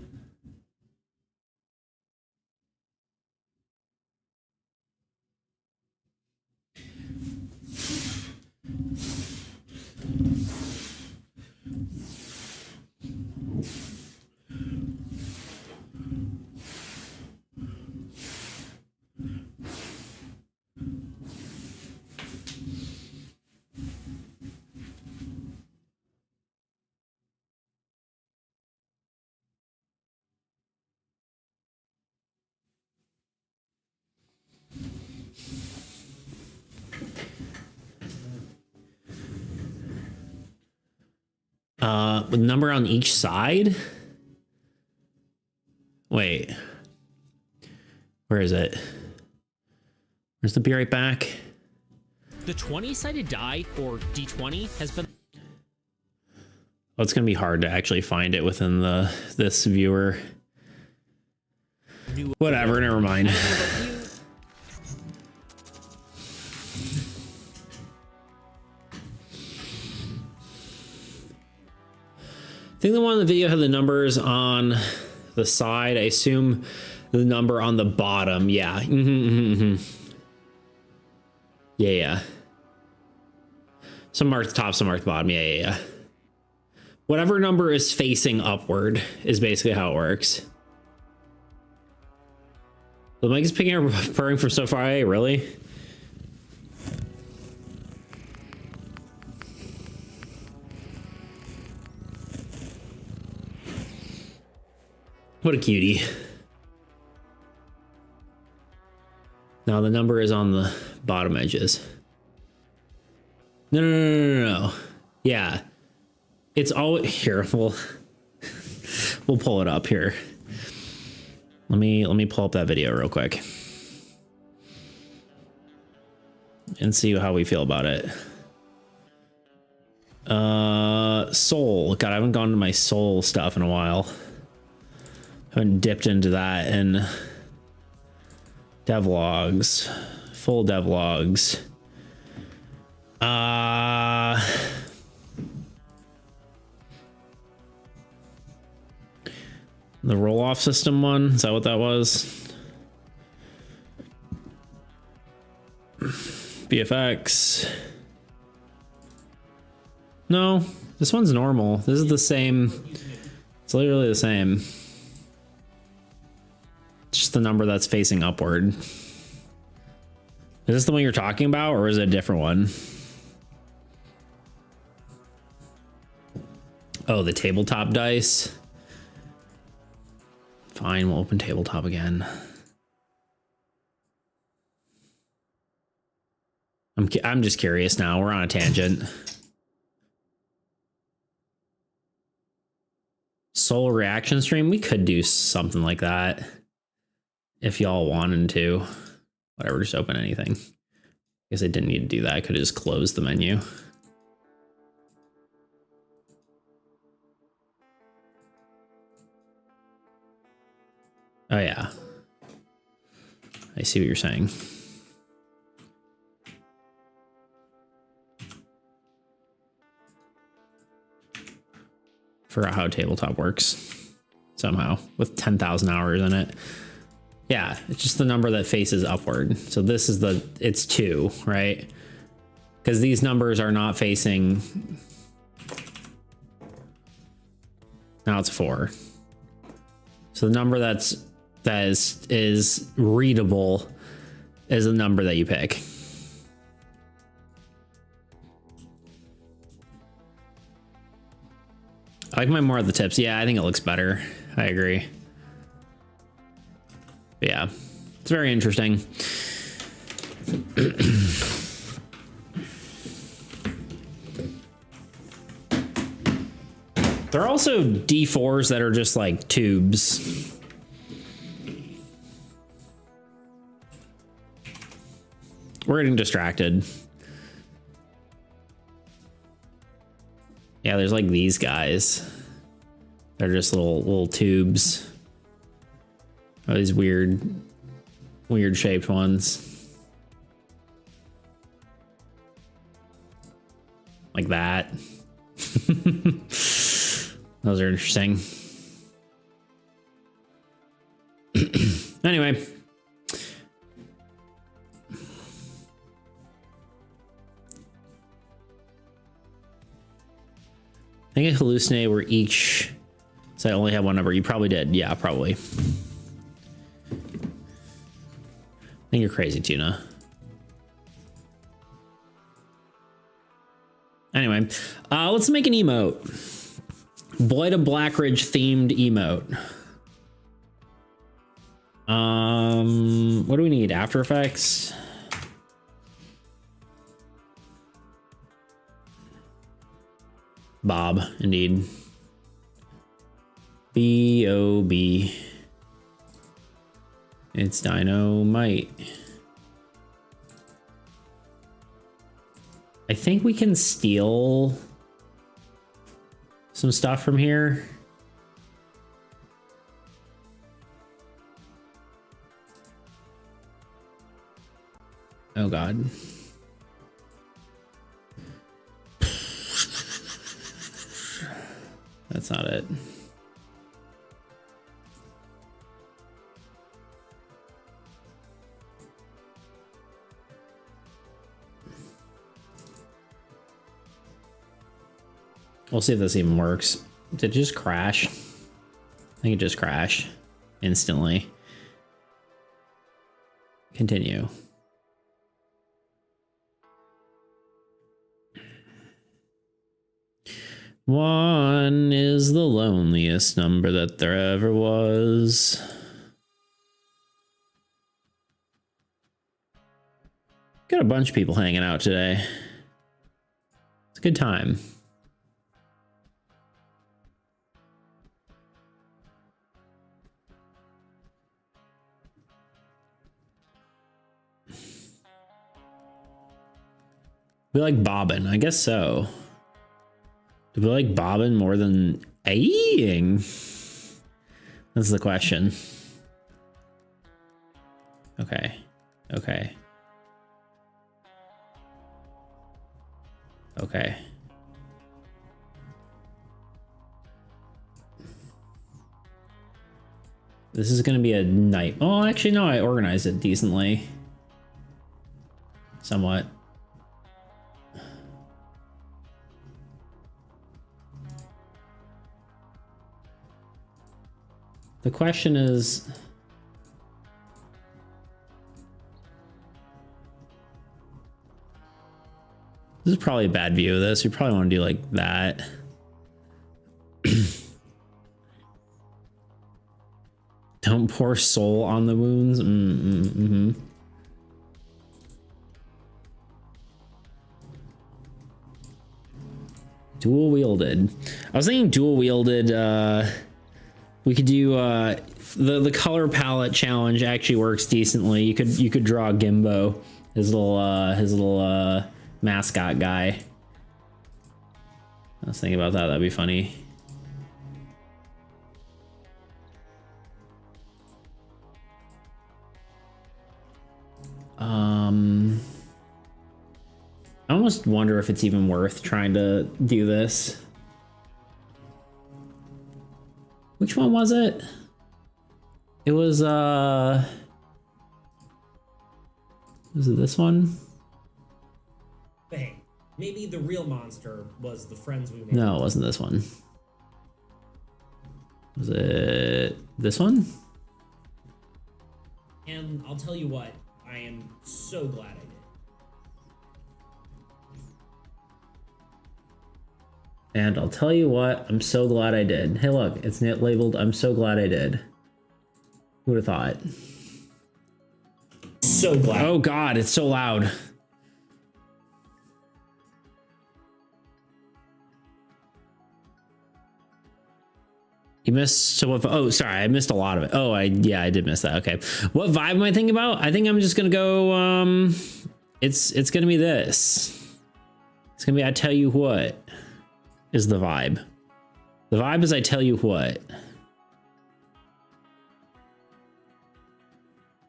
With number on each side? Wait. Where is it? Where's the be right back? The 20-sided die, or D20, has been... Oh, it's going to be hard to actually find it within this viewer. Whatever, never mind. I think the one in the video had the numbers on the side. I assume the number on the bottom. Yeah. Yeah. Some mark the top, some mark the bottom. Yeah. Whatever number is facing upward is basically how it works. The mic is picking up purring from so far away, really? What a cutie. Now the number is on the bottom edges. No. Yeah. It's always here. We'll pull it up here. Let me pull up that video real quick and see how we feel about it. Soul. God, I haven't gone to my soul stuff in a while. Haven't dipped into that in devlogs, full devlogs. The roll-off system one, is that what that was? BFX. No, this one's normal. This is the same. It's literally the same. It's just the number that's facing upward. Is this the one you're talking about, or is it a different one? Oh, the tabletop dice. Fine, we'll open tabletop again. I'm just curious now. We're on a tangent. soul reaction stream. We could do something like that if y'all wanted to. Whatever, just open anything. I guess I didn't need to do that. I could have just closed the menu. Oh yeah. I see what you're saying. Forgot how tabletop works somehow with 10,000 hours in it. Yeah, it's just the number that faces upward. So this is it's 2, right? Because these numbers are not facing. Now it's 4. So the number that is readable is the number that you pick. I like mine more at the tips. Yeah, I think it looks better. I agree. But yeah, it's very interesting. There are also D4s that are just like tubes. We're getting distracted. Yeah, there's like these guys. They're just little tubes. Oh, these weird shaped ones. Like that. Those are interesting. Anyway. I think I hallucinated where each. So I only have one number. You probably did. Yeah, probably. I think you're crazy, Tuna. Anyway, let's make an emote. Blight of Blackridge themed emote. What do we need? After Effects? Bob, indeed. B-O-B. It's dynamite. I think we can steal some stuff from here. Oh God. That's not it. We'll see if this even works. Did it just crash? I think it just crashed instantly. Continue. One is the loneliest number that there ever was. Got a bunch of people hanging out today. It's a good time. We like bobbing, I guess so. Do we like bobbing more than eating? That's the question. Okay. Okay. Okay. This is going to be a night. Oh, actually, no, I organized it decently. Somewhat. The question is, this is probably a bad view of this. You probably want to do like that. Don't pour soul on the wounds. Dual wielded. I was thinking dual wielded We could do the color palette challenge actually works decently. You could draw Gimbo, his little mascot guy. I was thinking about that. That'd be funny. I almost wonder if it's even worth trying to do this. Which one was it? It was it this one? Hey, maybe the real monster was the friends we made. No, it wasn't this one. Was it this one? And I'll tell you what, I am so glad I did. And I'll tell you what, I'm so glad I did. Hey look, it's labeled, I'm so glad I did. Who would have thought? So glad. Oh God, it's so loud. You missed, so what, oh, sorry, I missed a lot of it. Oh, yeah, I did miss that, okay. What vibe am I thinking about? I think I'm just gonna go, it's gonna be this. It's gonna be, I tell you what, is the vibe. The vibe is I tell you what.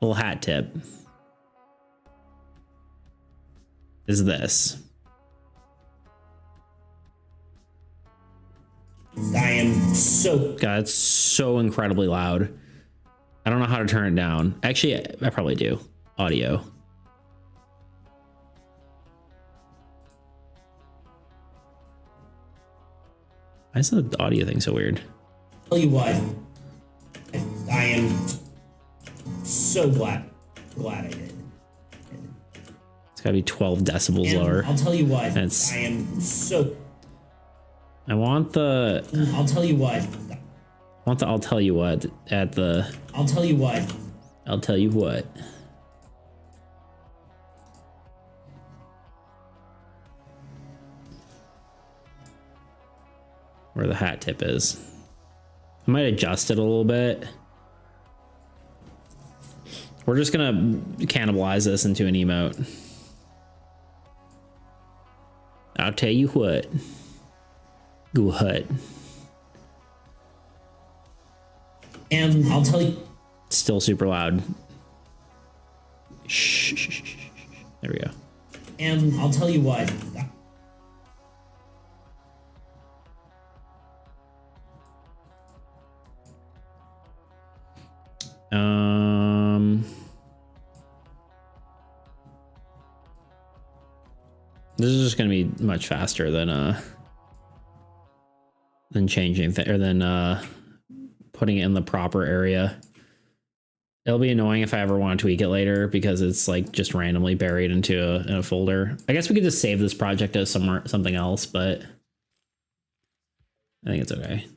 Little hat tip. Is this. I am so... God, it's so incredibly loud. I don't know how to turn it down. Actually, I probably do. Audio. Why is the audio thing so weird? Tell you what, I am so glad I did. It's gotta be 12 decibels And lower. I'll tell you what, That's, I am so... I want the... I'll tell you what. I want the I'll tell you what at the... I'll tell you what. I'll tell you what. Where the hat tip is. I might adjust it a little bit. We're just gonna cannibalize this into an emote. I'll tell you what. Go hut. And I'll tell you... Still super loud. Shh, shh, shh, shh. There we go. And I'll tell you what. This is just gonna be much faster than changing or than putting it in the proper area. It'll be annoying if I ever want to tweak it later because it's like just randomly buried into in a folder. I guess we could just save this project as something else, but I think it's okay.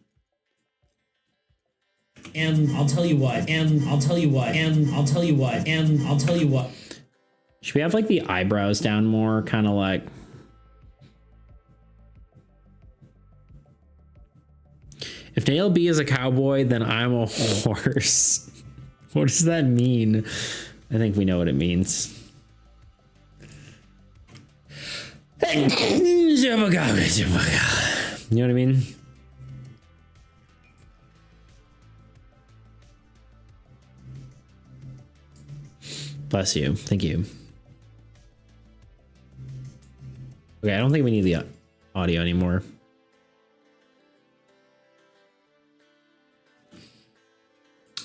And I'll tell you what. And I'll tell you what. And I'll tell you what. And I'll tell you what. Should we have like the eyebrows down more, kind of like... If Nail B is a cowboy, then I'm a horse. What does that mean? I think we know what it means. You know what I mean? Bless you. Thank you. Okay, I don't think we need the audio anymore.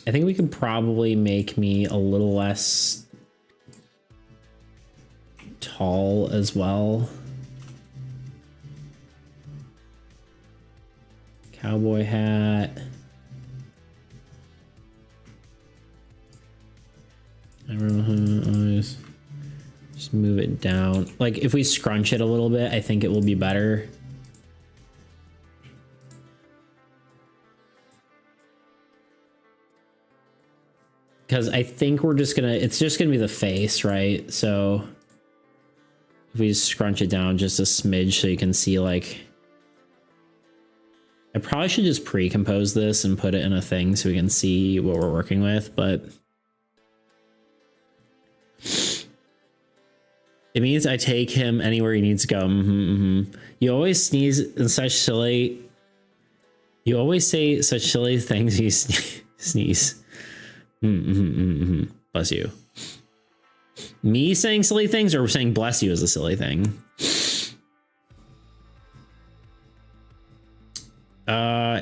I think we can probably make me a little less tall as well. Cowboy hat. Just move it down. Like if we scrunch it a little bit, I think it will be better. Because I think we're just gonna, it's just gonna be the face, right? So if we just scrunch it down just a smidge so you can see like I probably should just pre-compose this and put it in a thing so we can see what we're working with, but it means I take him anywhere he needs to go. You always sneeze in such silly. You always say such silly things. You sneeze. Bless you. Me saying silly things or saying bless you is a silly thing?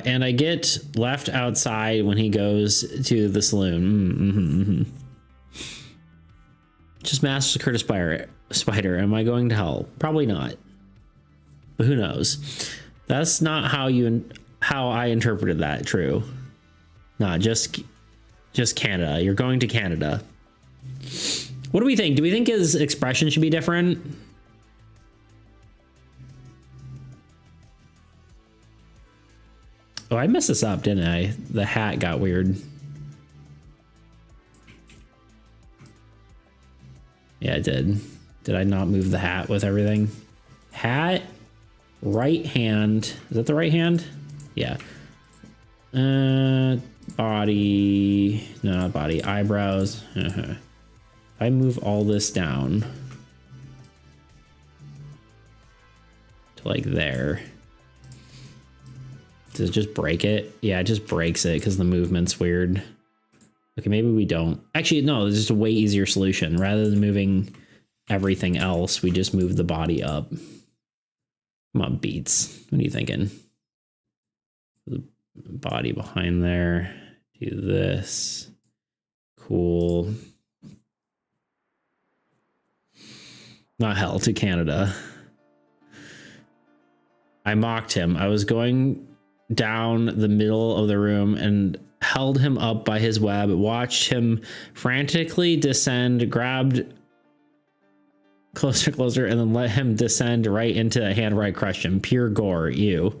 And I get left outside when he goes to the saloon. Just massacred a spider. Am I going to hell? Probably not. But who knows? That's not how I interpreted that. True. No, just Canada. You're going to Canada. What do we think? Do we think his expression should be different? Oh, I messed this up, didn't I? The hat got weird. Yeah, it did. Did I not move the hat with everything? Hat, right hand. Is that the right hand? Yeah. Body. No, not body. Eyebrows. If I move all this down to like there. Does it just break it? Yeah, it just breaks it because the movement's weird. Okay, maybe we don't. Actually, no, there's just a way easier solution. Rather than moving everything else, we just move the body up. Come on, Beats. What are you thinking? The body behind there. Do this. Cool. Not hell to Canada. I mocked him. I was going down the middle of the room and held him up by his web, watched him frantically descend, grabbed closer, and then let him descend right into a hand where I crushed him. Pure gore, ew.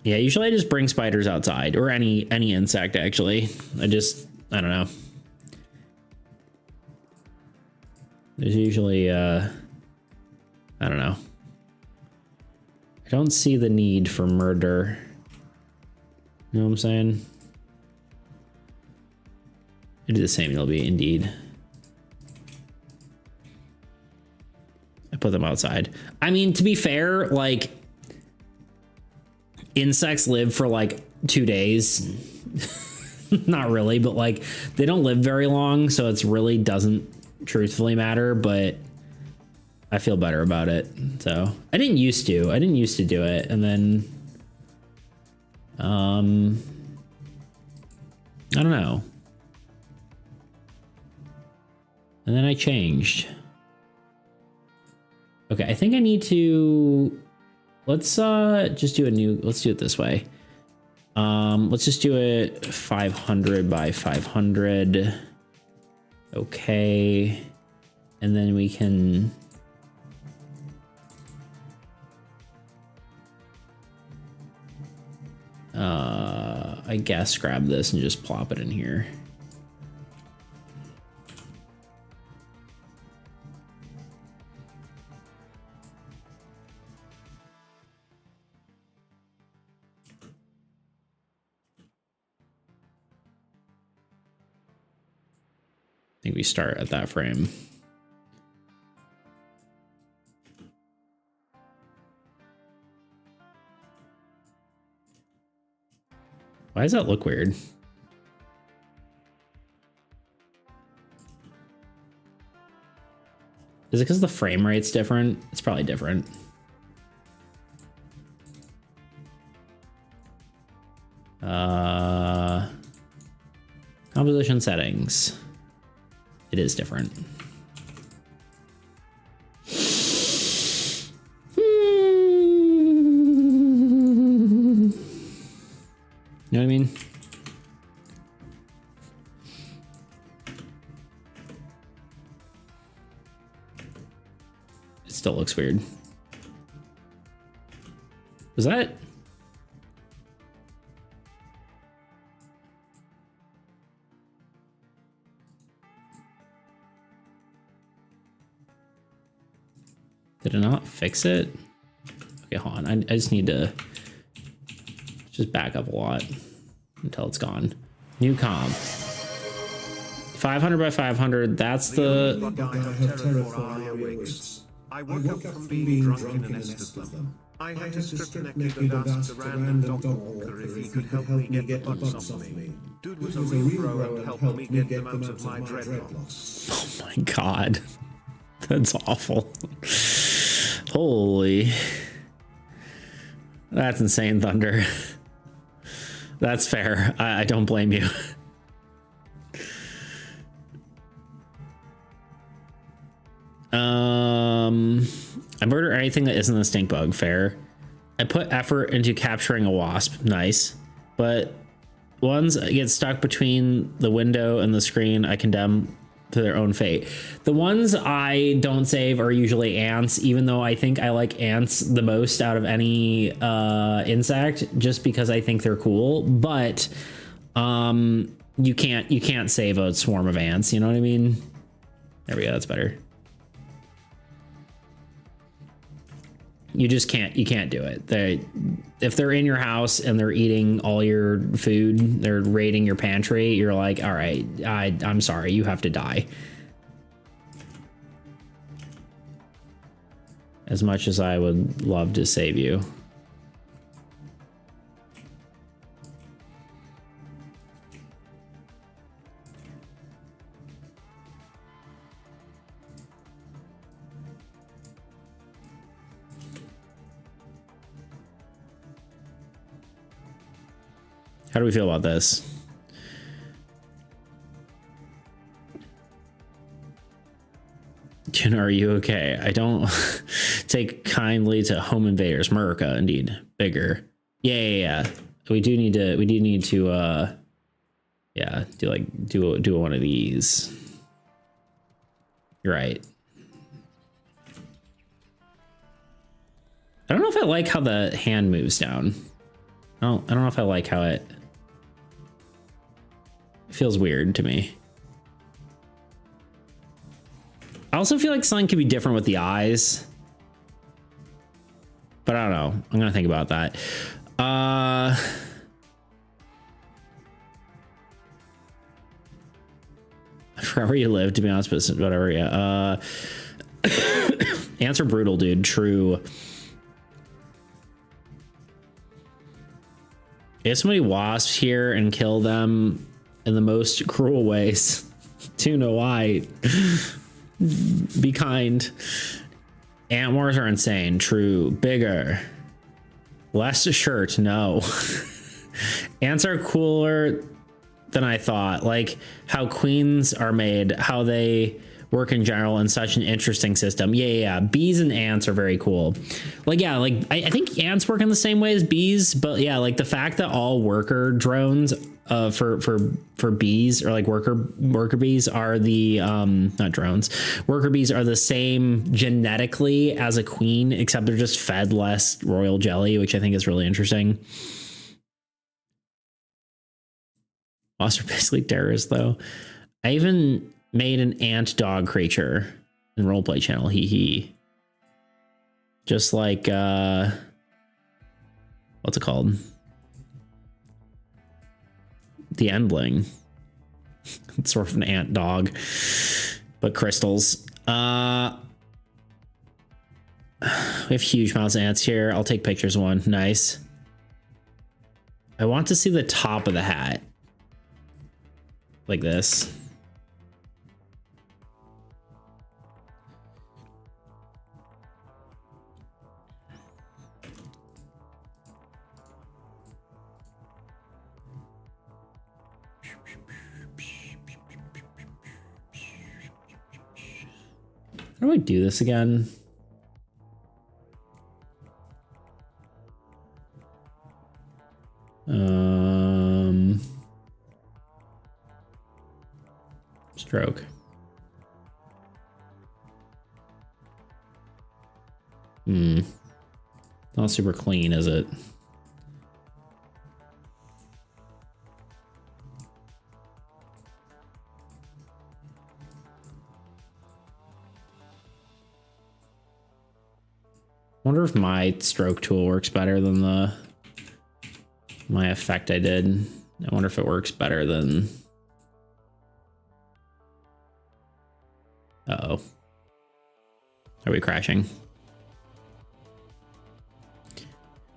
Yeah, usually I just bring spiders outside, or any insect, actually. I don't know. There's usually, I don't know. I don't see the need for murder. You know what I'm saying? I do the same, it'll be indeed. I put them outside. I mean, to be fair, like, insects live for like 2 days. Not really, but like, they don't live very long, so it's really doesn't truthfully matter, but I feel better about it. So I didn't used to do it, and then I don't know, and then I changed. Okay, I think I need to, let's just do let's do it this way. Let's just do it 500 by 500. Okay, and then we can I guess grab this and just plop it in here. I think we start at that frame. Why does that look weird? Is it because the frame rate's different? It's probably different. Composition settings. It is different. You know what I mean? It still looks weird. Was that? Did it not fix it? Okay, hold on. I just need to just back up a lot until it's gone. New comp. 500 by 500. That's the. I woke up from being drunk in a nest of them. I had to strip naked and asked the random dog walker if he could help me get the bugs off me. Dude was a real bro and helped me get them out of my dreadlocks. Oh my god. That's awful. Holy. That's insane, Thunder. That's fair. I don't blame you. I murder anything that isn't a stink bug. Fair. I put effort into capturing a wasp. Nice. But ones get stuck between the window and the screen, I condemn to their own fate. The ones I don't save are usually ants, even though I think I like ants the most out of any insect, just because I think they're cool. But you can't save a swarm of ants, you know what I mean? There we go, that's better. You just can't do it. If they're in your house and they're eating all your food, they're raiding your pantry, you're like, all right, I'm sorry, you have to die. As much as I would love to save you. How do we feel about this? Jen, are you okay? I don't take kindly to home invaders. America, indeed. Bigger. Yeah. We do need to yeah, do one of these. You're right. I don't know if I like how the hand moves down. I don't know if I like how it feels weird to me. I also feel like something could be different with the eyes, but I don't know. I'm gonna think about that. Forever you live, to be honest, but whatever. Yeah. Ants are brutal, dude. True. If somebody wasps here and kill them in the most cruel ways, do know why. Be kind. Ant wars are insane. True. Bigger. Less shirt. No. Ants are cooler than I thought. Like how queens are made, how they work in general, and such an interesting system. Yeah. Bees and ants are very cool. Like, yeah, like I think ants work in the same way as bees, but yeah, like the fact that all worker drones for bees, or like worker bees, are the not drones, worker bees are the same genetically as a queen, except they're just fed less royal jelly, which I think is really interesting. Wasps are basically terrorists, though. I even made an ant dog creature in roleplay channel. Hee. Just like what's it called? The Endling. It's sort of an ant dog, but crystals. We have huge amounts of ants here. I'll take pictures of one. Nice. I want to see the top of the hat. Like this. How do I do this again? Stroke. Not super clean, is it? I wonder if my stroke tool works better than my effect I did. I wonder if it works better than... Uh-oh. Are we crashing?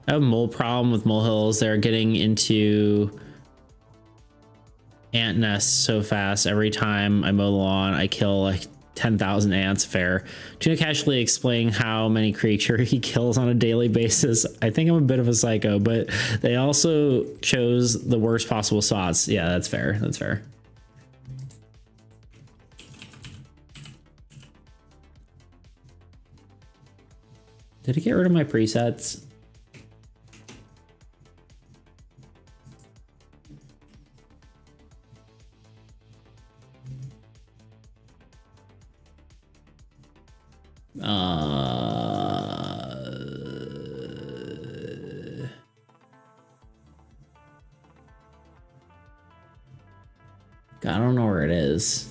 I have a mole problem with molehills. They're getting into ant nests so fast. Every time I mow the lawn, I kill like 10,000 ants. Fair. Tuna casually explaining how many creature he kills on a daily basis. I think I'm a bit of a psycho, but they also chose the worst possible spots. Yeah, that's fair. That's fair. Did it get rid of my presets? God, I don't know where it is.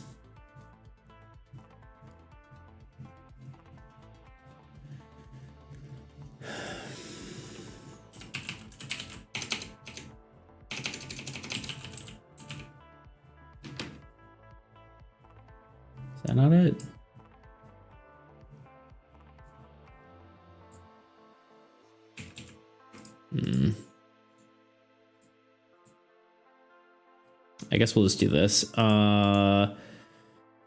Is that not it? I guess we'll just do this.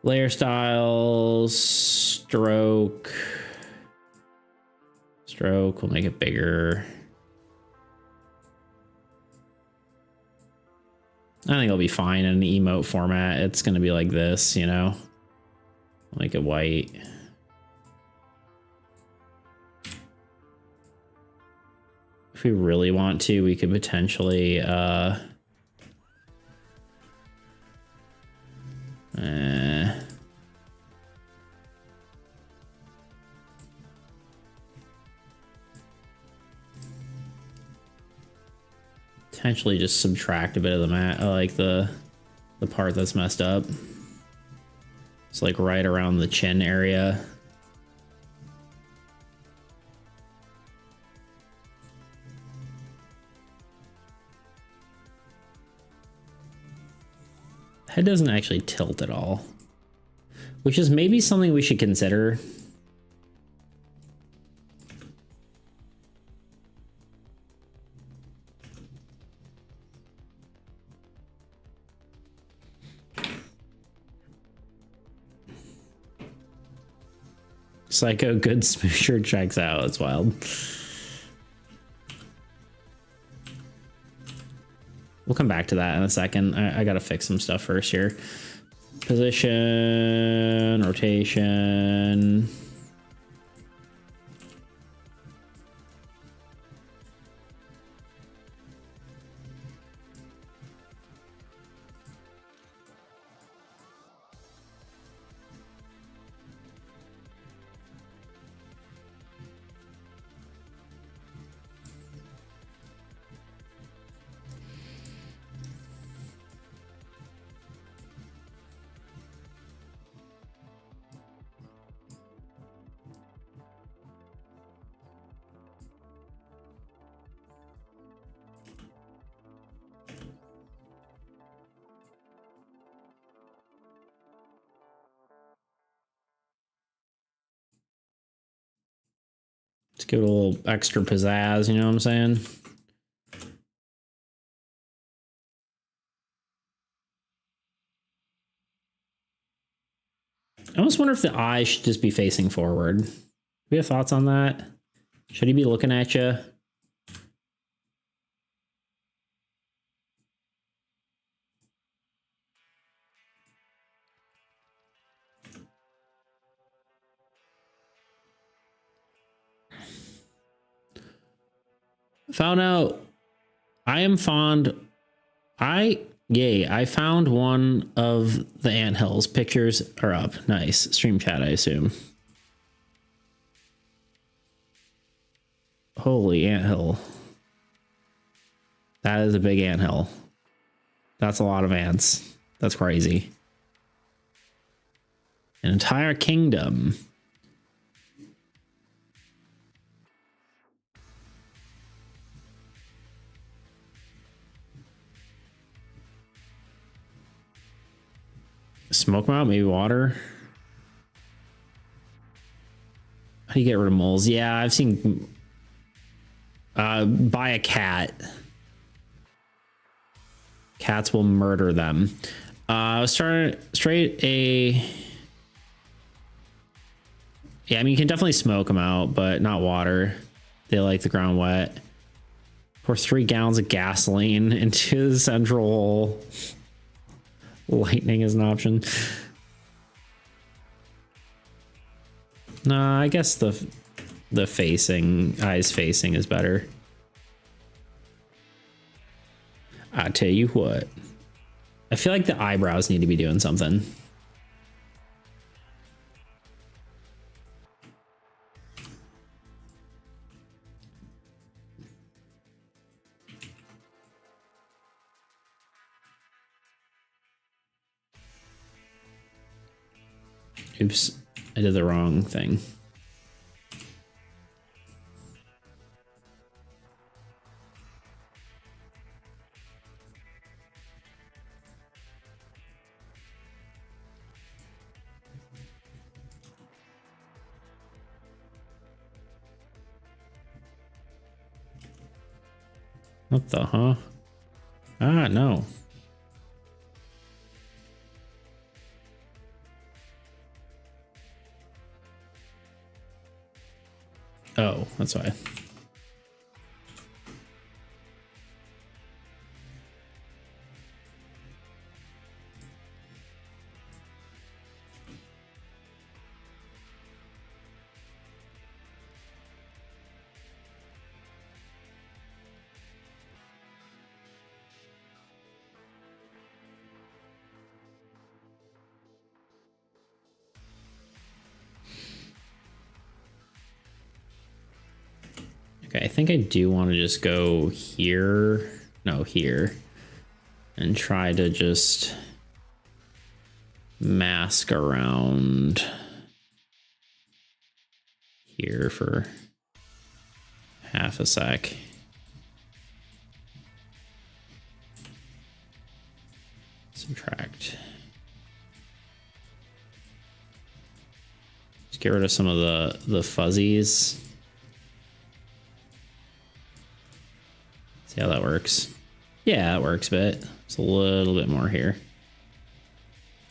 Layer styles, stroke. Stroke, we'll make it bigger. I think it'll be fine in an emote format. It's gonna be like this, you know? Make it white. If we really want to, we could potentially potentially just subtract a bit of the mat, like the part that's messed up. It's like right around the chin area. Head doesn't actually tilt at all, which is maybe something we should consider. Psycho good smoosher checks out. It's wild. We'll come back to that in a second. I gotta fix some stuff first here. Position, rotation. Let's give it a little extra pizzazz, you know what I'm saying? I almost wonder if the eye should just be facing forward. Do we have thoughts on that? Should he be looking at you? Found out I found one of the anthills. Pictures are up. Nice. Stream chat, I assume. Holy anthill. That is a big anthill. That's a lot of ants. That's crazy. An entire kingdom. Smoke them out, maybe water. How do you get rid of moles? Yeah, I've seen buy a cat. Cats will murder them. I was trying straight a. Yeah, I mean, you can definitely smoke them out, but not water. They like the ground wet. Pour 3 gallons of gasoline into the central hole. Lightning is an option. Nah, I guess the eyes facing is better. I tell you what. I feel like the eyebrows need to be doing something. Oops, I did the wrong thing. What the huh? Ah, no. Oh, that's why. Okay, I think I do want to just go here. No, here. And try to just mask around here for half a sec. Subtract. Just get rid of some of the fuzzies. See how that works. Yeah, that works, but it's a little bit more here.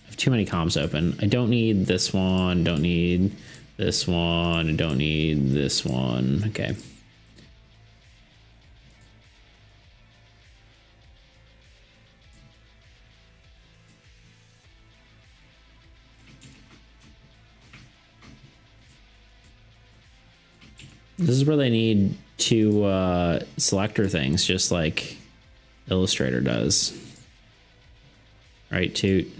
I have too many comps open. I don't need this one, don't need this one, I don't need this one. Okay. This is where they need 2 selector things, just like Illustrator does. All right, toot.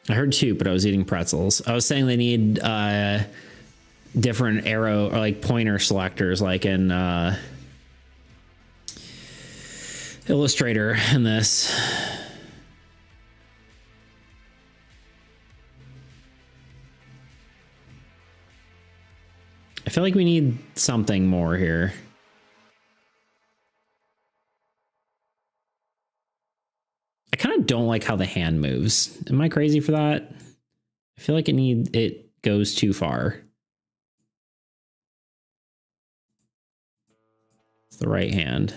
I heard 2, but I was eating pretzels. I was saying they need different arrow or like pointer selectors, like in Illustrator in this. I feel like we need something more here. I kind of don't like how the hand moves. Am I crazy for that? I feel like it goes too far. It's the right hand.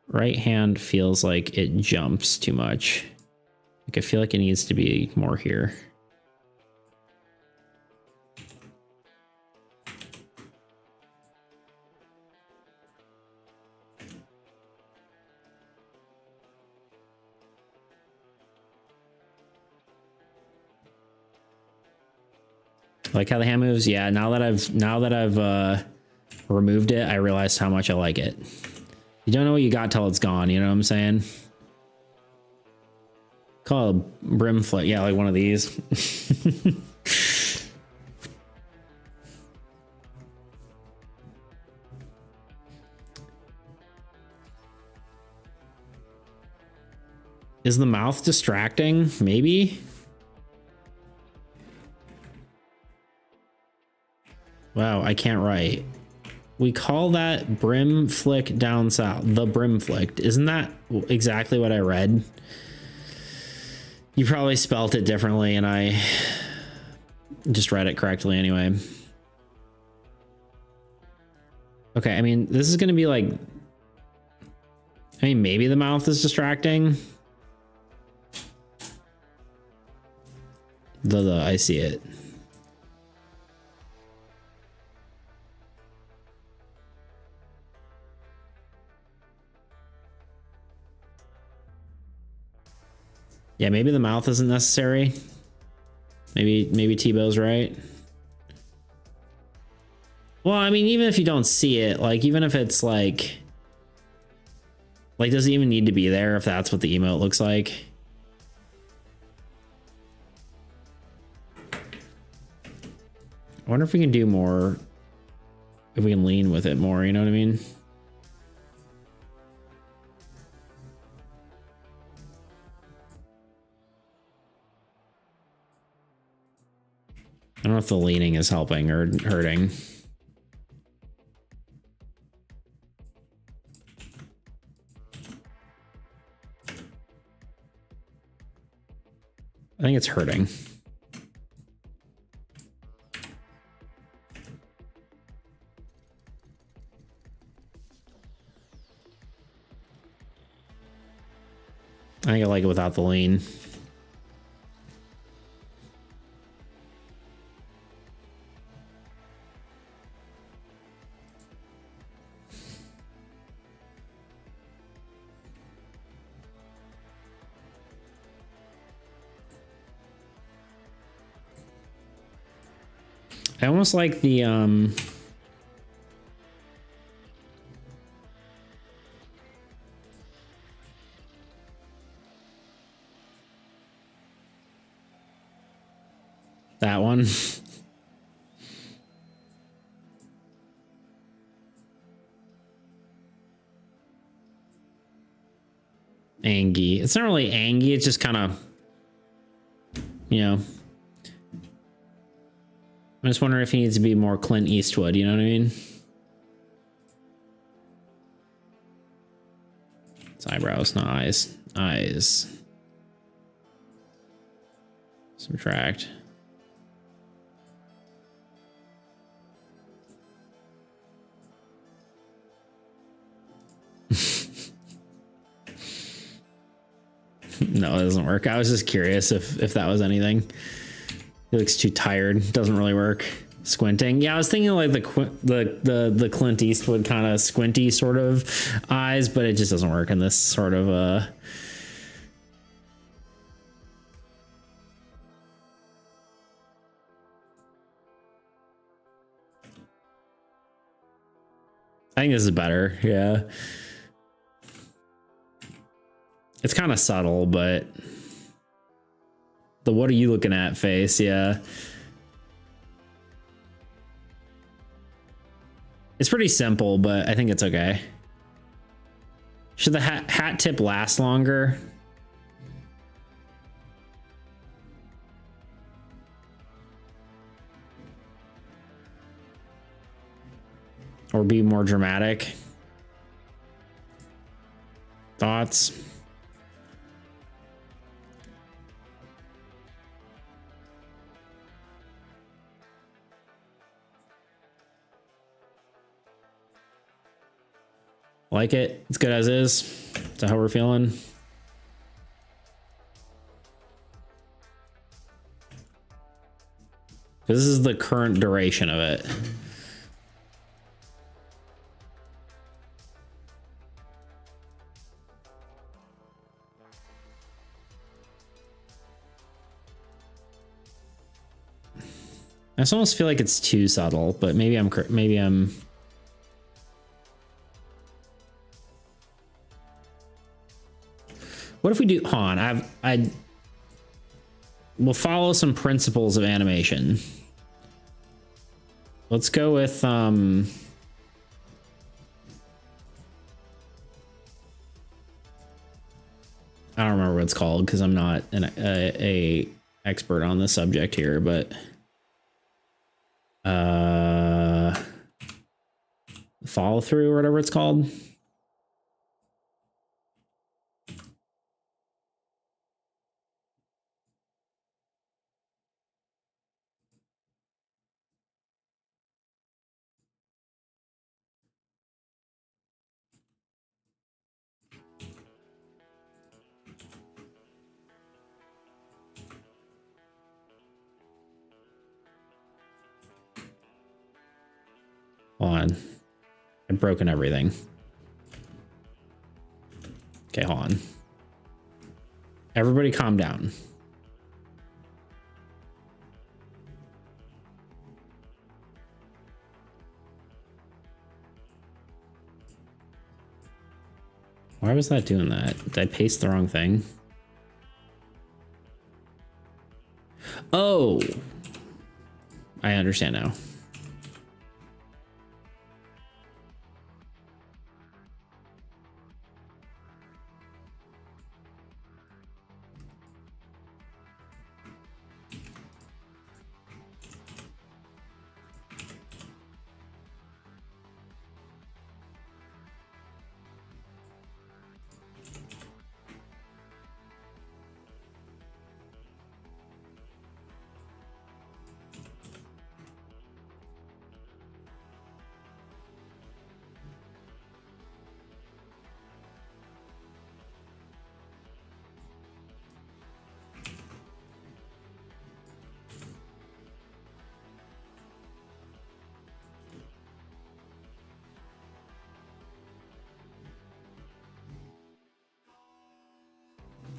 Right hand feels like it jumps too much. Like I feel like it needs to be more here. Like how the hand moves. Yeah, now that I've removed it, I realized how much I like it. You don't know what you got till it's gone, you know what I'm saying? Call it a brim flip. Yeah, like one of these. Is the mouth distracting? Maybe. Wow, I can't write. We call that brim flick down south. The brim flick. Isn't that exactly what I read? You probably spelt it differently and I just read it correctly anyway. Okay, I mean, this is going to be like... I mean, maybe the mouth is distracting. I see it. Yeah, maybe the mouth isn't necessary. Maybe Tebow's right. Well, I mean, even if you don't see it, like, even if it's like, does it even need to be there if that's what the emote looks like? I wonder if we can do more, if we can lean with it more, you know what I mean? I don't know if the leaning is helping or hurting. I think it's hurting. I think I like it without the lean. I almost like the that one. Angy. It's not really angy, it's just kind of, you know. I'm just wondering if he needs to be more Clint Eastwood, you know what I mean? It's eyebrows, not eyes. Eyes. Subtract. No, it doesn't work. I was just curious if that was anything. He looks too tired. Doesn't really work. Squinting. Yeah, I was thinking like the Clint Eastwood kind of squinty sort of eyes, but it just doesn't work in this sort of I think this is better. Yeah. It's kind of subtle, but the what are you looking at face, yeah. It's pretty simple, but I think it's okay. Should the hat tip last longer? Or be more dramatic? Thoughts? Like it? It's good as is? Is that how we're feeling? This is the current duration of it. I just almost feel like it's too subtle, but maybe I'm what if we do, hold on, we'll follow some principles of animation. Let's go with, I don't remember what it's called because I'm not a expert on the subject here, but follow through or whatever it's called. Hold on. I've broken everything. Okay, hold on. Everybody calm down. Why was that doing that? Did I paste the wrong thing? Oh, I understand now.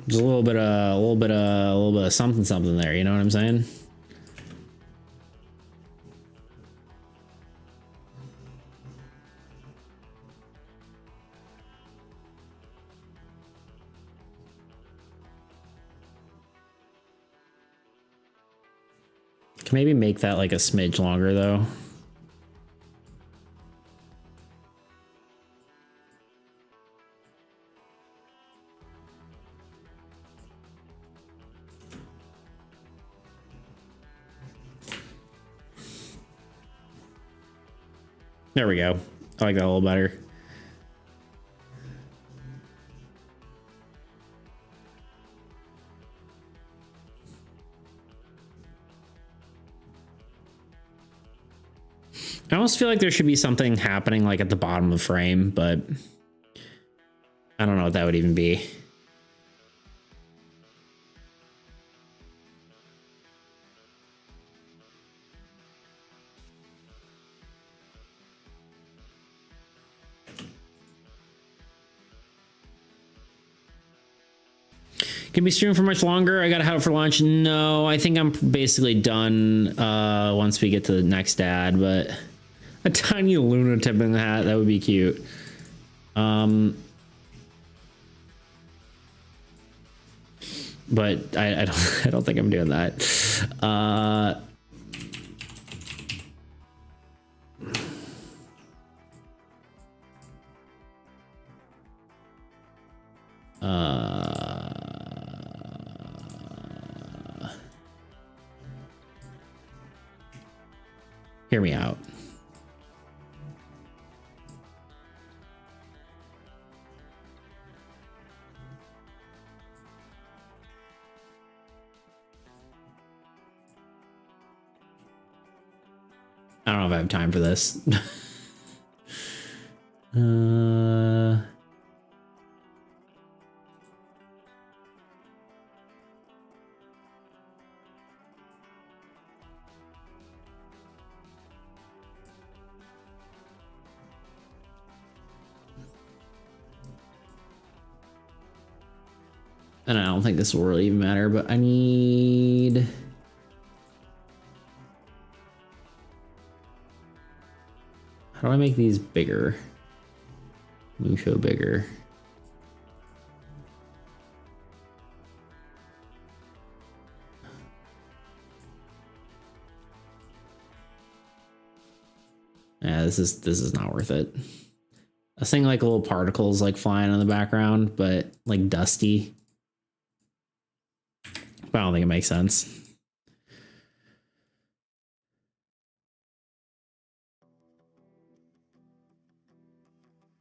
There's a little bit of something there. You know what I'm saying? Can maybe make that like a smidge longer though. There we go. I like that a little better. I almost feel like there should be something happening like at the bottom of the frame, but I don't know what that would even be. Can we stream for much longer? I gotta have it for lunch. No, I think I'm basically done once we get to the next ad, but a tiny lunatic in the hat, that would be cute. But I don't think I'm doing that. Hear me out. I don't know if I have time for this. And I don't think this will really even matter, but I need... How do I make these bigger? Musho bigger. Yeah, this is not worth it. I was thinking like little particles like flying in the background, but like dusty. But I don't think it makes sense.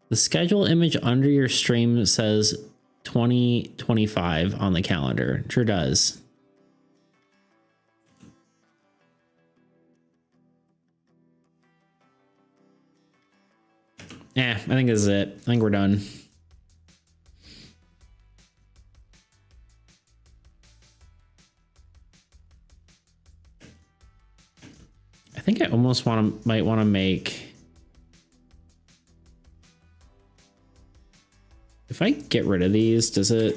The schedule image under your stream says 2025 on the calendar. It sure does. Yeah, I think this is it. I think we're done. I think I almost might want to make. If I get rid of these, does it?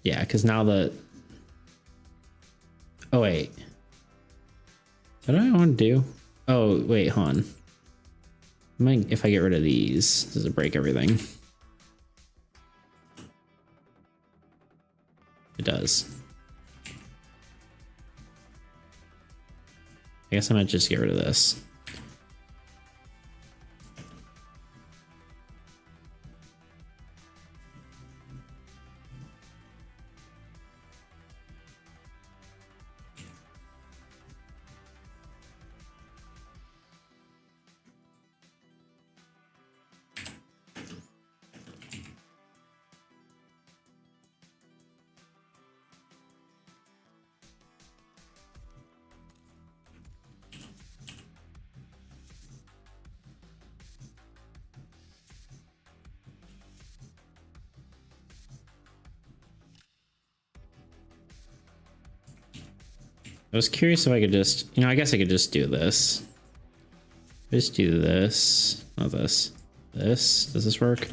Yeah, because now the. Oh wait. What do I want to do? Oh wait, hon. If I get rid of these, does it break everything? It does. I guess I might just get rid of this. I was curious if I could just, I guess I could just do this. Just do this. Not this. This. Does this work?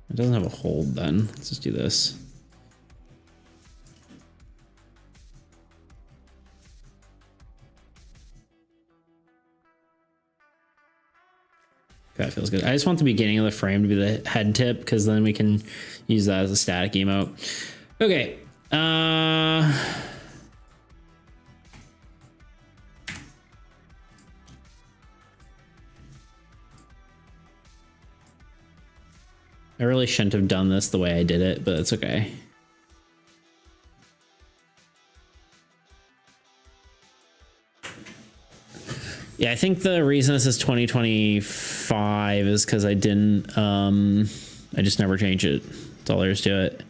It doesn't have a hold then. Let's just do this. That feels good. I just want the beginning of the frame to be the head tip because then we can use that as a static emote. Okay. I really shouldn't have done this the way I did it, but it's okay. Yeah, I think the reason this is 2025 is because I didn't, I just never changed it. That's all there is to it.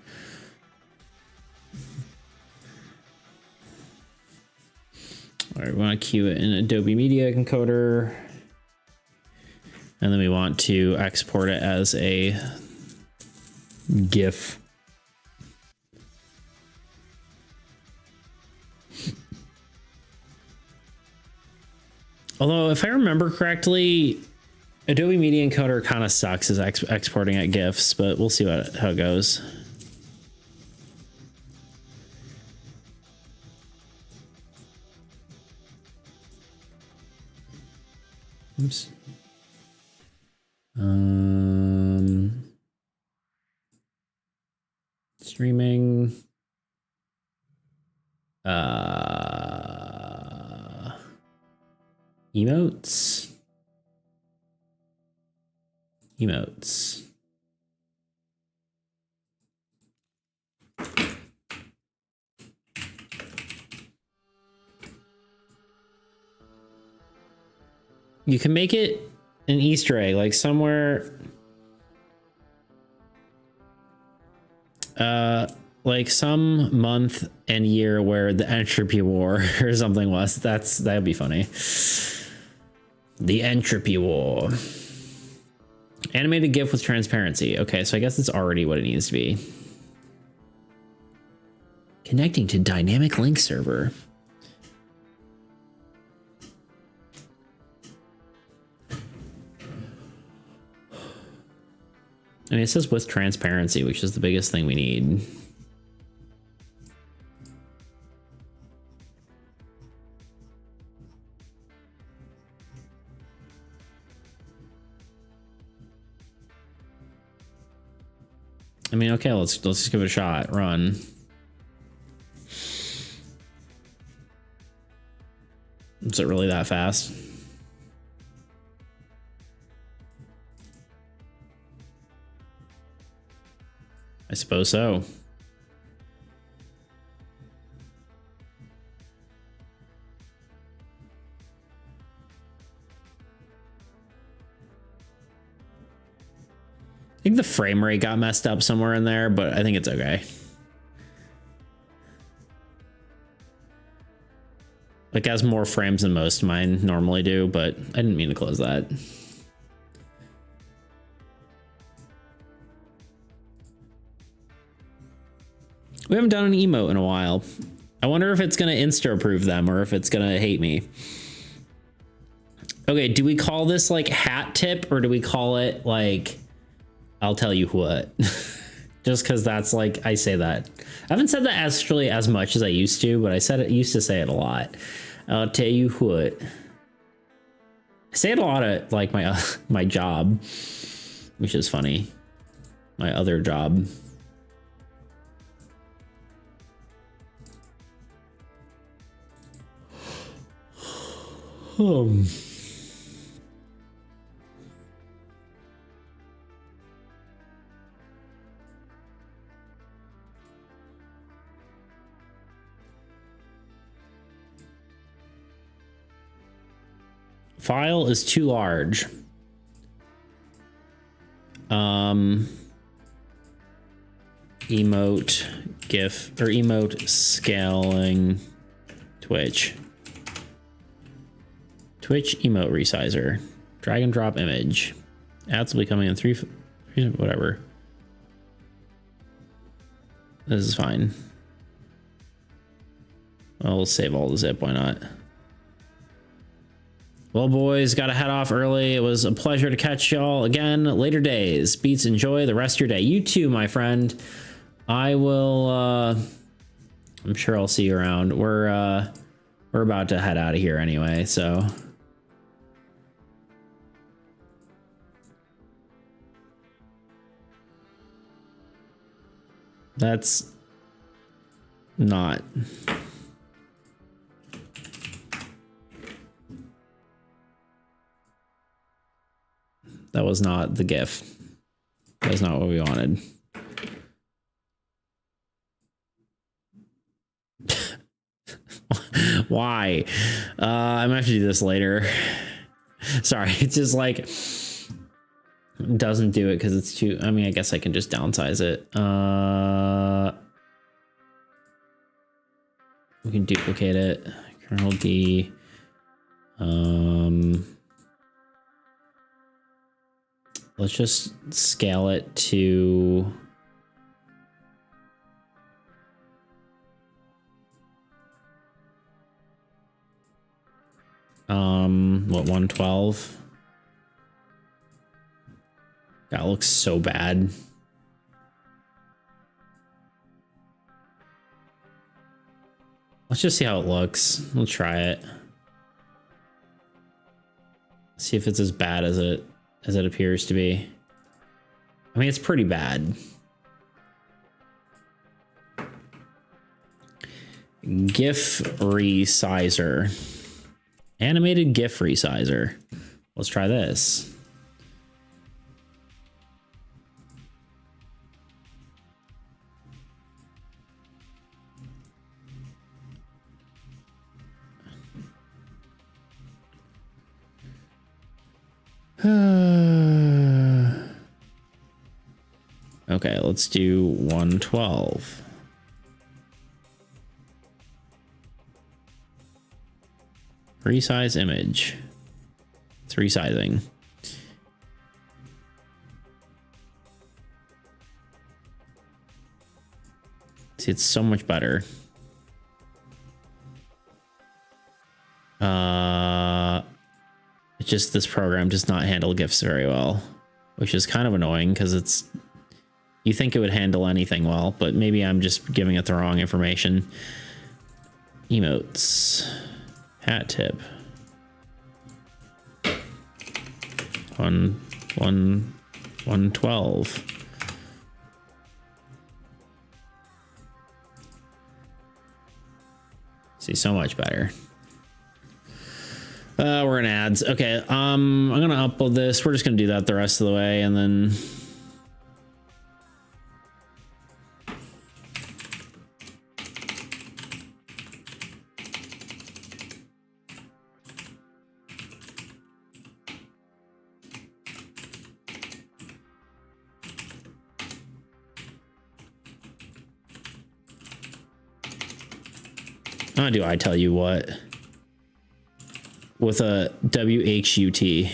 All right, we want to queue it in Adobe Media Encoder. And then we want to export it as a GIF. Although, if I remember correctly, Adobe Media Encoder kind of sucks as exporting at GIFs, but we'll see how it goes. Oops. Streaming. Emotes. Emotes. You can make it an Easter egg, like somewhere, like some month and year where the entropy war or something was. That'd be funny. The entropy war. Animated GIF with transparency. Okay, so I guess it's already what it needs to be. Connecting to dynamic link server. I mean, it says with transparency, which is the biggest thing we need. I mean, okay, let's just give it a shot. Run. Is it really that fast? suppose so. I think the frame rate got messed up somewhere in there, but I think it's okay. Like, has more frames than most of mine normally do, but I didn't mean to close that. We haven't done an emote in a while. I wonder if it's going to insta approve them or if it's going to hate me. Okay, do we call this like hat tip or do we call it like I'll tell you what? Just because that's like, I say that. I haven't said that actually as much as I used to, but I said it, used to say it a lot. I'll tell you what. I say it a lot at like my job, which is funny. My other job. File is too large. Emote GIF or emote scaling Twitch emote resizer, drag and drop image. Ads will be coming in three, whatever. This is fine. I'll save all the zip. Why not? Well, boys, gotta head off early. It was a pleasure to catch y'all again. Later days. Beats, enjoy the rest of your day. You too, my friend. I will, I'm sure I'll see you around. We're about to head out of here anyway, so. That's not. That was not the GIF. That's not what we wanted. Why? I'm gonna have to do this later. Sorry, it's just like it doesn't do it because it's too. I mean, I guess I can just downsize it. We can duplicate it. Kernel D. Let's just scale it to what, 112? That looks so bad. Let's just see how it looks. We'll try it. See if it's as bad as it appears to be. I mean, it's pretty bad. GIF resizer. Animated GIF resizer. Let's try this. Okay, let's do 112. Resize image. It's resizing. See, it's so much better. It's just this program does not handle GIFs very well, which is kind of annoying because it's, you think it would handle anything well, but maybe I'm just giving it the wrong information. Emotes. Hat tip. 112. See, so much better. We're in ads. Okay, I'm gonna upload this. We're just gonna do that the rest of the way, and then Oh, do I tell you what? With a WHUT.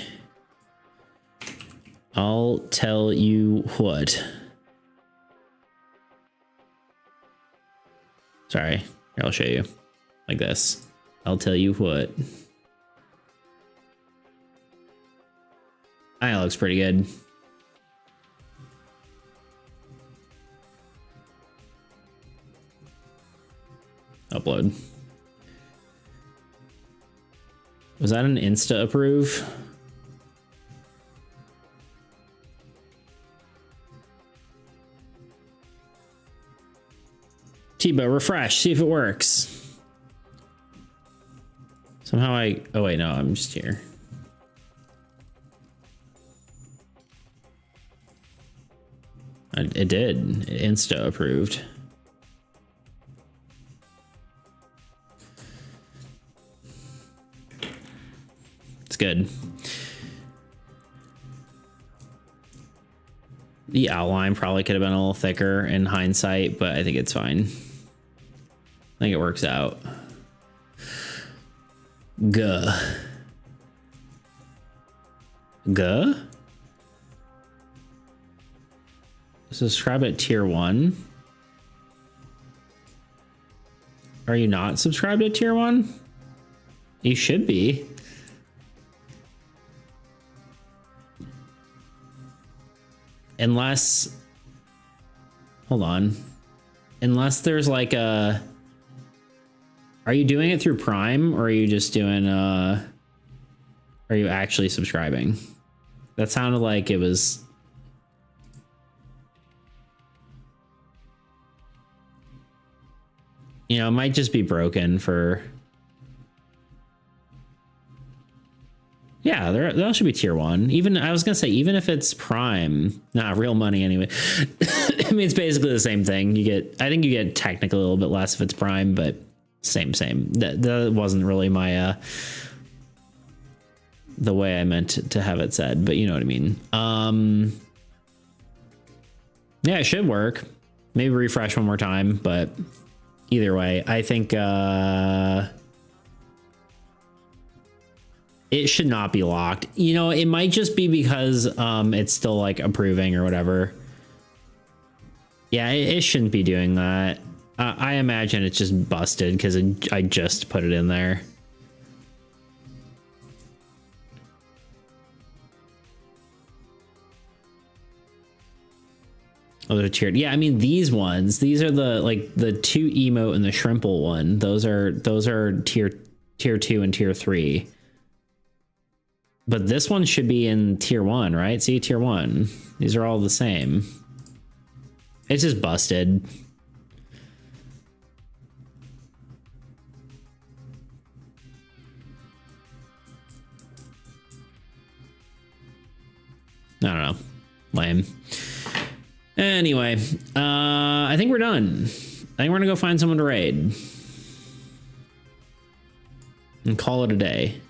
I'll tell you what. Sorry, here, I'll show you. Like this. I'll tell you what. That looks pretty good. Upload. Was that an Insta approve? Tibo, refresh, see if it works. Somehow oh wait, no, I'm just here. It did, it Insta approved. It's good. The outline probably could have been a little thicker in hindsight, but I think it's fine. I think it works out. Guh. Guh? Subscribe at tier 1. Are you not subscribed at tier 1? You should be. Unless, hold on. Unless there's like a, are you doing it through Prime or are you just doing, are you actually subscribing? That sounded like it was. You know, it might just be broken for. Yeah, that should be tier 1. Even I was gonna say, even if it's Prime, not real money anyway. I mean, it's basically the same thing. You get, I think you get technically a little bit less if it's Prime, but same. That wasn't really my the way I meant to have it said, but you know what I mean. Yeah, it should work. Maybe refresh one more time, but either way, I think it should not be locked. You know, it might just be because it's still like approving or whatever. Yeah, it shouldn't be doing that. I imagine it's just busted because I just put it in there. Oh, they're tiered. Yeah, I mean these ones. These are the like the 2 emote and the shrimple one. Those are tier 2 and tier 3. But this one should be in tier 1, right? See, tier 1. These are all the same. It's just busted. I don't know. Lame. Anyway, I think we're done. I think we're gonna go find someone to raid. And call it a day.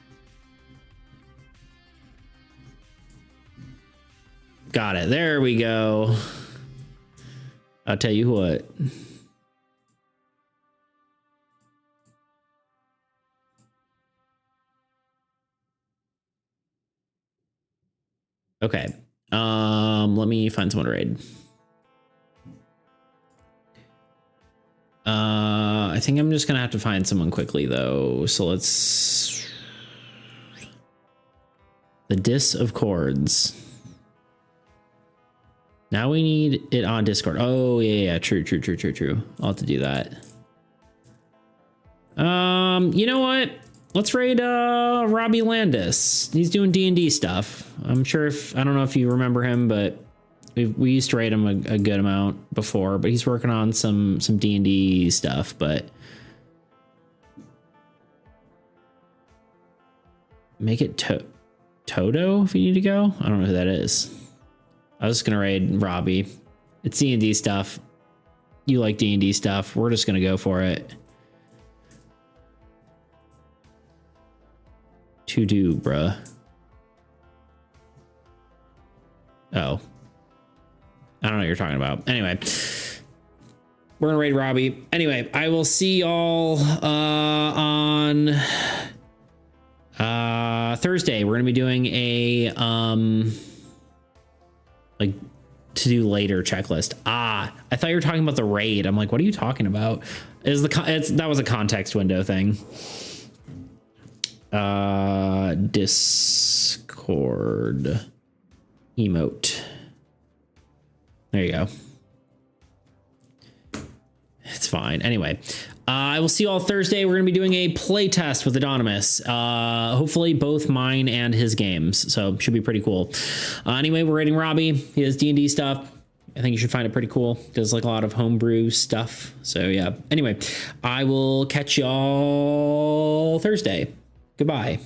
Got it. There we go. I'll tell you what. Okay. Let me find someone to raid. I think I'm just gonna have to find someone quickly though. So let's. The Dis of Chords. Now we need it on Discord. Oh yeah, true. I'll have to do that. You know what? Let's raid Robbie Landis. He's doing D&D stuff. I'm sure I don't know if you remember him, but we used to raid him a good amount before, but he's working on some D&D stuff, but make it Toto if you need to go. I don't know who that is. I was just gonna raid Robbie. It's D&D stuff. You like D&D stuff. We're just gonna go for it. To do, bruh. Oh. I don't know what you're talking about. Anyway. We're gonna raid Robbie. Anyway, I will see y'all on Thursday. We're gonna be doing a like to do later checklist. I thought you were talking about the raid. I'm like, what are you talking about? That was a context window thing. Discord emote. There you go. It's fine. Anyway, I will see you all Thursday. We're going to be doing a play test with Anonymous. Hopefully both mine and his games. So should be pretty cool. Anyway, we're rating Robbie. He has D&D stuff. I think you should find it pretty cool. Does like a lot of homebrew stuff. So yeah. Anyway, I will catch y'all Thursday. Goodbye.